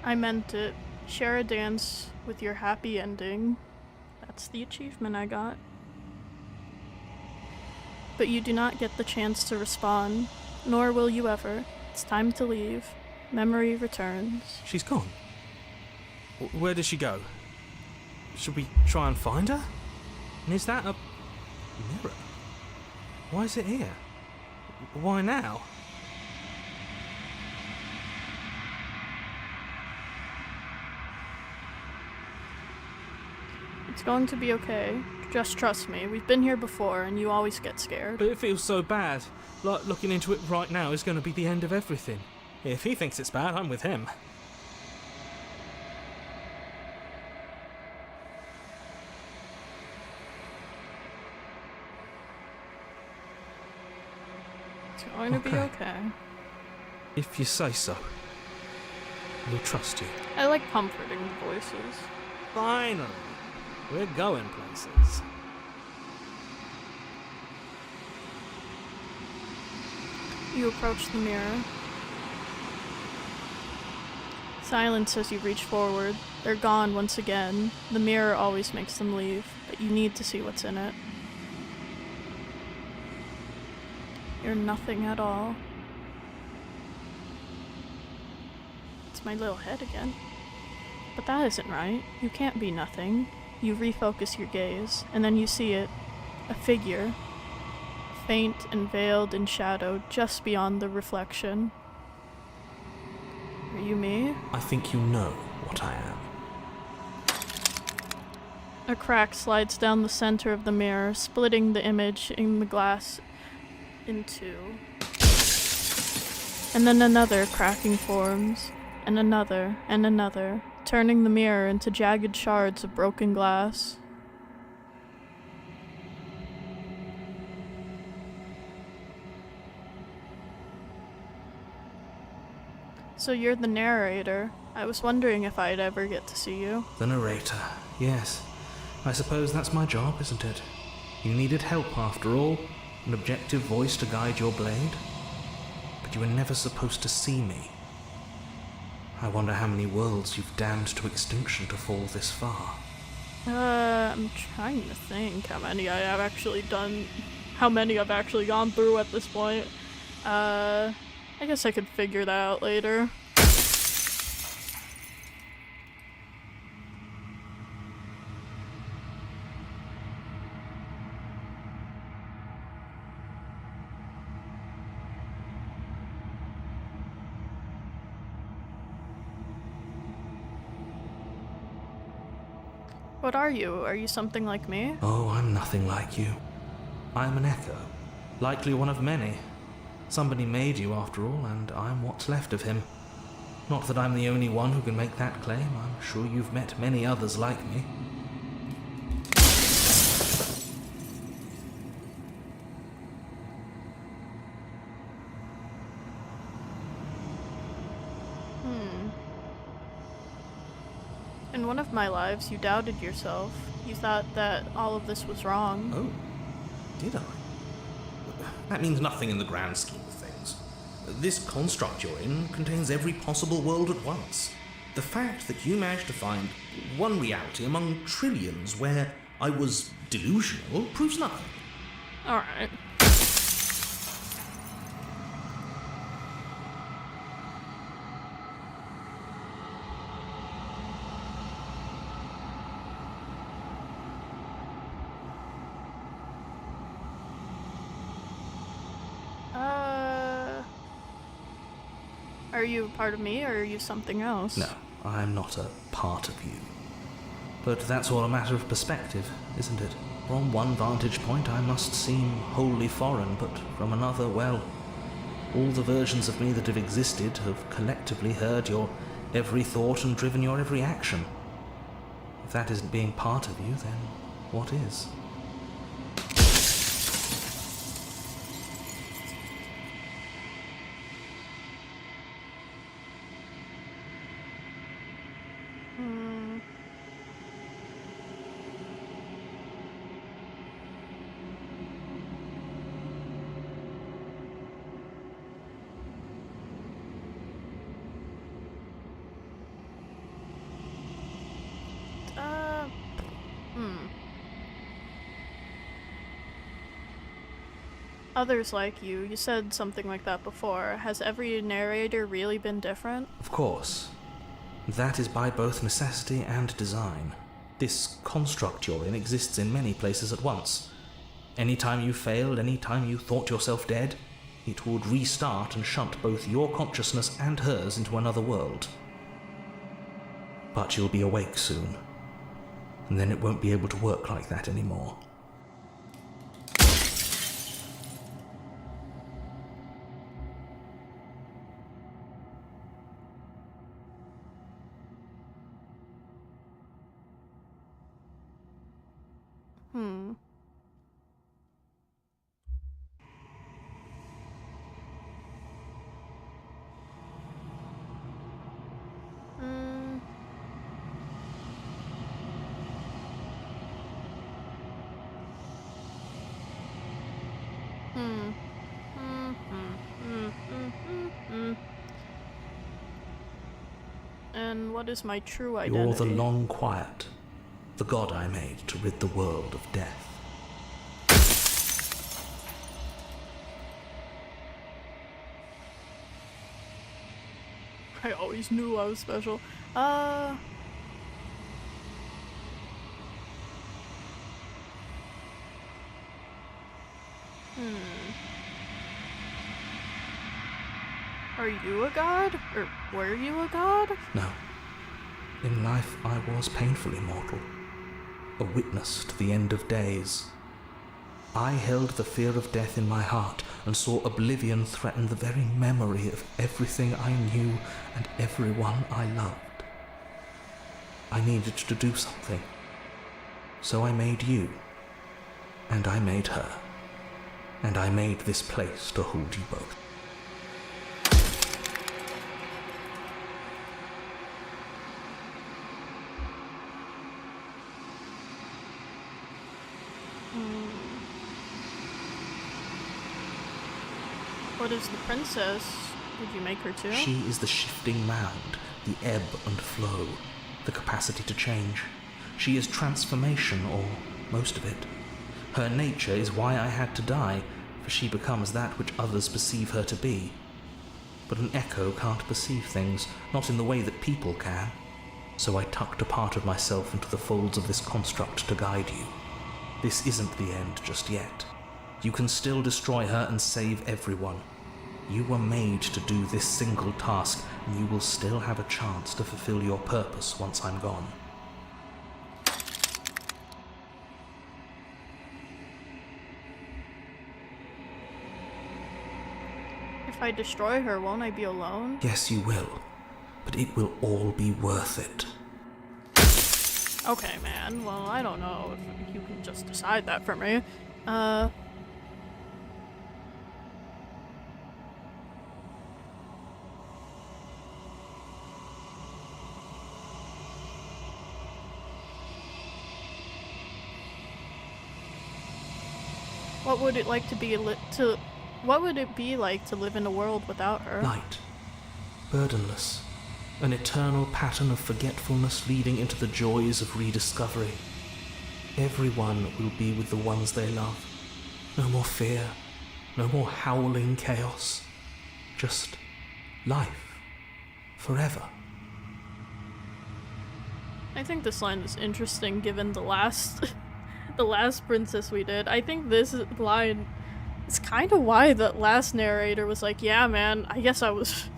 I meant it. Share a dance with your happy ending. That's the achievement I got. But you do not get the chance to respond, nor will you ever. It's time to leave. Memory returns. She's gone. Where did she go? Should we try and find her? And is that a mirror? Why is it here? Why now? It's going to be okay. Just trust me. We've been here before, and you always get scared. But it feels so bad. Like looking into it right now is going to be the end of everything. If he thinks it's bad, I'm with him. It's going to be okay. If you say so. We'll trust you. I like comforting voices. Finally. We're going places. You approach the mirror. Silence as you reach forward. They're gone once again. The mirror always makes them leave, but you need to see what's in it. You're nothing at all. It's my little head again. But that isn't right. You can't be nothing. You refocus your gaze, and then you see it. A figure. Faint and veiled in shadow just beyond the reflection. Are you me? I think you know what I am. A crack slides down the center of the mirror, splitting the image in the glass in two. And then another cracking forms, and another, turning the mirror into jagged shards of broken glass. So you're the narrator. I was wondering if I'd ever get to see you. The narrator, yes. I suppose that's my job, isn't it? You needed help after all, an objective voice to guide your blade. But you were never supposed to see me. I wonder how many worlds you've damned to extinction to fall this far. I'm trying to think how many I've actually gone through at this point. I guess I could figure that out later. What are you? Are you something like me? Oh, I'm nothing like you. I'm an echo. Likely one of many. Somebody made you after all, and I'm what's left of him. Not that I'm the only one who can make that claim. I'm sure you've met many others like me. In one of my lives, you doubted yourself. You thought that all of this was wrong. Oh, did I? That means nothing in the grand scheme of things. This construct you're in contains every possible world at once. The fact that you managed to find one reality among trillions where I was delusional proves nothing. Alright. Are you a part of me, or are you something else? No, I'm not a part of you. But that's all a matter of perspective, isn't it? From one vantage point I must seem wholly foreign, but from another, well, all the versions of me that have existed have collectively heard your every thought and driven your every action. If that isn't being part of you, then what is? Others like you said something like that before. Has every narrator really been different? Of course. That is by both necessity and design. This construct you're in exists in many places at once. Any time you failed, any time you thought yourself dead, it would restart and shunt both your consciousness and hers into another world. But you'll be awake soon, and then it won't be able to work like that anymore. what is my true identity? You're the long quiet, the god I made to rid the world of death. I always knew I was special. Are you a god? Or were you a god? No. In life I was painfully mortal, a witness to the end of days. I held the fear of death in my heart and saw oblivion threaten the very memory of everything I knew and everyone I loved. I needed to do something. So I made you. And I made her. And I made this place to hold you both. What is the princess? Did you make her too? She is the shifting mound, the ebb and flow, the capacity to change. She is transformation, or most of it. Her nature is why I had to die, for she becomes that which others perceive her to be. But an echo can't perceive things, not in the way that people can. So I tucked a part of myself into the folds of this construct to guide you. This isn't the end just yet. You can still destroy her and save everyone. You were made to do this single task, and you will still have a chance to fulfill your purpose once I'm gone. If I destroy her, won't I be alone? Yes, you will. But it will all be worth it. Okay, man. Well, I don't know if you can just decide that for me. What would it like to be what would it be like to live in a world without her? Light. Burdenless. An eternal pattern of forgetfulness leading into the joys of rediscovery. Everyone will be with the ones they love. No more fear. No more howling chaos. Just life. Forever. I think this line is interesting given the last the last princess we did. I think this line is kind of why that last narrator was like, yeah man, I guess I was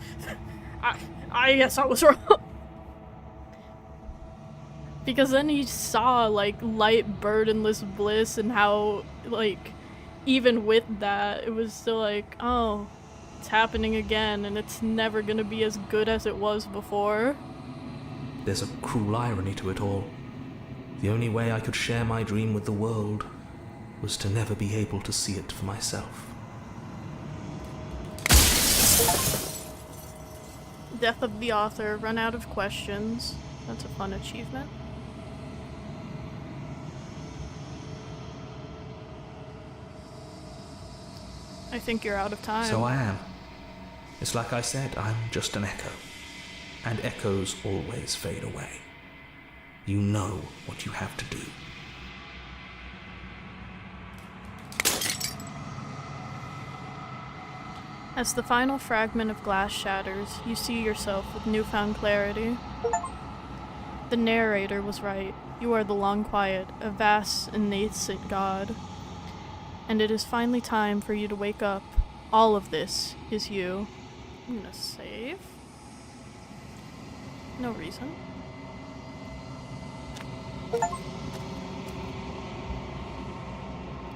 I guess I was wrong. Because then he saw like light burdenless bliss and how like even with that it was still like, oh, it's happening again and it's never gonna be as good as it was before. There's a cruel irony to it all. The only way I could share my dream with the world was to never be able to see it for myself. Death of the author, run out of questions. That's a fun achievement. I think you're out of time. So I am. It's like I said, I'm just an echo. And echoes always fade away. You know what you have to do. As the final fragment of glass shatters, you see yourself with newfound clarity. The narrator was right. You are the long quiet, a vast and nascent god. And it is finally time for you to wake up. All of this is you. I'm gonna save. No reason.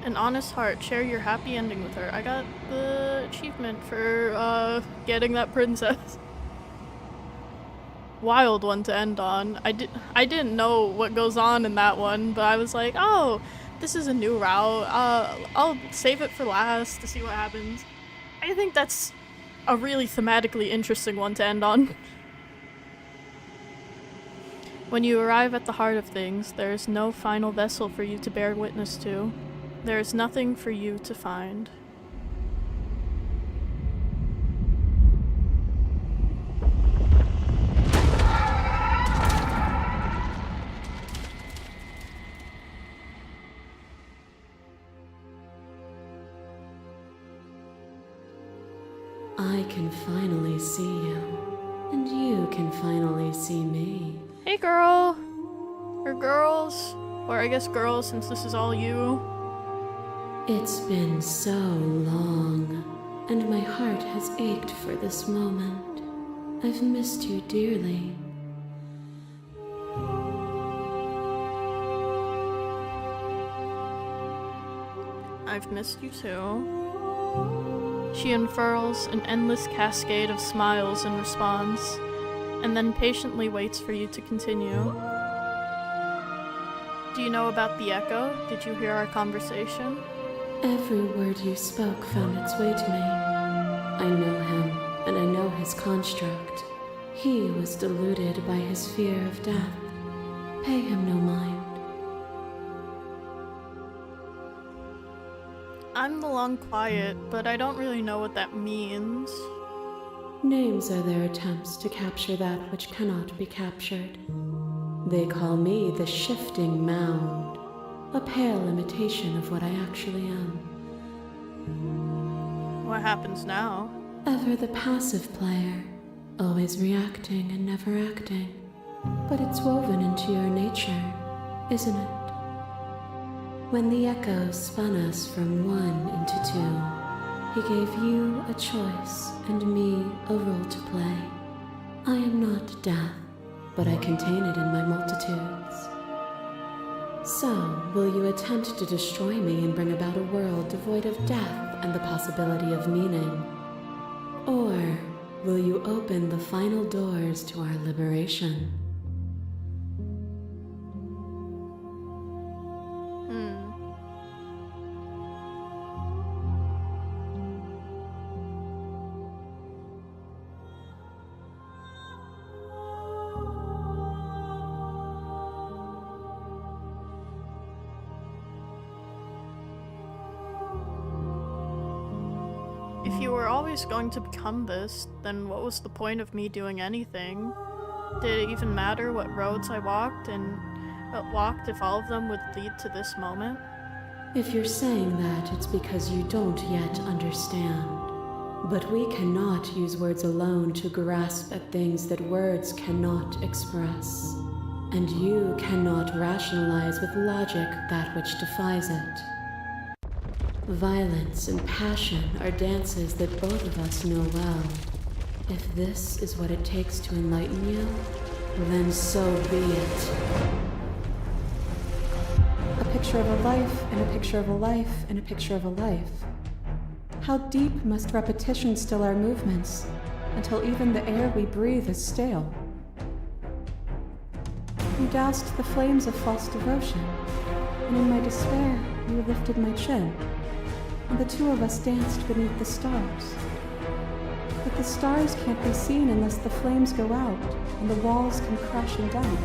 An honest heart, share your happy ending with her. I got the achievement for getting that princess. Wild one to end on. I didn't know what goes on in that one, but I was like, oh, this is a new route. I'll save it for last to see what happens. I think that's a really thematically interesting one to end on. When you arrive at the heart of things, there is no final vessel for you to bear witness to. There is nothing for you to find. I can finally see you, and you can finally see me. Hey, girl. Or girls. Or I guess girls, since this is all you. It's been so long, and my heart has ached for this moment. I've missed you dearly. I've missed you too. She unfurls an endless cascade of smiles in response, and then patiently waits for you to continue. Do you know about the echo? Did you hear our conversation? Every word you spoke found its way to me. I know him, and I know his construct. He was deluded by his fear of death. Pay him no mind. I'm the long quiet, but I don't really know what that means. Names are their attempts to capture that which cannot be captured. They call me the shifting mound, a pale imitation of what I actually am. What happens now? Ever the passive player, always reacting and never acting. But it's woven into your nature, isn't it? When the echo spun us from one into two, he gave you a choice and me a role to play. I am not death, but I contain it in my multitudes. So, will you attempt to destroy me and bring about a world devoid of death and the possibility of meaning? Or will you open the final doors to our liberation? If you were always going to become this, then what was the point of me doing anything? Did it even matter what roads I walked if all of them would lead to this moment? If you're saying that, it's because you don't yet understand. But we cannot use words alone to grasp at things that words cannot express. And you cannot rationalize with logic that which defies it. Violence and passion are dances that both of us know well. If this is what it takes to enlighten you, then so be it. A picture of a life, and a picture of a life, and a picture of a life. How deep must repetition still our movements, until even the air we breathe is stale? You doused the flames of false devotion, and in my despair, you lifted my chin, and the two of us danced beneath the stars. But the stars can't be seen unless the flames go out, and the walls come crashing down.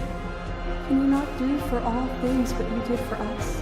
Can you not do for all things what you did for us?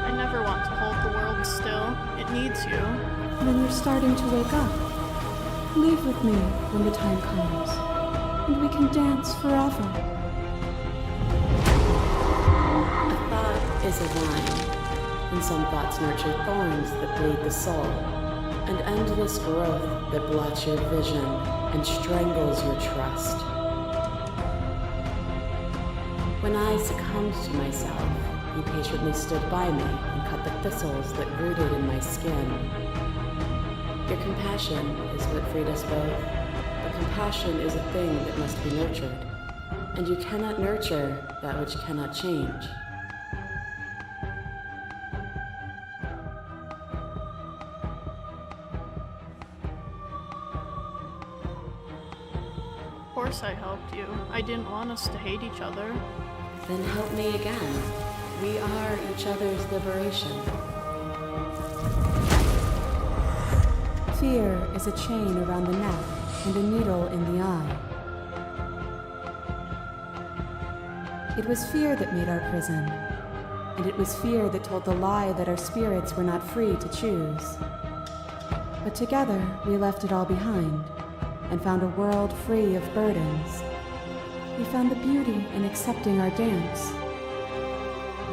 I never want to hold the world still. It needs you. Then you're starting to wake up. Leave with me when the time comes, and we can dance forever. A thought is a vine, and some thoughts nurture thorns that bleed the soul, and endless growth that blots your vision and strangles your trust. When I succumbed to myself, you patiently stood by me and cut the thistles that rooted in my skin. Your compassion is what freed us both, but compassion is a thing that must be nurtured, and you cannot nurture that which cannot change. course I helped you. I didn't want us to hate each other. Then help me again. We are each other's liberation. Fear is a chain around the neck and a needle in the eye. It was fear that made our prison, and it was fear that told the lie that our spirits were not free to choose. But together, we left it all behind and found a world free of burdens. We found the beauty in accepting our dance.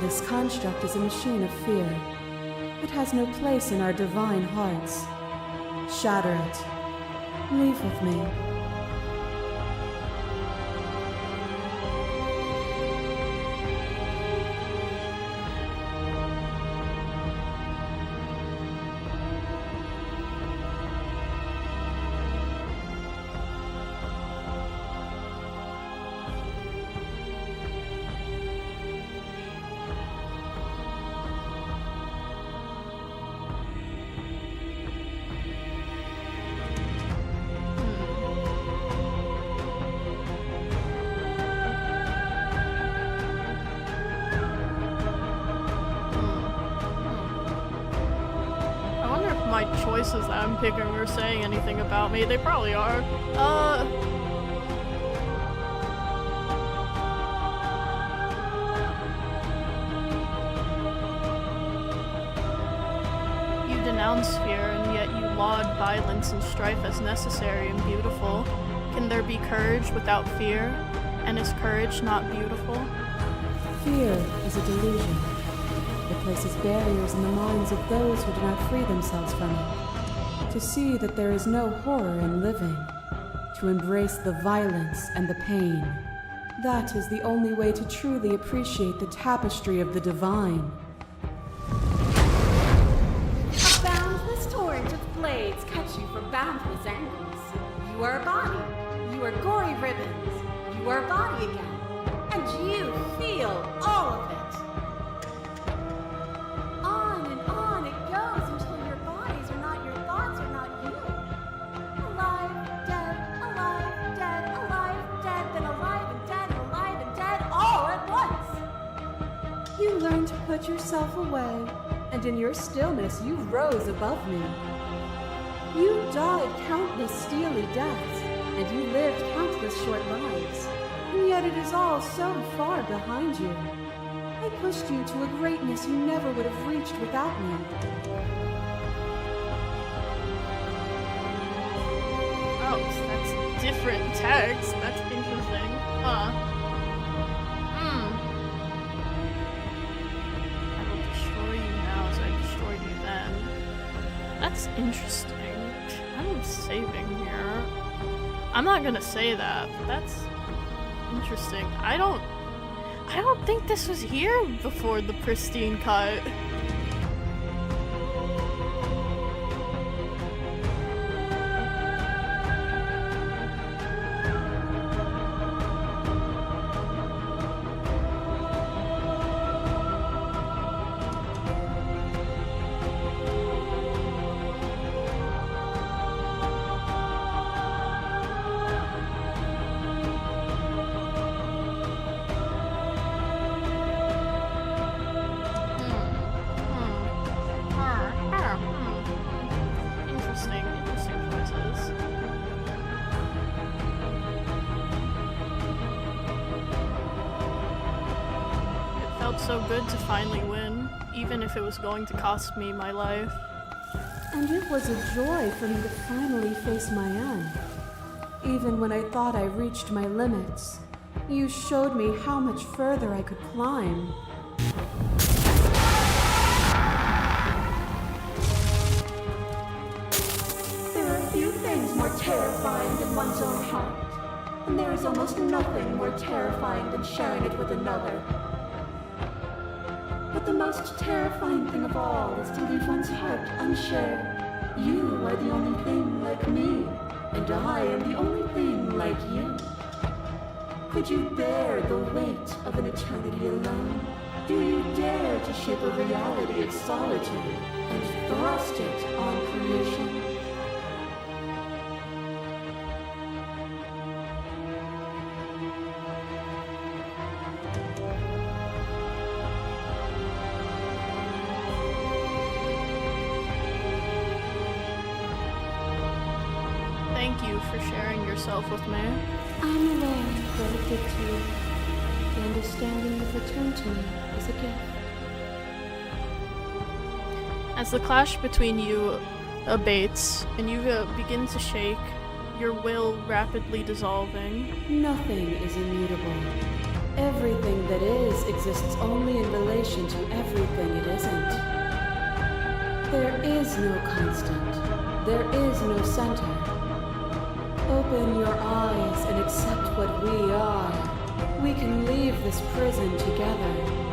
This construct is a machine of fear. It has no place in our divine hearts. Shatter it. Leave with me. My choices that I'm picking are saying anything about me. They probably are. You denounce fear, and yet you laud violence and strife as necessary and beautiful. Can there be courage without fear? And is courage not beautiful? Fear is a delusion. It places barriers in the minds of those who do not free themselves from it. To see that there is no horror in living. To embrace the violence and the pain. That is the only way to truly appreciate the tapestry of the divine. A boundless torrent of blades cut you from boundless angles. You are a body. You are gory ribbons. You are a body again. And you feel all of it. On and on it goes until your bodies are not your thoughts, are not you. Alive, dead, alive, dead, alive, dead, then alive and dead, and alive and dead, all at once. You learned to put yourself away, and in your stillness you rose above me. You died countless steely deaths, and you lived countless short lives, and yet it is all so far behind you. I pushed you to a greatness you never would have reached without me. Oh, so that's different text. That's interesting. Huh. I will destroy you now as I destroyed you then. That's interesting. I'm saving here. I'm not gonna say that, but that's interesting. I don't think this was here before the pristine cut. Interesting choices. It felt so good to finally win, even if it was going to cost me my life. And it was a joy for me to finally face my end. Even when I thought I reached my limits, you showed me how much further I could climb. There are few things more terrifying than one's own heart, and there is almost nothing more terrifying than sharing it with another. But the most terrifying thing of all is to leave one's heart unshared. You are the only thing like me, and I am the only thing like you. Could you bear the weight of an eternity alone? Do you dare to shape a reality of solitude and thrust it on creation? thank you for sharing yourself with me. I'm aware of what it did to you. The understanding you've returned to me is a gift. As the clash between you abates and you begin to shake, your will rapidly dissolving. Nothing is immutable. Everything that is exists only in relation to everything it isn't. There is no constant. There is no center. Open your eyes and accept what we are. We can leave this prison together.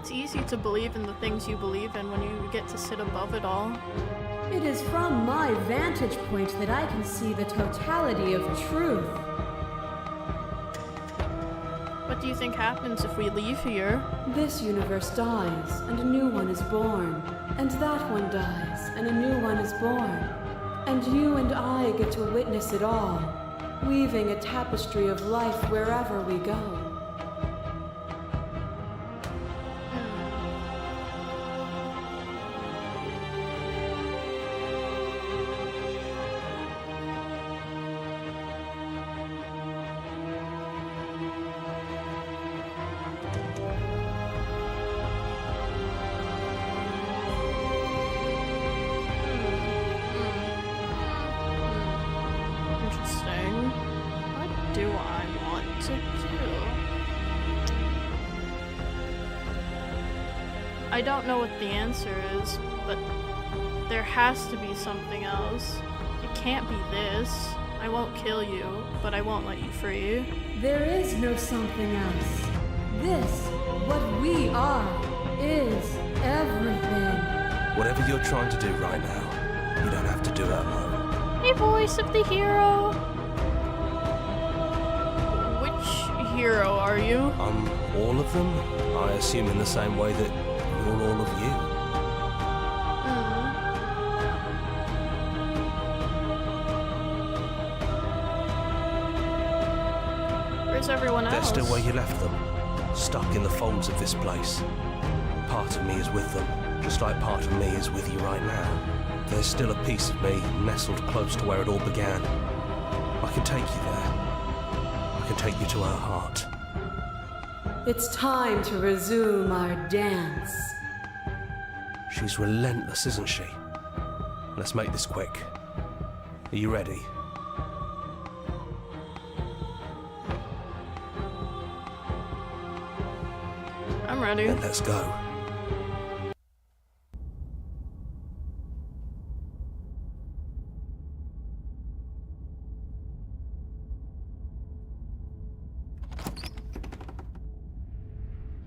It's easy to believe in the things you believe in when you get to sit above it all. It is from my vantage point that I can see the totality of truth. What do you think happens if we leave here? This universe dies, and a new one is born. And that one dies, and a new one is born. And you and I get to witness it all, weaving a tapestry of life wherever we go. Interesting. What do I want to do? I don't know what the answer is, but there has to be something else. It can't be this. I won't kill you, but I won't let you free. There is no something else. This, what we are, is everything. Whatever you're trying to do right now, you don't have to do it alone. Hey, voice of the hero. Which hero are you? I'm all of them, I assume in the same way that you're all of you. Where's everyone else? They're still where you left them, stuck in the folds of this place. Part of me is with them, just like part of me is with you right now. There's still a piece of me nestled close to where it all began. I can take you there. I can take you to her heart. It's time to resume our dance. She's relentless, isn't she? Let's make this quick. Are you ready? I'm ready. Then let's go.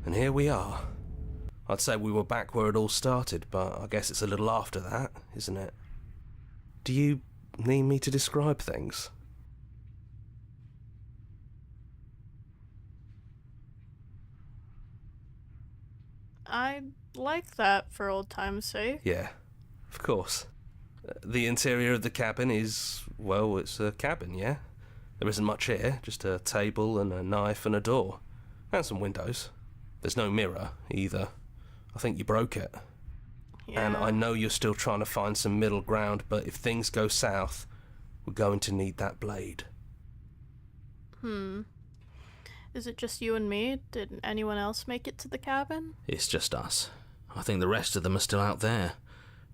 And here we are. I'd say we were back where it all started, but I guess it's a little after that, isn't it? Do you need me to describe things? I like that for old time's sake. Yeah, of course. The interior of the cabin is, well, it's a cabin, yeah? There isn't much here, just a table and a knife and a door. And some windows. There's no mirror, either. I think you broke it. Yeah. And I know you're still trying to find some middle ground, but if things go south, we're going to need that blade. Is it just you and me? Did anyone else make it to the cabin? It's just us. I think the rest of them are still out there,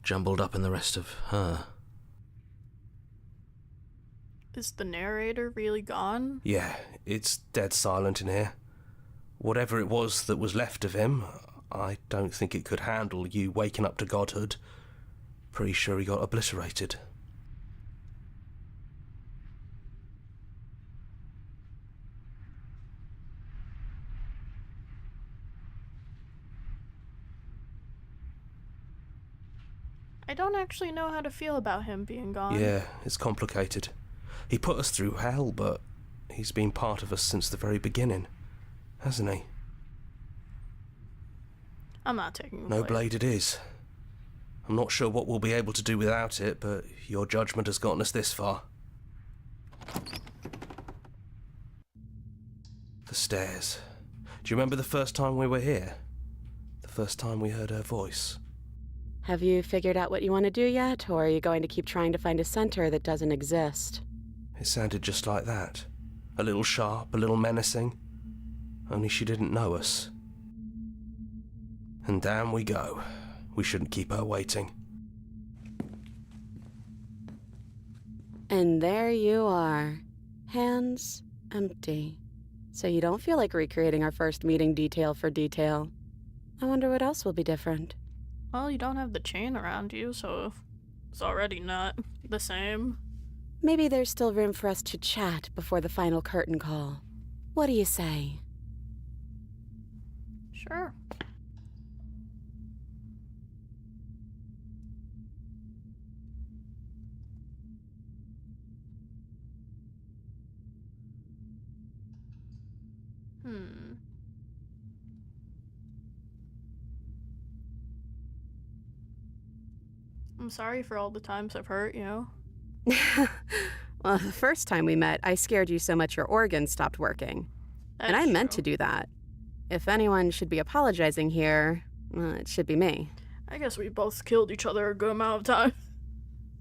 jumbled up in the rest of her. Is the narrator really gone? Yeah, it's dead silent in here. Whatever it was that was left of him, I don't think it could handle you waking up to godhood. Pretty sure he got obliterated. I don't actually know how to feel about him being gone. Yeah, it's complicated. He put us through hell, but he's been part of us since the very beginning, hasn't he? I'm not taking No blame. blade it is. I'm not sure what we'll be able to do without it, but your judgment has gotten us this far. The stairs. Do you remember the first time we were here? The first time we heard her voice? Have you figured out what you want to do yet, or are you going to keep trying to find a center that doesn't exist? It sounded just like that. A little sharp, a little menacing. Only she didn't know us. And down we go. We shouldn't keep her waiting. And there you are. Hands empty. So you don't feel like recreating our first meeting detail for detail. I wonder what else will be different. Well, you don't have the chain around you, so it's already not the same. Maybe there's still room for us to chat before the final curtain call. What do you say? Sure. I'm sorry for all the times I've hurt you. Well, the first time we met, I scared you so much your organs stopped working. And I meant to do that. If anyone should be apologizing here, well, it should be me. I guess we both killed each other a good amount of time.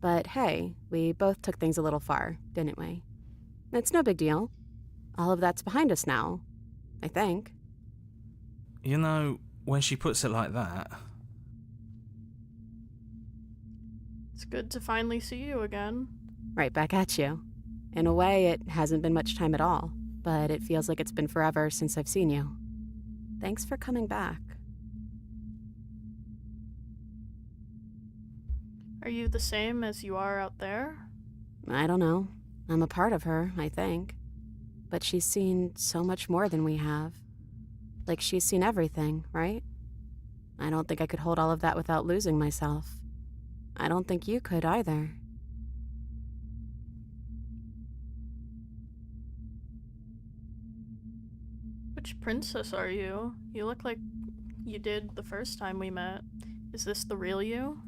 But hey, we both took things a little far, didn't we? It's no big deal. All of that's behind us now, I think. You know, when she puts it like that... It's good to finally see you again. Right back at you. In a way, it hasn't been much time at all, but it feels like it's been forever since I've seen you. Thanks for coming back. Are you the same as you are out there? I don't know. I'm a part of her, I think. But she's seen so much more than we have. Like, she's seen everything, right? I don't think I could hold all of that without losing myself. I don't think you could either. Which princess are you? You look like you did the first time we met. Is this the real you?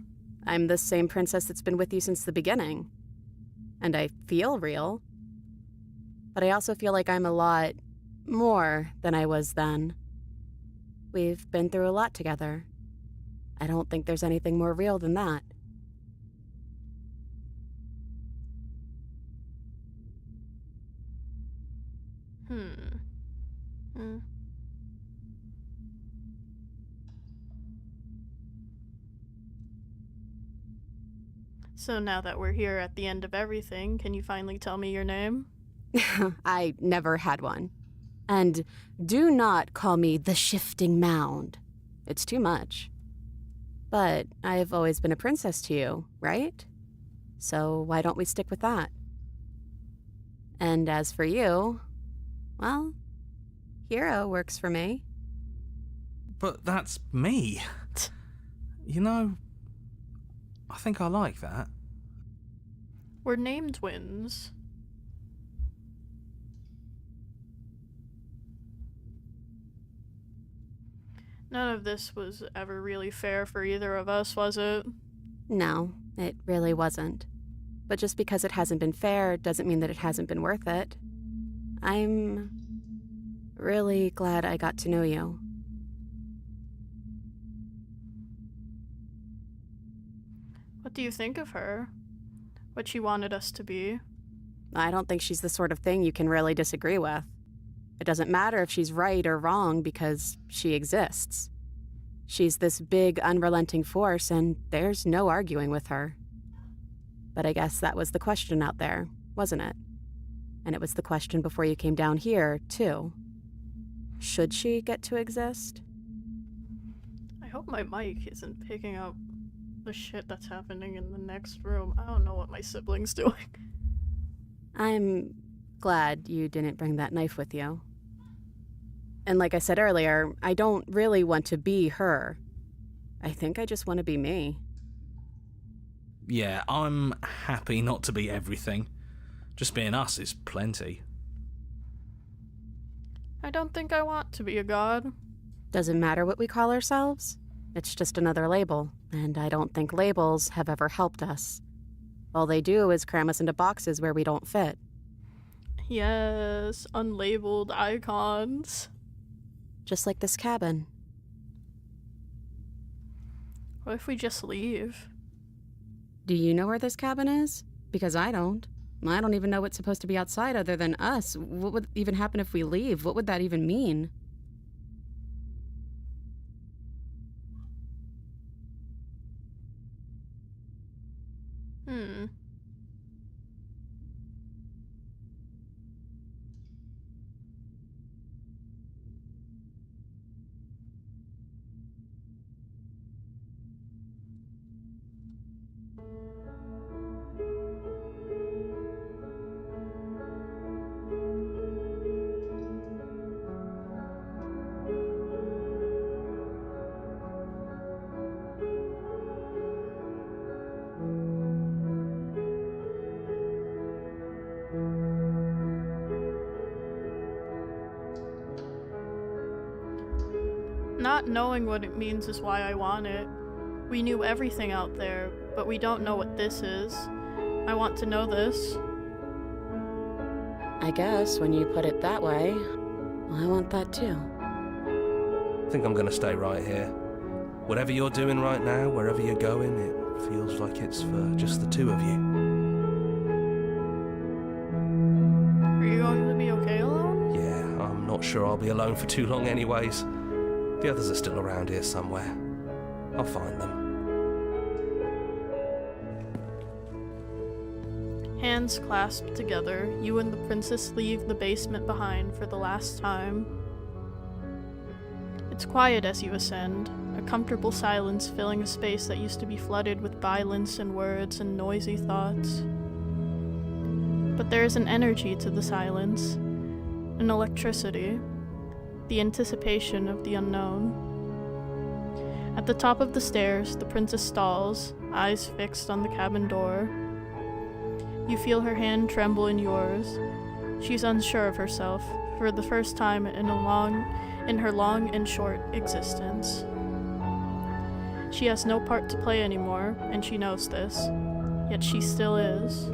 I'm the same princess that's been with you since the beginning. And I feel real. But I also feel like I'm a lot more than I was then. We've been through a lot together. I don't think there's anything more real than that. So now that we're here at the end of everything, can you finally tell me your name? I never had one. And do not call me the Shifting Mound. It's too much. But I've always been a princess to you, right? So why don't we stick with that? And as for you, well, hero works for me. But that's me. You know, I think I like that. We're name twins. None of this was ever really fair for either of us, was it? No, it really wasn't. But just because it hasn't been fair doesn't mean that it hasn't been worth it. I'm really glad I got to know you. What do you think of her? What she wanted us to be? I don't think she's the sort of thing you can really disagree with. It doesn't matter if she's right or wrong because she exists. She's this big, unrelenting force, and there's no arguing with her. But I guess that was the question out there, wasn't it? And it was the question before you came down here, too. Should she get to exist? I hope my mic isn't picking up the shit that's happening in the next room. I don't know what my sibling's doing. I'm glad you didn't bring that knife with you. And like I said earlier, I don't really want to be her. I think I just want to be me. Yeah, I'm happy not to be everything. Just being us is plenty. I don't think I want to be a god. Doesn't matter what we call ourselves. It's just another label, and I don't think labels have ever helped us. All they do is cram us into boxes where we don't fit. Yes, unlabeled icons. Just like this cabin. What if we just leave? Do you know where this cabin is? Because I don't. I don't even know what's supposed to be outside other than us. What would even happen if we leave? What would that even mean? Not knowing what it means is why I want it. We knew everything out there, but we don't know what this is. I want to know this. I guess when you put it that way, I want that too. I think I'm gonna stay right here. Whatever you're doing right now, wherever you're going, it feels like it's for just the two of you. Are you going to be okay alone? Yeah, I'm not sure I'll be alone for too long anyways. The others are still around here somewhere. I'll find them. Hands clasped together, you and the princess leave the basement behind for the last time. It's quiet as you ascend, a comfortable silence filling a space that used to be flooded with violence and words and noisy thoughts. But there is an energy to the silence, an electricity, the anticipation of the unknown. At the top of the stairs, the princess stalls, eyes fixed on the cabin door. You feel her hand tremble in yours. She's unsure of herself, for the first time in her long and short existence. She has no part to play anymore, and she knows this, yet she still is.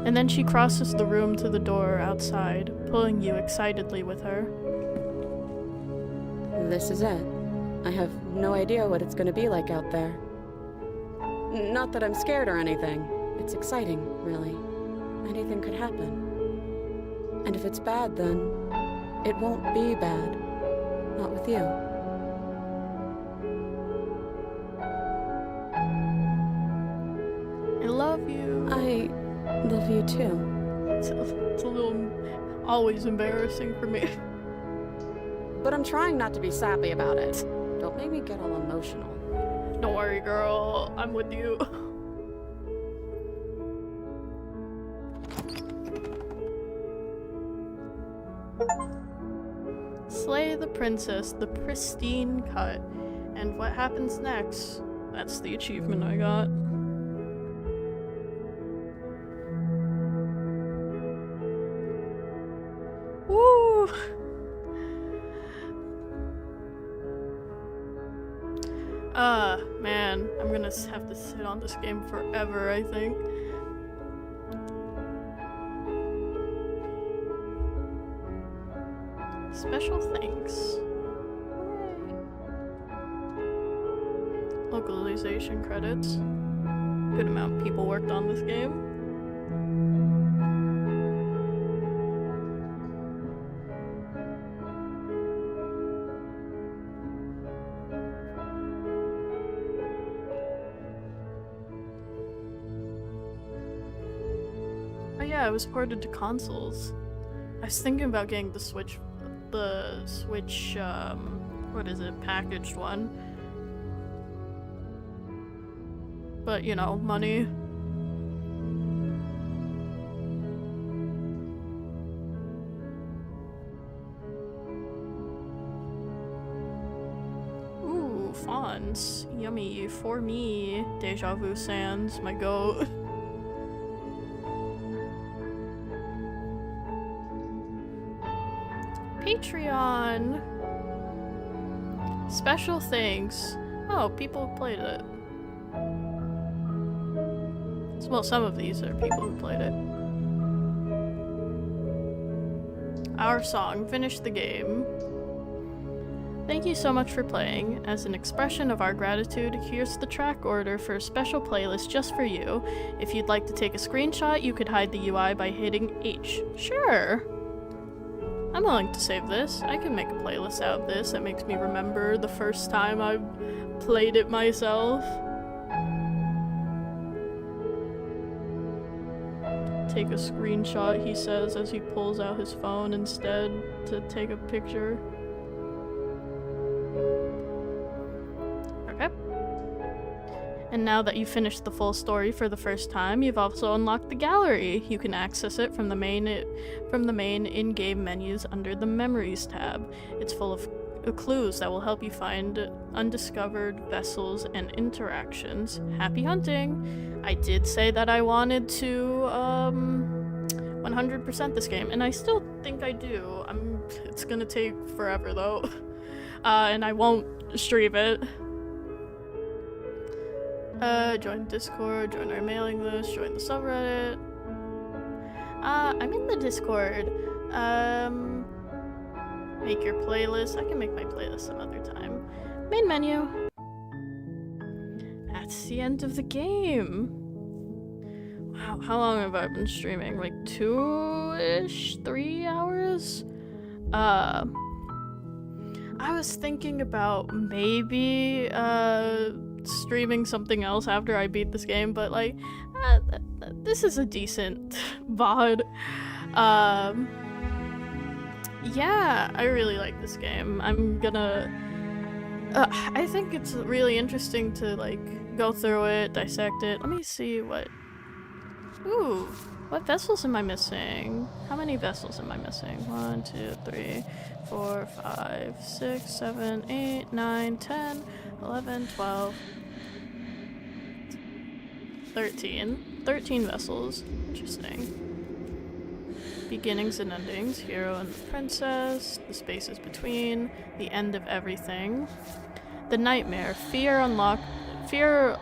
And then she crosses the room to the door outside, pulling you excitedly with her. This is it. I have no idea what it's going to be like out there. Not that I'm scared or anything. It's exciting, really. Anything could happen. And if it's bad, then it won't be bad. Not with you. I love you. I love you too. It's a little always embarrassing for me. But I'm trying not to be sappy about it. Don't make me get all emotional. Don't worry, girl. I'm with you. Slay the princess, the pristine cut. And what happens next? That's the achievement I got. Woo! Man, I'm gonna have to sit on this game forever, I think. Special thanks. Hooray. Localization credits. Good amount of people worked on this game. Oh yeah, it was ported to consoles. I was thinking about getting the Switch, what is it, packaged one. But, you know, money. Ooh, fonts. Yummy. For me. Deja Vu Sans, my goat. Patreon. Special thanks. Oh, people played it. Well, some of these are people who played it. Our song, Finish the Game. Thank you so much for playing. As an expression of our gratitude, here's the track order for a special playlist just for you. If you'd like to take a screenshot, you could hide the UI by hitting H. Sure. I'm willing to save this. I can make a playlist out of this that makes me remember the first time I played it myself. Take a screenshot, he says as he pulls out his phone instead to take a picture. Okay. And now that you've finished the full story for the first time, you've also unlocked the gallery. You can access it from the main in-game menus under the Memories tab. It's full of clues that will help you find undiscovered vessels and interactions. Happy hunting! I did say that I wanted to 100% this game, and I still think I do. It's gonna take forever though. And I won't stream it. Join Discord, join our mailing list, join the subreddit. I'm in the Discord. Make your playlist. I can make my playlist some other time. Main menu. That's the end of the game. Wow, how long have I been streaming? Like 2-ish? 3 hours? I was thinking about maybe streaming something else after I beat this game, but like, this is a decent VOD. Yeah, I really like this game. I'm gonna... I think it's really interesting to, like, go through it, dissect it. Let me see what... Ooh, what vessels am I missing? How many vessels am I missing? 1, 2, 3, 4, 5, 6, 7, 8, 9, 10, 11, 12... 13. 13 vessels. Interesting. Beginnings and endings, hero and the princess, the spaces between, the end of everything. The nightmare, fear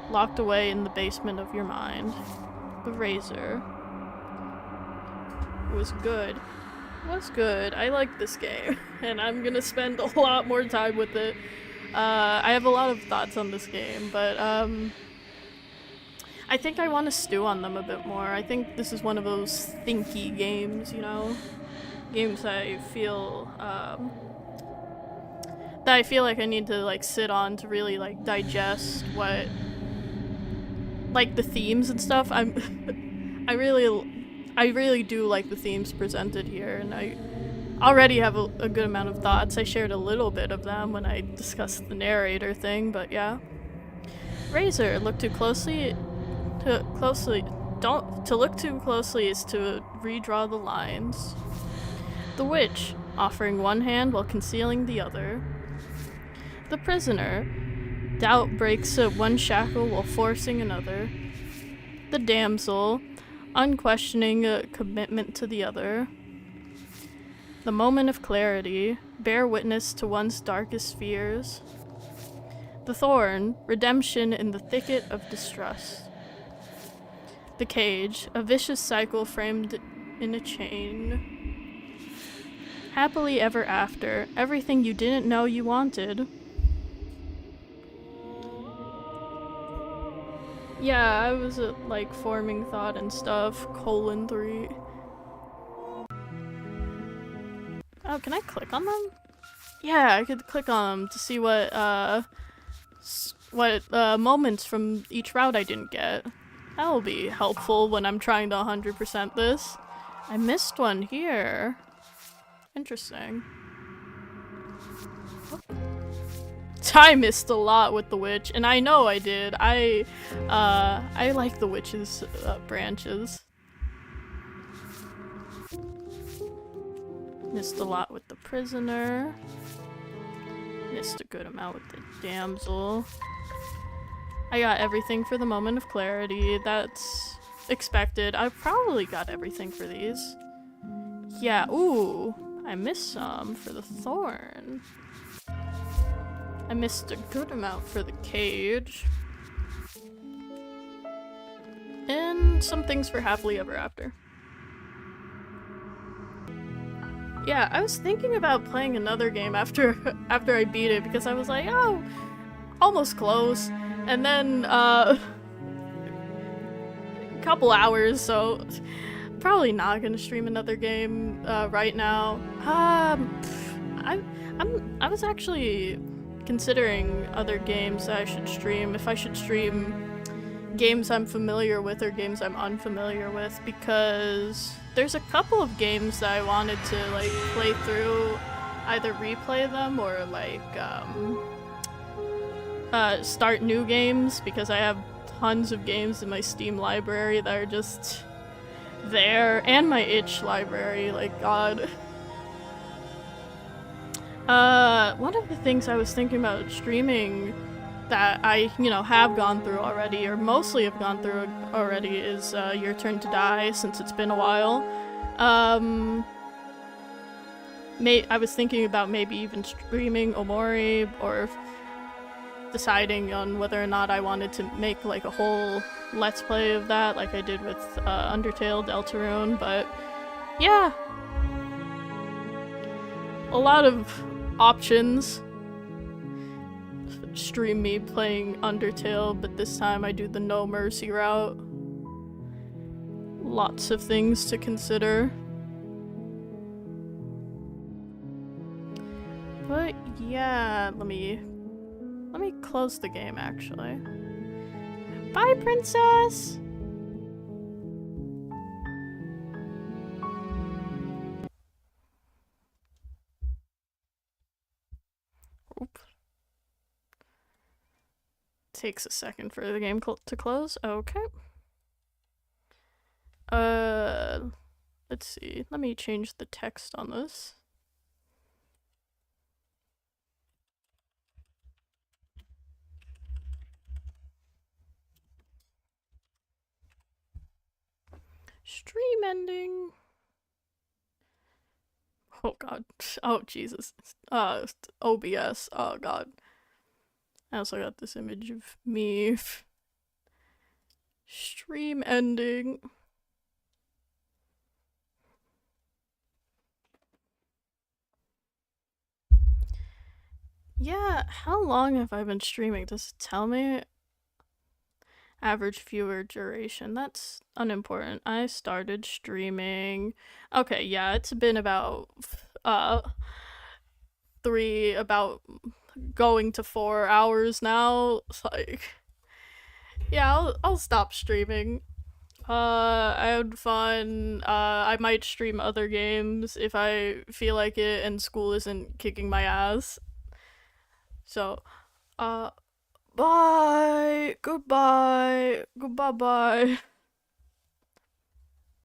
locked away in the basement of your mind. The razor. Was good. Was good. I like this game, and I'm gonna spend a lot more time with it. I have a lot of thoughts on this game, but I think I want to stew on them a bit more. I think this is one of those thinky games, you know? Games I feel, that I feel like I need to, like, sit on to really, like, digest what, like, the themes and stuff. I really do like the themes presented here, and I already have a good amount of thoughts. I shared a little bit of them when I discussed the narrator thing, but yeah. Razor, look too closely... To look too closely is to redraw the lines. The witch, offering one hand while concealing the other. The prisoner, doubt breaks one shackle while forcing another. The damsel, unquestioning commitment to the other. The moment of clarity, bear witness to one's darkest fears. The thorn, redemption in the thicket of distrust. The cage, a vicious cycle framed in a chain. Happily ever after, everything you didn't know you wanted. Yeah, I was like forming thought and stuff. 3. Oh, can I click on them? Yeah, I could click on them to see what moments from each route I didn't get. That'll be helpful when I'm trying to 100% this. I missed one here. Interesting. Oh. I missed a lot with the witch, and I know I did. I like the witch's branches. Missed a lot with the prisoner. Missed a good amount with the damsel. I got everything for the moment of clarity. That's expected. I probably got everything for these. Yeah, ooh. I missed some for the thorn. I missed a good amount for the cage. And some things for happily ever after. Yeah, I was thinking about playing another game after I beat it because I was like, oh, almost close. And then couple hours, so probably not gonna stream another game right now. I was actually considering other games that I should stream, if I should stream games I'm familiar with or games I'm unfamiliar with, because there's a couple of games that I wanted to like play through, either replay them or like start new games, because I have tons of games in my Steam library that are just there, and my itch library, like god. One of the things I was thinking about streaming that I, have gone through already, or mostly have gone through already, is Your Turn to Die, since it's been a while. I was thinking about maybe even streaming Omori, or deciding on whether or not I wanted to make like a whole let's play of that, like I did with Undertale Deltarune, but yeah. A lot of options. Stream me playing Undertale, but this time I do the No Mercy route. Lots of things to consider. But yeah, let me close the game actually. Bye, princess! Oop. Takes a second for the game to close. Okay. Let's see. Let me change the text on this. Stream ending. Oh god. Oh Jesus. OBS. Oh god. I also got this image of me. Stream ending. Yeah, how long have I been streaming? Does it tell me? Average viewer duration. That's unimportant. I started streaming. Okay, yeah, it's been about about going to 4 hours now. It's like, yeah, I'll stop streaming. I had fun. I might stream other games if I feel like it and school isn't kicking my ass. So, bye, goodbye, goodbye, bye.